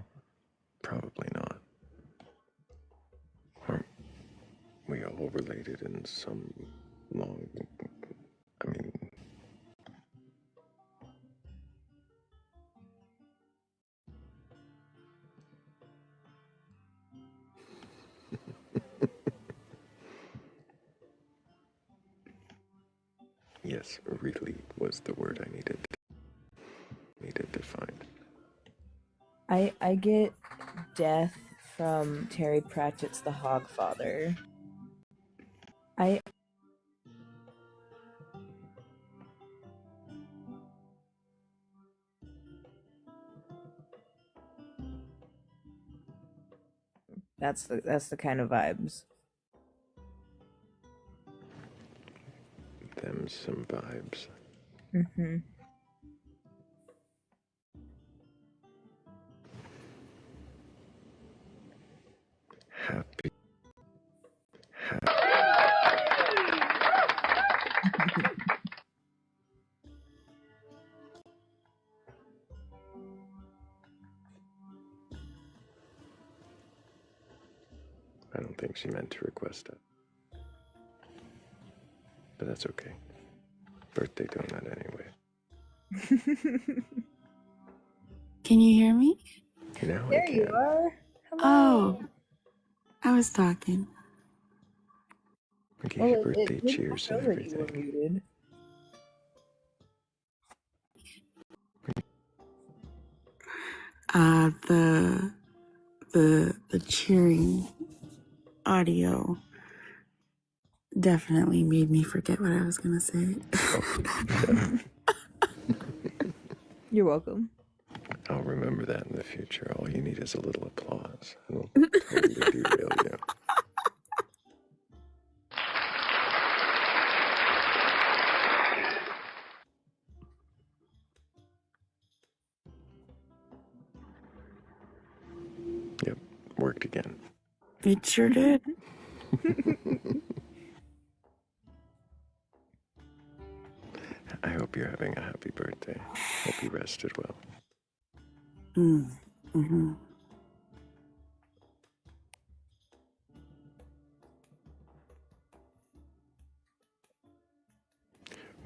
Probably not. Aren't we all related in some long... I mean... Yes, really was the word I needed to find. I get death from Terry Pratchett's The Hogfather. That's the kind of vibes. Them some vibes. Mm-hmm. Happy. I don't think she meant to request it. But that's okay. Birthday donut anyway. Can you hear me? Now There I can. you are. Hello. Oh, I was talking. Okay, well, birthday it didn't cheers show and that you were everything. muted. The cheering audio definitely made me forget what I was gonna say. You're welcome. I'll remember that in the future. All you need is a little applause. It'll totally derail you. Yep, worked again. It sure did. I hope you're having a happy birthday. Hope you rested well. Mm-hmm.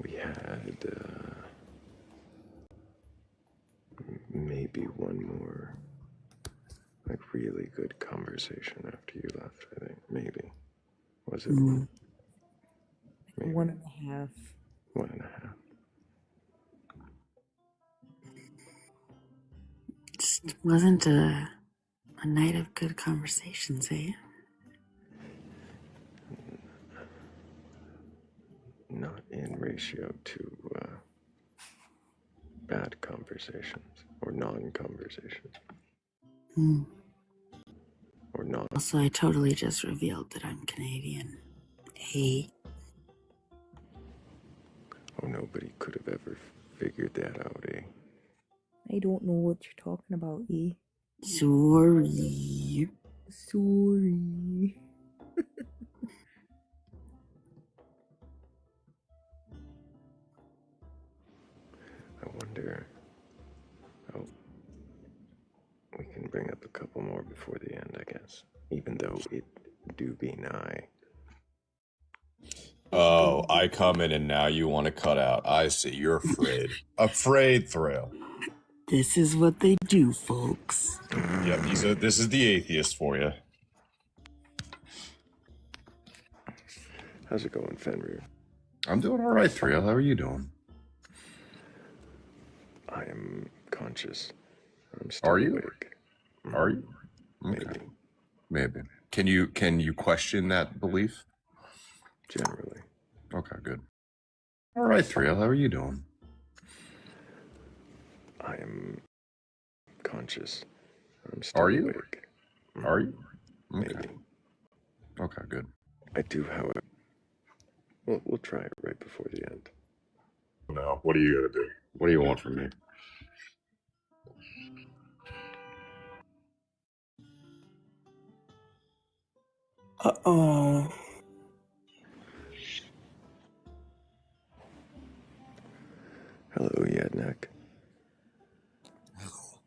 We had maybe one more like really good conversation after you left, I think. Maybe. Was it one? Maybe. 1.5. 1.5. Just wasn't a night of good conversations, eh? Not in ratio to bad conversations or non-conversations. Or non. Also, I totally just revealed that I'm Canadian. Hey. Oh, nobody could have ever figured that out, eh? I don't know what you're talking about, E. Sorry. Sorry. I wonder. Oh, we can bring up a couple more before the end, I guess. Even though it do be nigh. Oh, I come in and now you want to cut out. I see. You're afraid. Afraid, Thrayle. This is what they do, folks. Yep, this is the atheist for you. How's it going, Fenrir? I'm doing all right, Thrayle. How are you doing? I am conscious. I'm still Are you? awake. Are you? Okay. Maybe. Can you question that belief? Generally. Okay, good. All right, Thrayle. How are you doing? I am conscious. I'm still Are you? awake. Are you? Maybe. Okay, good. I do, however. We'll try it right before the end. No, what are you gonna do? What do you want from me? Uh-oh. Hello, Yadnak. Hello.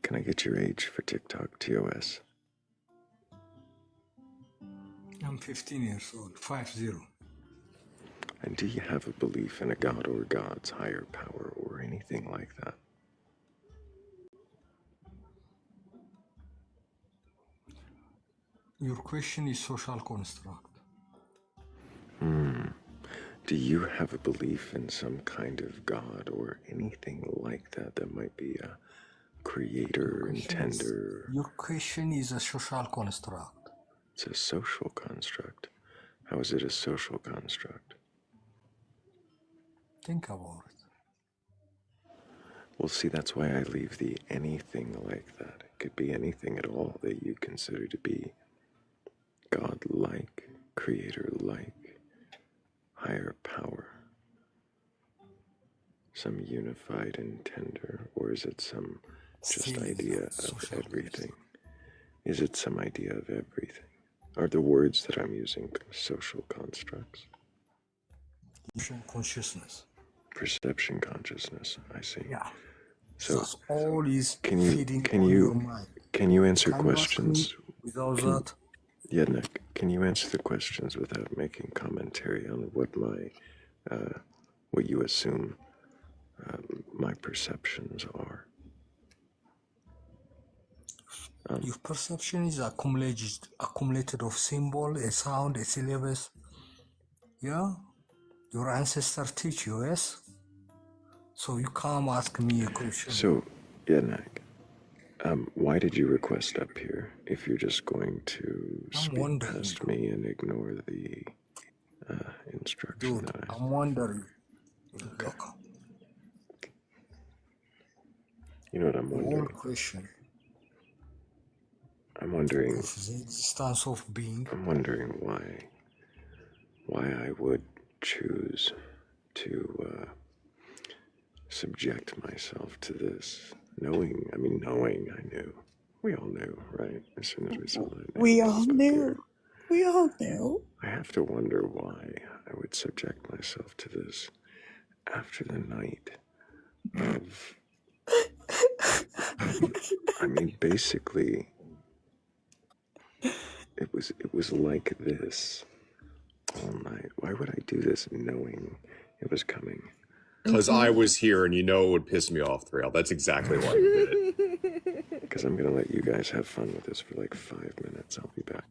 Can I get your age for TikTok TOS? I'm 15 years old, 50. And do you have a belief in a god or gods, higher power, or anything like that? Your question is social construct. Do you have a belief in some kind of god or anything like that that might be a creator, intender? Your question is a social construct. It's a social construct. How is it a social construct? Think about it. Well, see, that's why I leave the anything like that. It could be anything at all that you consider to be God-like, creator-like, higher power. Some unified intender, or is it some just idea of everything? Is it some idea of everything? Are the words that I'm using social constructs? Consciousness. Perception consciousness, I see. Yeah. So that's all is can feeding on you your mind. can you answer Can questions you ask me without that? Yeah, Nick, can you answer the questions without making commentary on what what you assume my perceptions are? Your perception is accumulated of symbol, a sound, a syllabus. Yeah? Your ancestors teach you, yes? So you come ask me a question. So, yeah, Nick, Why did you request up here if you're just going to I'm speak wondering. past me and ignore the instruction Dude, that I... I'm wondering. Look, You know what I'm the whole wondering? question I'm wondering... of the existence of being. I'm wondering why I would choose to subject myself to this, knowing I knew. We all knew, right? As soon as we saw that We name all pop up knew. here. We all knew. I have to wonder why I would subject myself to this after the night of... I mean, basically, it was like this all night. Why would I do this knowing it was coming? Because I was here, and you know it would piss me off, Thrayle. That's exactly why you did it. Because I'm going to let you guys have fun with this for like 5 minutes. I'll be back.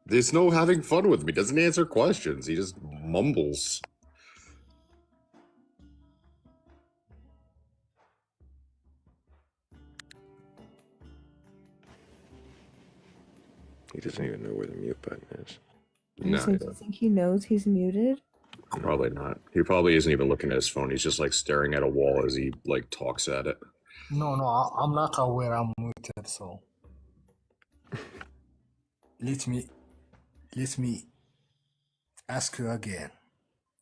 There's no having fun with me. He doesn't answer questions. He just mumbles. He doesn't even know where the mute button is. No, Do you think he knows he's muted? probably not. He probably isn't even looking at his phone. He's just like staring at a wall as he like talks at it. No, I'm not aware I'm muted, so let me ask you again.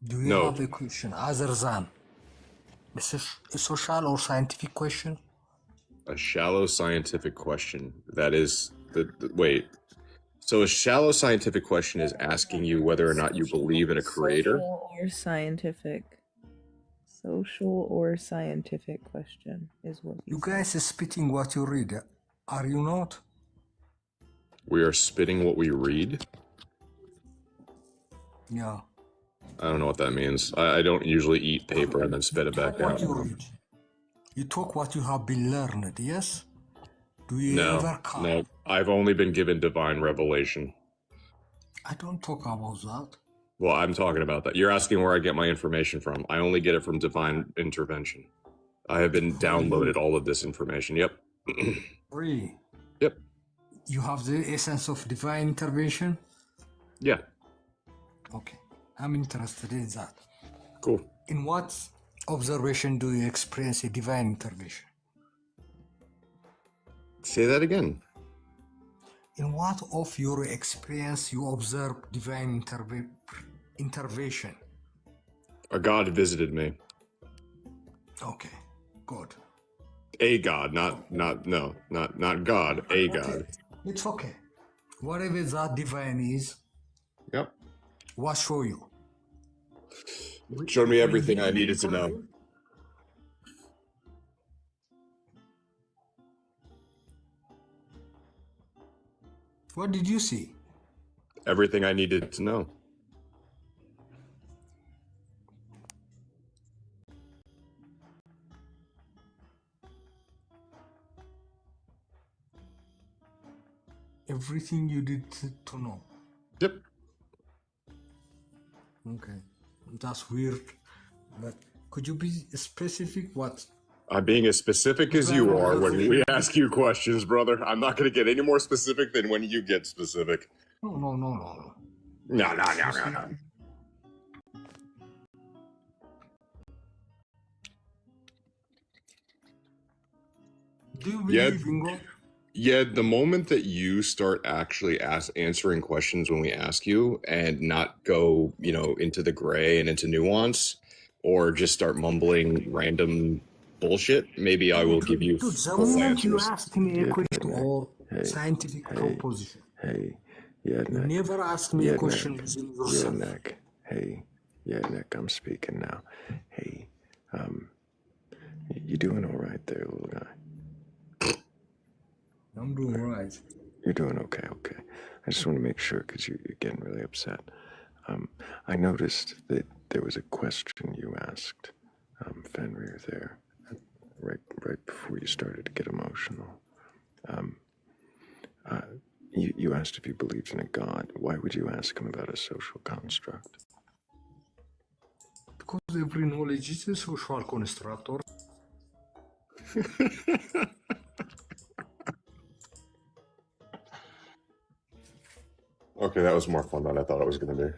Do you No. have a question other than a social or scientific question? A shallow scientific question. That is wait. So a shallow scientific question is asking you whether or not you believe in a creator. Social or scientific. Social or scientific question is what You guys are spitting what you read, are you not? We are spitting what we read. Yeah. I don't know what that means. I don't usually eat paper and then spit it back What you out. read. You talk what you have been learned, yes? Do you No, ever come? no. I've only been given divine revelation. I don't talk about that. Well, I'm talking about that. You're asking where I get my information from. I only get it from divine intervention. I have been downloaded all of this information. Yep. Really? Yep. You have the essence of divine intervention? Yeah. Okay. I'm interested in that. Cool. In what observation do you experience a divine intervention? Say that again. In what of your experience you observe divine intervention? A god visited me. Okay, good. A god, not God. A god. It's okay. Whatever that divine is, Yep. what show you? Showed me everything I needed to know. What did you see? Everything I needed to know. Everything you did to know. Yep. Okay, that's weird. But could you be specific? What? I'm being as specific as you are when we ask you questions, brother. I'm not going to get any more specific than when you get specific. No. No. Do you believe in God? Yeah, the moment that you start actually answering questions when we ask you and not go, into the gray and into nuance, or just start mumbling random bullshit, maybe I will give you Dude, the full moment you answers. asked me a question or scientific proposition, Yeah, you never asked me a question within yourself. Nick, I'm speaking now. Hey, you doing all right there, little guy? I'm doing right. You're doing okay. I just want to make sure because you're getting really upset. I noticed that there was a question you asked Fenrir there, right before you started to get emotional. You asked if he believed in a god. Why would you ask him about a social construct? Because every knowledge is a social construct. Okay, that was more fun than I thought it was going to be.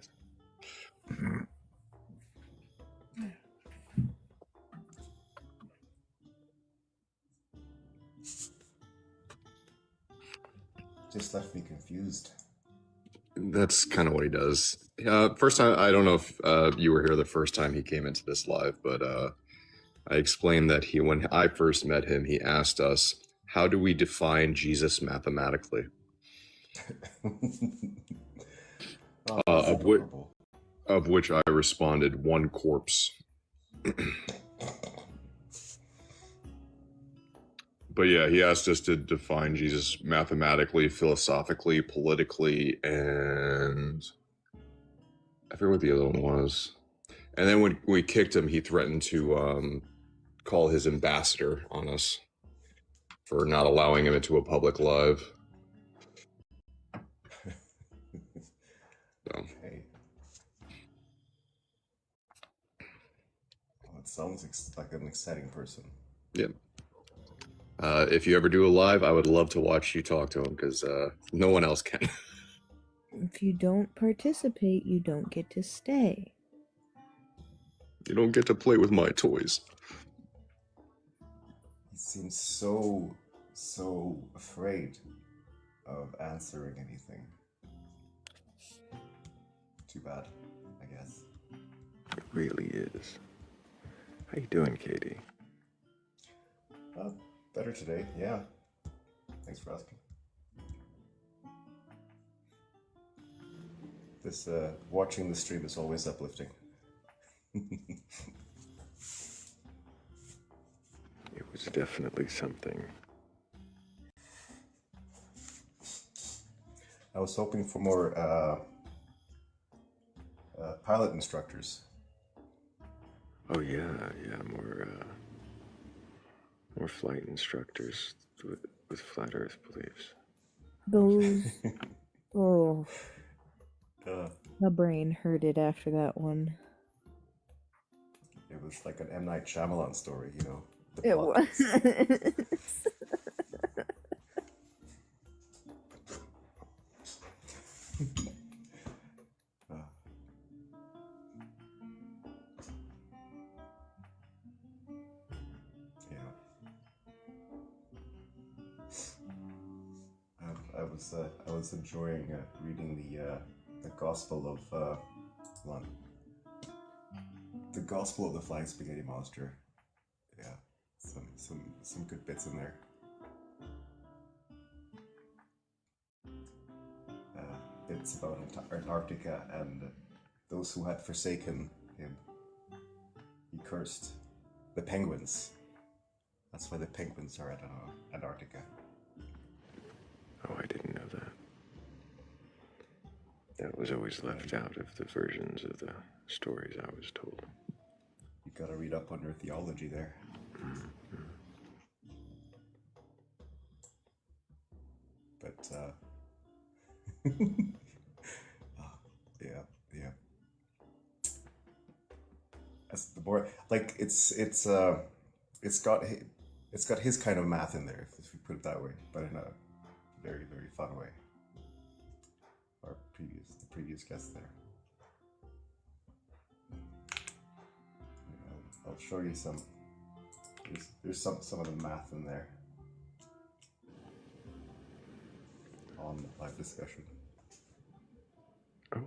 Just left me confused. That's kind of what he does. First time, I don't know if you were here the first time he came into this live, but I explained that when I first met him, he asked us, how do we define Jesus mathematically? Of which I responded, one corpse. But yeah, he asked us to define Jesus mathematically, philosophically, politically, and I forget what the other one was. And then when we kicked him, he threatened to call his ambassador on us for not allowing him into a public live. So. Hey. Well, it sounds like an exciting person. Yep. If you ever do a live, I would love to watch you talk to him because no one else can. If you don't participate, you don't get to stay. You don't get to play with my toys. He seems so afraid of answering anything. Too bad, I guess. It really is. How you doing, Katie? Better today, yeah. Thanks for asking. This, watching the stream is always uplifting. It was definitely something. I was hoping for more pilot instructors. Oh yeah, more flight instructors with flat Earth beliefs. Those, oh, my brain hurted after that one. It was like an M. Night Shyamalan story, you know. It was. I was enjoying reading the Gospel of the Gospel of the Flying Spaghetti Monster. Yeah, some good bits in there. It's about Antarctica and those who had forsaken him. He cursed the penguins. That's why the penguins are at Antarctica. Oh, I didn't know that. That was always left out of the versions of the stories I was told. You gotta read up on your theology there. Mm-hmm. But, yeah. As the more, like, it's got his kind of math in there, if we put it that way, but in a very, very fun way. The previous guest there. I'll show you some. There's some of the math in there on the live discussion. Oh.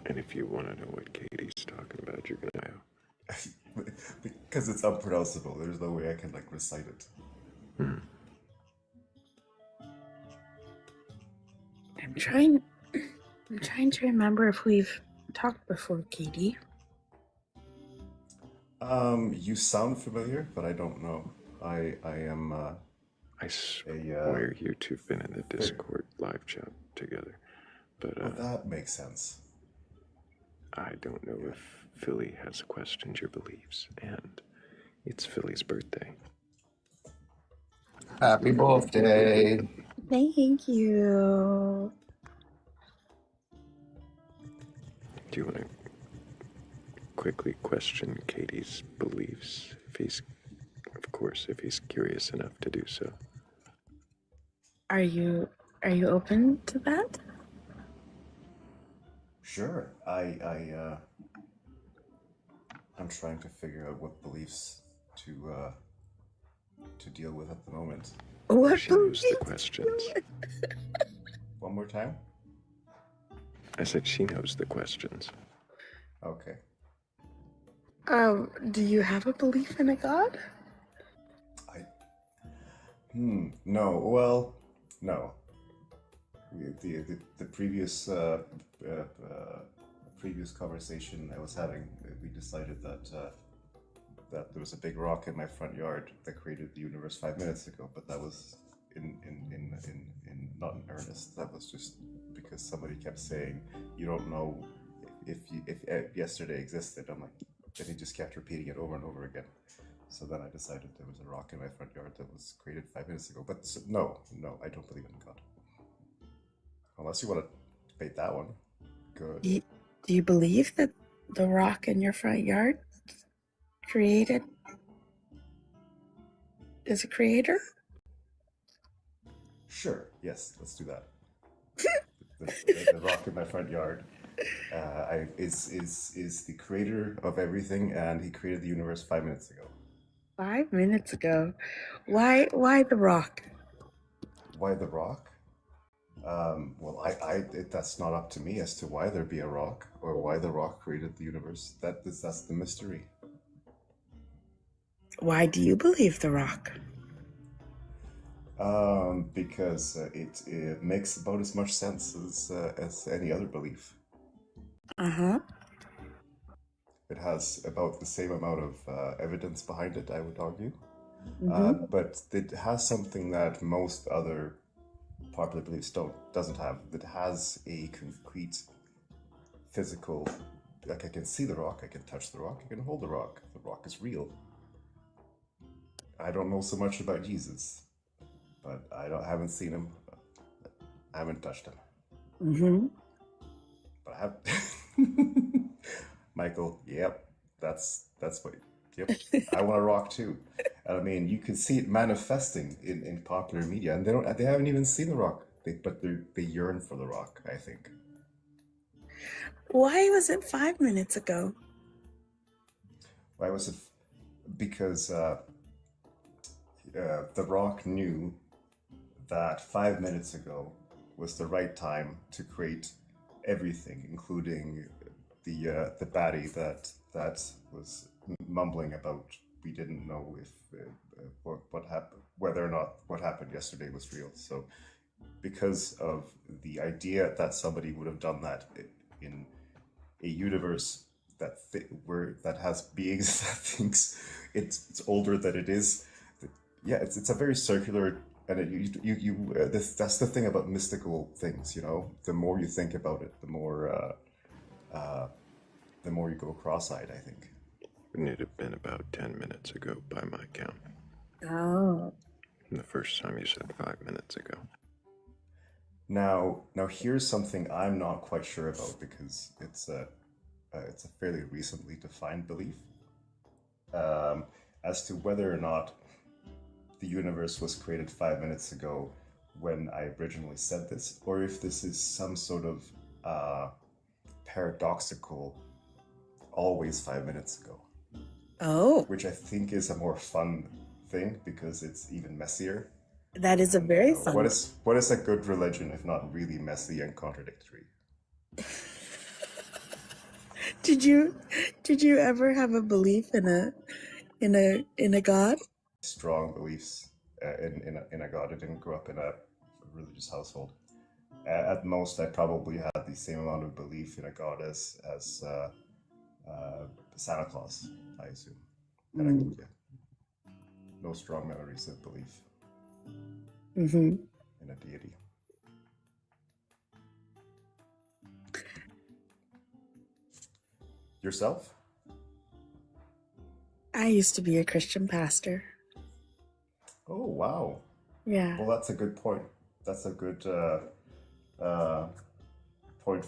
And if you want to know what Katie's talking about, you're gonna know. Because it's unpronounceable. There's no way I can like recite it. I'm trying to remember if we've talked before, Katie. You sound familiar, but I don't know. I am. I swear you two have been in the Discord live chat together, but well, that makes sense. I don't know if Philly has questioned your beliefs, and it's Philly's birthday. Happy birthday! Thank you. Do you want to quickly question Katie's beliefs? Of course, if he's curious enough to do so. Are you Are you open to that? Sure. I'm trying to figure out what beliefs to deal with at the moment. What She knows the beliefs? questions. One more time? I said she knows the questions. Okay. Do you have a belief in a god? No. Well, no. The previous conversation I was having, we decided that that there was a big rock in my front yard that created the universe 5 minutes ago, but that was in not in earnest. That was just because somebody kept saying you don't know if yesterday existed. I'm like, and he just kept repeating it over and over again. So then I decided there was a rock in my front yard that was created 5 minutes ago. But no, I don't believe in God. Unless you want to debate that one. Good. Do you believe that the rock in your front yard is a creator? Sure. Yes, let's do that. the rock in my front yard is the creator of everything, and he created the universe 5 minutes ago. 5 minutes ago. Why the rock? Why the rock? Well, that's not up to me as to why there be a rock or why the rock created the universe. That's the mystery. Why do you believe the rock? Because it makes about as much sense as any other belief. Uh-huh. It has about the same amount of evidence behind it, I would argue. Mm-hmm. But it has something that most other popular beliefs doesn't have. It has a concrete physical, like I can see the rock, I can touch the rock, I can hold the rock. The rock is real. I don't know so much about Jesus, but I haven't seen him. I haven't touched him. Mm-hmm. But I have. Michael, yep, that's what. Yep, I want a rock too. And I mean, you can see it manifesting in popular media, and they haven't even seen the rock, but they yearn for the rock, I think. Why was it 5 minutes ago? Why was it? Because the rock knew that 5 minutes ago was the right time to create everything, including the baddie that was mumbling about. We didn't know if what happened, whether or not what happened yesterday was real. So, because of the idea that somebody would have done that in a universe that has beings that thinks it's older than it is, yeah, it's a very circular. And that's the thing about mystical things, you know. The more you think about it, the more you go cross-eyed, I think. Wouldn't it have been about 10 minutes ago by my count? Oh. The first time you said 5 minutes ago. Now here's something I'm not quite sure about, because it's a fairly recently defined belief as to whether or not the universe was created 5 minutes ago when I originally said this, or if this is some sort of paradoxical always 5 minutes ago. Oh. Which I think is a more fun thing, because it's even messier. That is a very fun. What is a good religion if not really messy and contradictory? Did you ever have a belief in a god? Strong beliefs in a god. I didn't grow up in a religious household. At most, I probably had the same amount of belief in a god as Santa Claus, I assume. And no strong memories of belief in a deity. Yourself? I used to be a Christian pastor. Oh, wow. Yeah. Well, that's a good point. That's a good point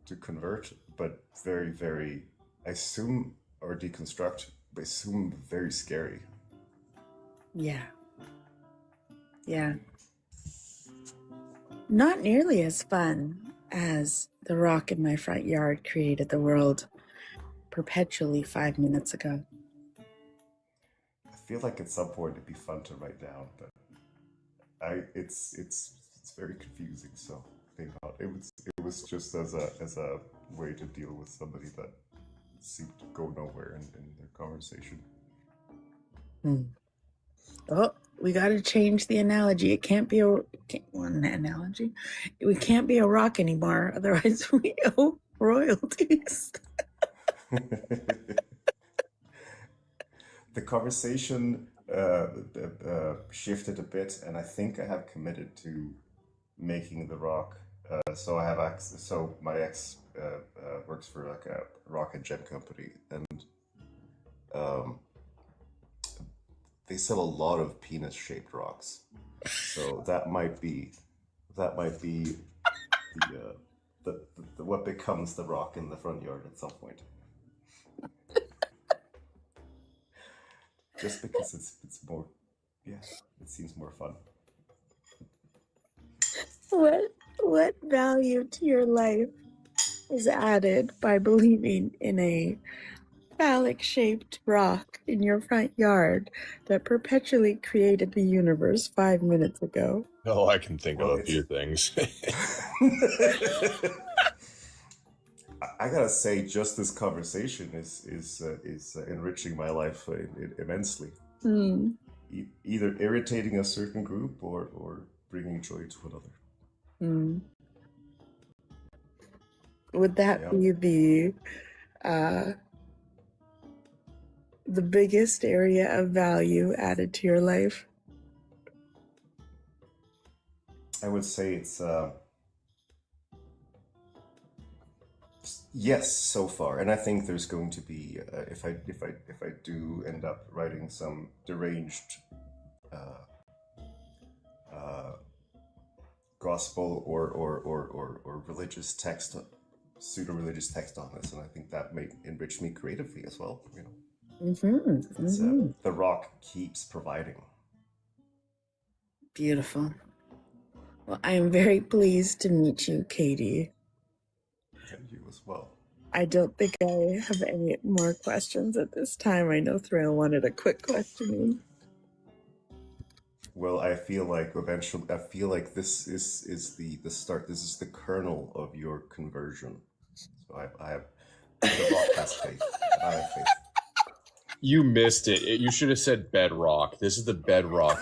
to convert, but very, very, I assume, or deconstruct, I assume very scary. Yeah. Yeah. Not nearly as fun as the rock in my front yard created the world perpetually 5 minutes ago. I feel like at some point it'd be fun to write down, but it's very confusing. So think about it. It was just as a way to deal with somebody that seemed to go nowhere in their conversation. Oh, we got to change the analogy. It can't be one analogy. We can't be a rock anymore, otherwise we owe royalties. The conversation shifted a bit, and I think I have committed to making the rock. So I have access. So my ex works for like a rock and gem company, and they sell a lot of penis-shaped rocks. So that might be the what becomes the rock in the front yard at some point. Just because it's more, yeah, it seems more fun. What value to your life is added by believing in a phallic-shaped rock in your front yard that perpetually created the universe 5 minutes ago? Oh, I can think of a few things. I gotta say, just this conversation is enriching my life immensely. Either irritating a certain group or bringing joy to another. Would that be the biggest area of value added to your life? I would say it's yes so far, and I think there's going to be if I do end up writing some deranged gospel or religious text, pseudo-religious text on this, and I think that may enrich me creatively as well. You know, the rock keeps providing. Beautiful. Well, I am very pleased to meet you, Katie. And you as well. I don't think I have any more questions at this time. I know Thrayle wanted a quick questioning. Well, I feel like eventually, this is the start. This is the kernel of your conversion. So I have the rock has faith. I have faith. You missed it. You should have said bedrock. This is the bedrock.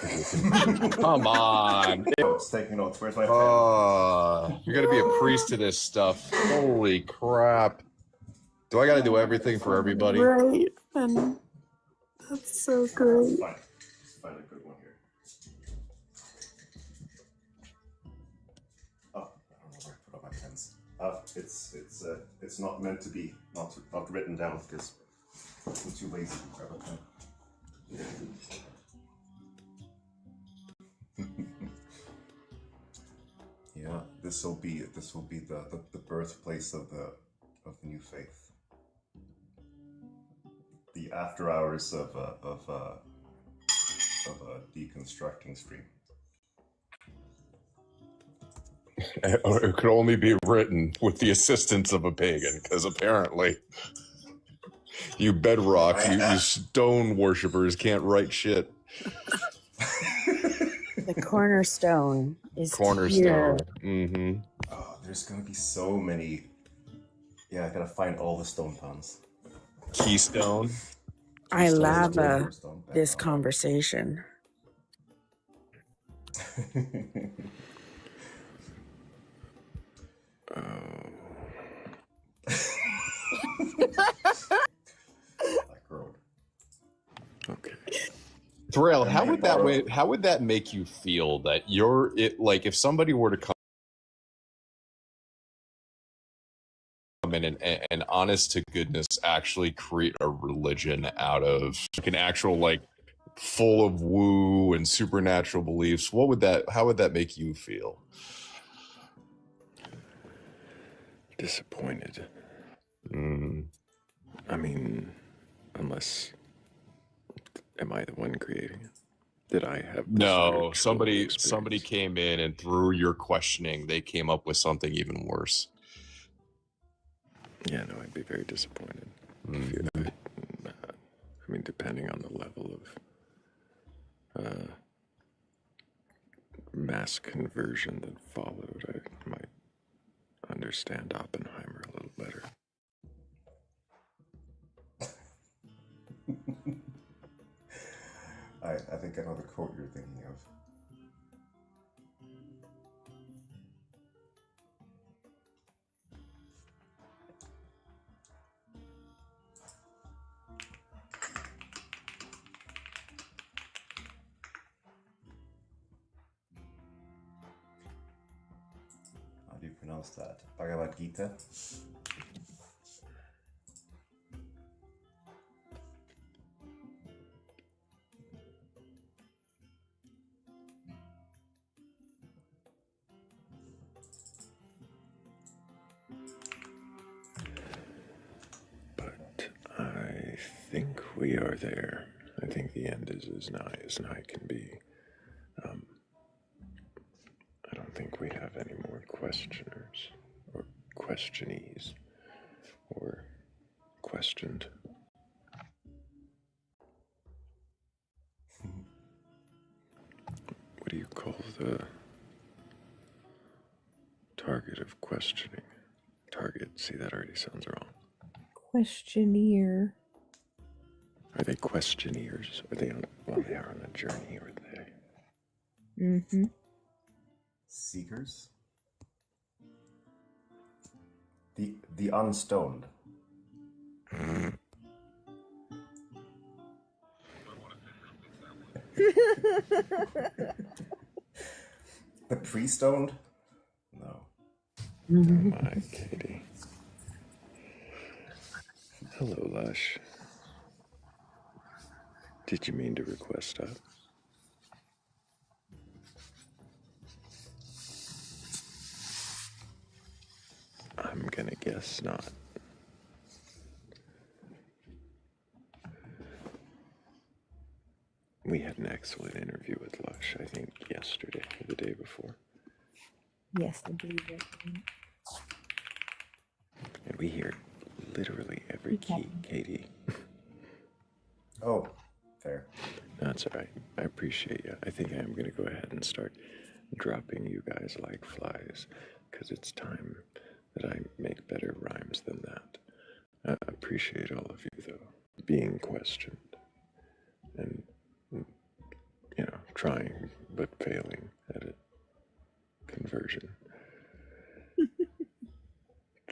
Come on. Notes, taking notes. Where's my pen? You're gonna be a priest to this stuff. Holy crap. Do I gotta do everything for everybody? Right. And that's so great. Find a good one here. Oh, I don't know where to put all my pens. It's not meant to be not written down because I'm too lazy to grab a pen. Yeah, this will be the birthplace of the new faith. The after hours of a deconstructing stream. It could only be written with the assistance of a pagan, because apparently you bedrock, you stone worshippers can't write shit. The cornerstone is Cornerstone. here. Oh, there's gonna be so many. Yeah, I gotta find all the stone puns. Keystone. I love this conversation. Okay. Thrayle, how would that make you feel that like if somebody were to come in and honest to goodness actually create a religion out of like an actual like full of woo and supernatural beliefs, how would that make you feel? Disappointed. I mean, unless, am I the one creating it? Did I have the No, spiritual somebody experience? came in and through your questioning, they came up with something even worse. Yeah, no, I'd be very disappointed. Mm-hmm. I mean, depending on the level of mass conversion that followed, I might understand Oppenheimer a little better. I think I know the quote you're thinking of. How do you pronounce that? Bhagavad Gita? But I think we are there. I think the end is as nigh can be. I don't think we have any more questioners, or questionees, or questioned. What do you call the target of questioning? Target, see, that already sounds wrong. Questionnaire. Are they questioneers? Are they on, well, they are on a journey, are they? Mm-hmm. Seekers? The unstoned. The pre-stoned? No. Oh my, Katie. Hello, Lush. Did you mean to request up? I'm gonna guess not. We had an excellent interview with Lush, I think, yesterday or the day before. Yes, I believe that. And we hear literally every key, Katie. Oh, fair. That's all right. I appreciate you. I think I am going to go ahead and start dropping you guys like flies, because it's time that I make better rhymes than that. I appreciate all of you, though, being questioned and, you know, trying but failing at it. Conversion.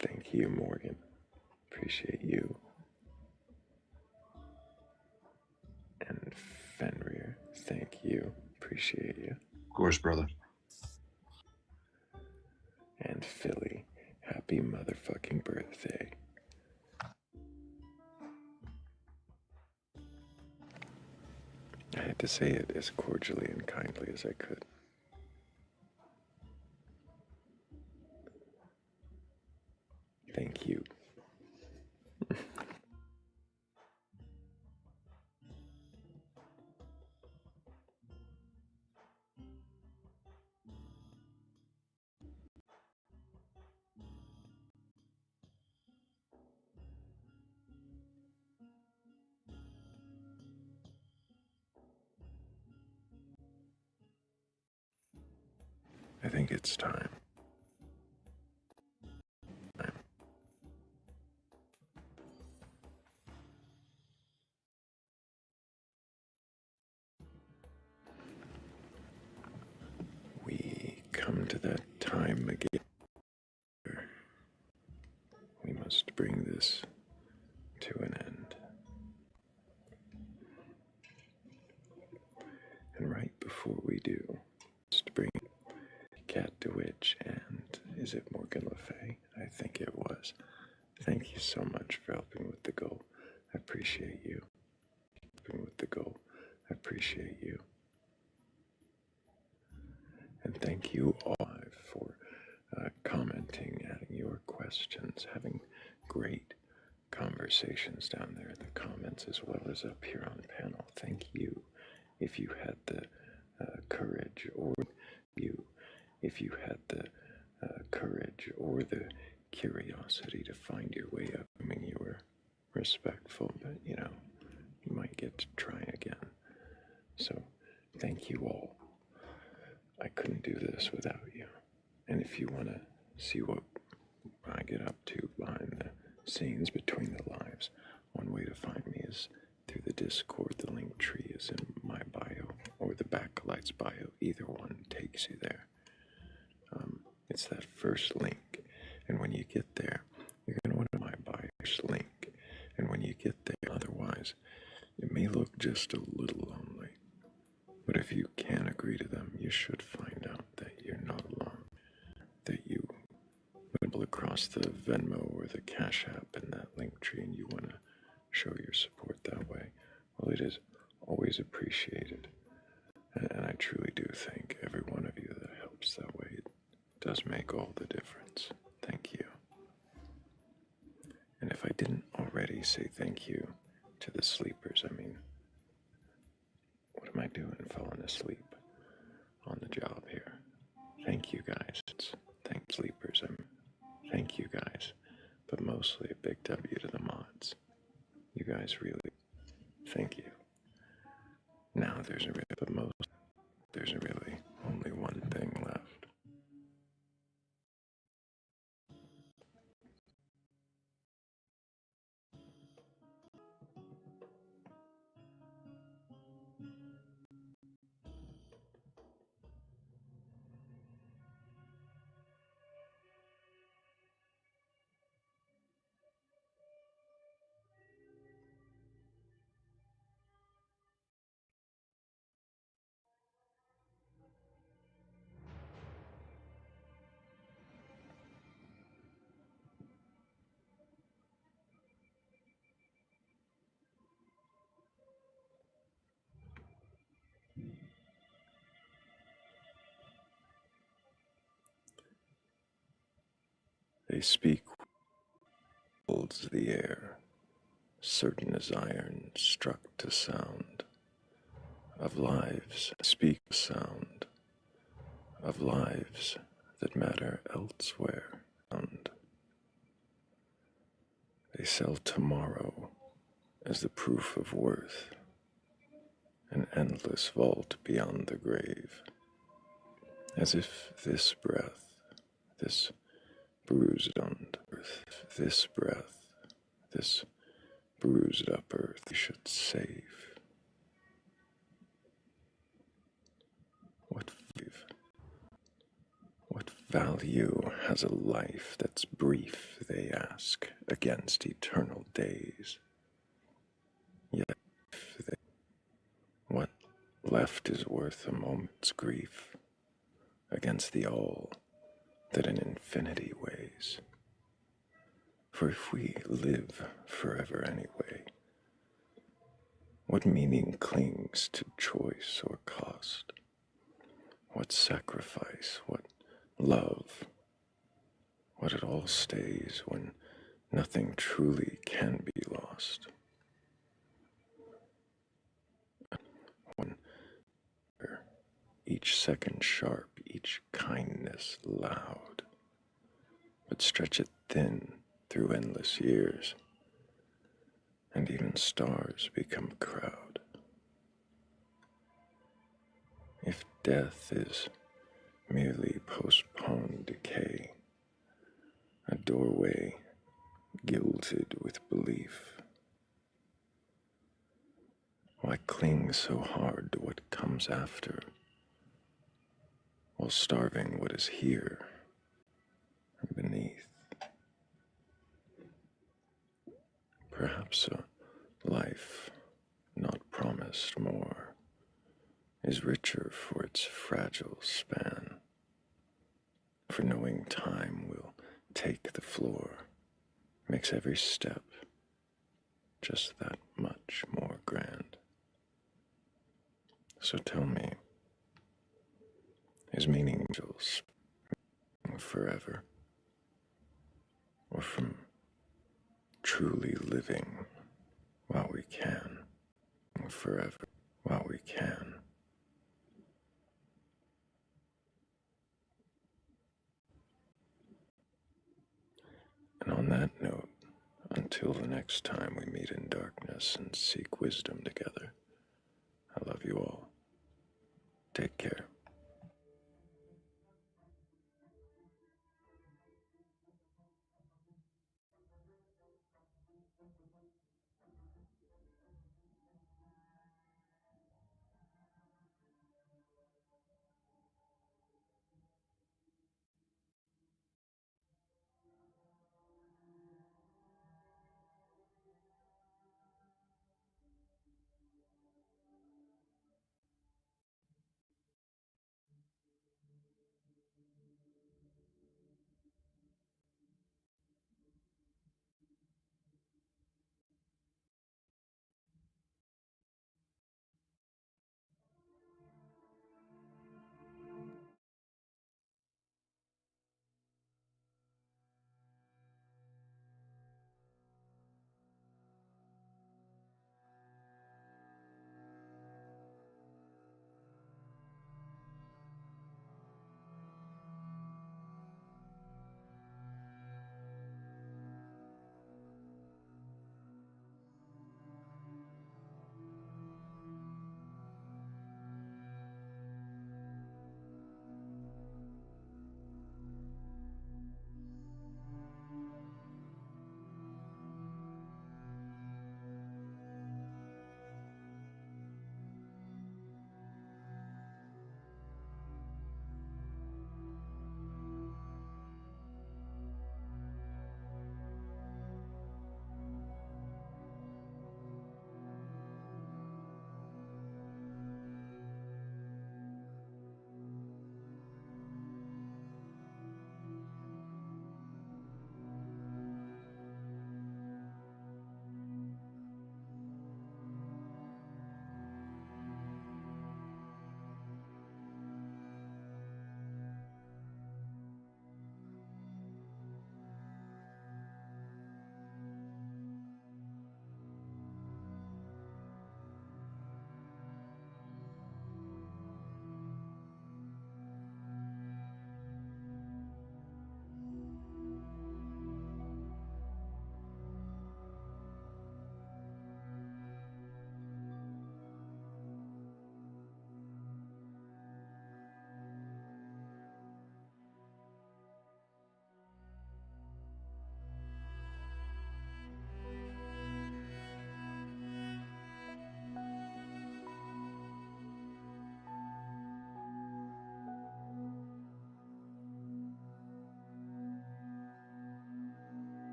Thank you, Morgan. Appreciate you. And Fenrir, thank you. Appreciate you. Of course, brother. And Philly, happy motherfucking birthday. I had to say it as cordially and kindly as I could. Thank you. I think it's time. We come to that time again. We must bring this to an end. And right before we do, just bring Cat DeWitch and is it Morgan Le Fay? I think it was. Thank you so much for helping with the goal. I appreciate you. Helping with the goal. I appreciate you. And thank you all for commenting, adding your questions, having great conversations down there in the comments as well as up here on panel. Thank you. if you had the courage or if you had the courage or the curiosity to find your way up. I mean, you were respectful, but you might get to try again. So thank you all. I couldn't do this without you. And if you want to see what I get up to behind the scenes between the lives, one way to find me is through the Discord. The link tree is in my bio or the Batcolyte's bio. Either one takes you there. It's that first link. And when you get there, you're going to want my bio's link. And when you get there, otherwise, it may look just a little lonely. But if you can agree to them, you should find out that you're not alone. That you stumble across the Venmo or the Cash App in that link tree and you want to show your support that way, well, it is always appreciated. And I truly do thank every one of you that helps that way. It does make all the difference. Thank you. And if I didn't already say thank you to the sleepers, I mean, what am I doing falling asleep on the job here? Thank you guys. Thank sleepers. Thank you guys. But mostly a big W to the mods. You guys really, thank you. Now there's really only one thing left. They speak holds the air, certain as iron struck to sound, of lives speak sound, of lives that matter elsewhere. And they sell tomorrow as the proof of worth, an endless vault beyond the grave, as if this breath, this bruised on earth, this breath, this bruised up earth should save. What value has a life that's brief, they ask, against eternal days? Yet, what left is worth a moment's grief against the all that an infinity weighs? For if we live forever anyway, what meaning clings to choice or cost? What sacrifice, what love, what it all stays when nothing truly can be lost? When each second sharp, each kindness loud, but stretch it thin through endless years, and even stars become a crowd. If death is merely postponed decay, a doorway gilded with belief, why cling so hard to what comes after, while starving what is here and beneath? Perhaps a life not promised more is richer for its fragile span, for knowing time will take the floor makes every step just that much more grand. So tell me, is meaning angels forever, or from truly living while we can, forever while we can? until the next time we meet in darkness and seek wisdom together, I love you all. Take care.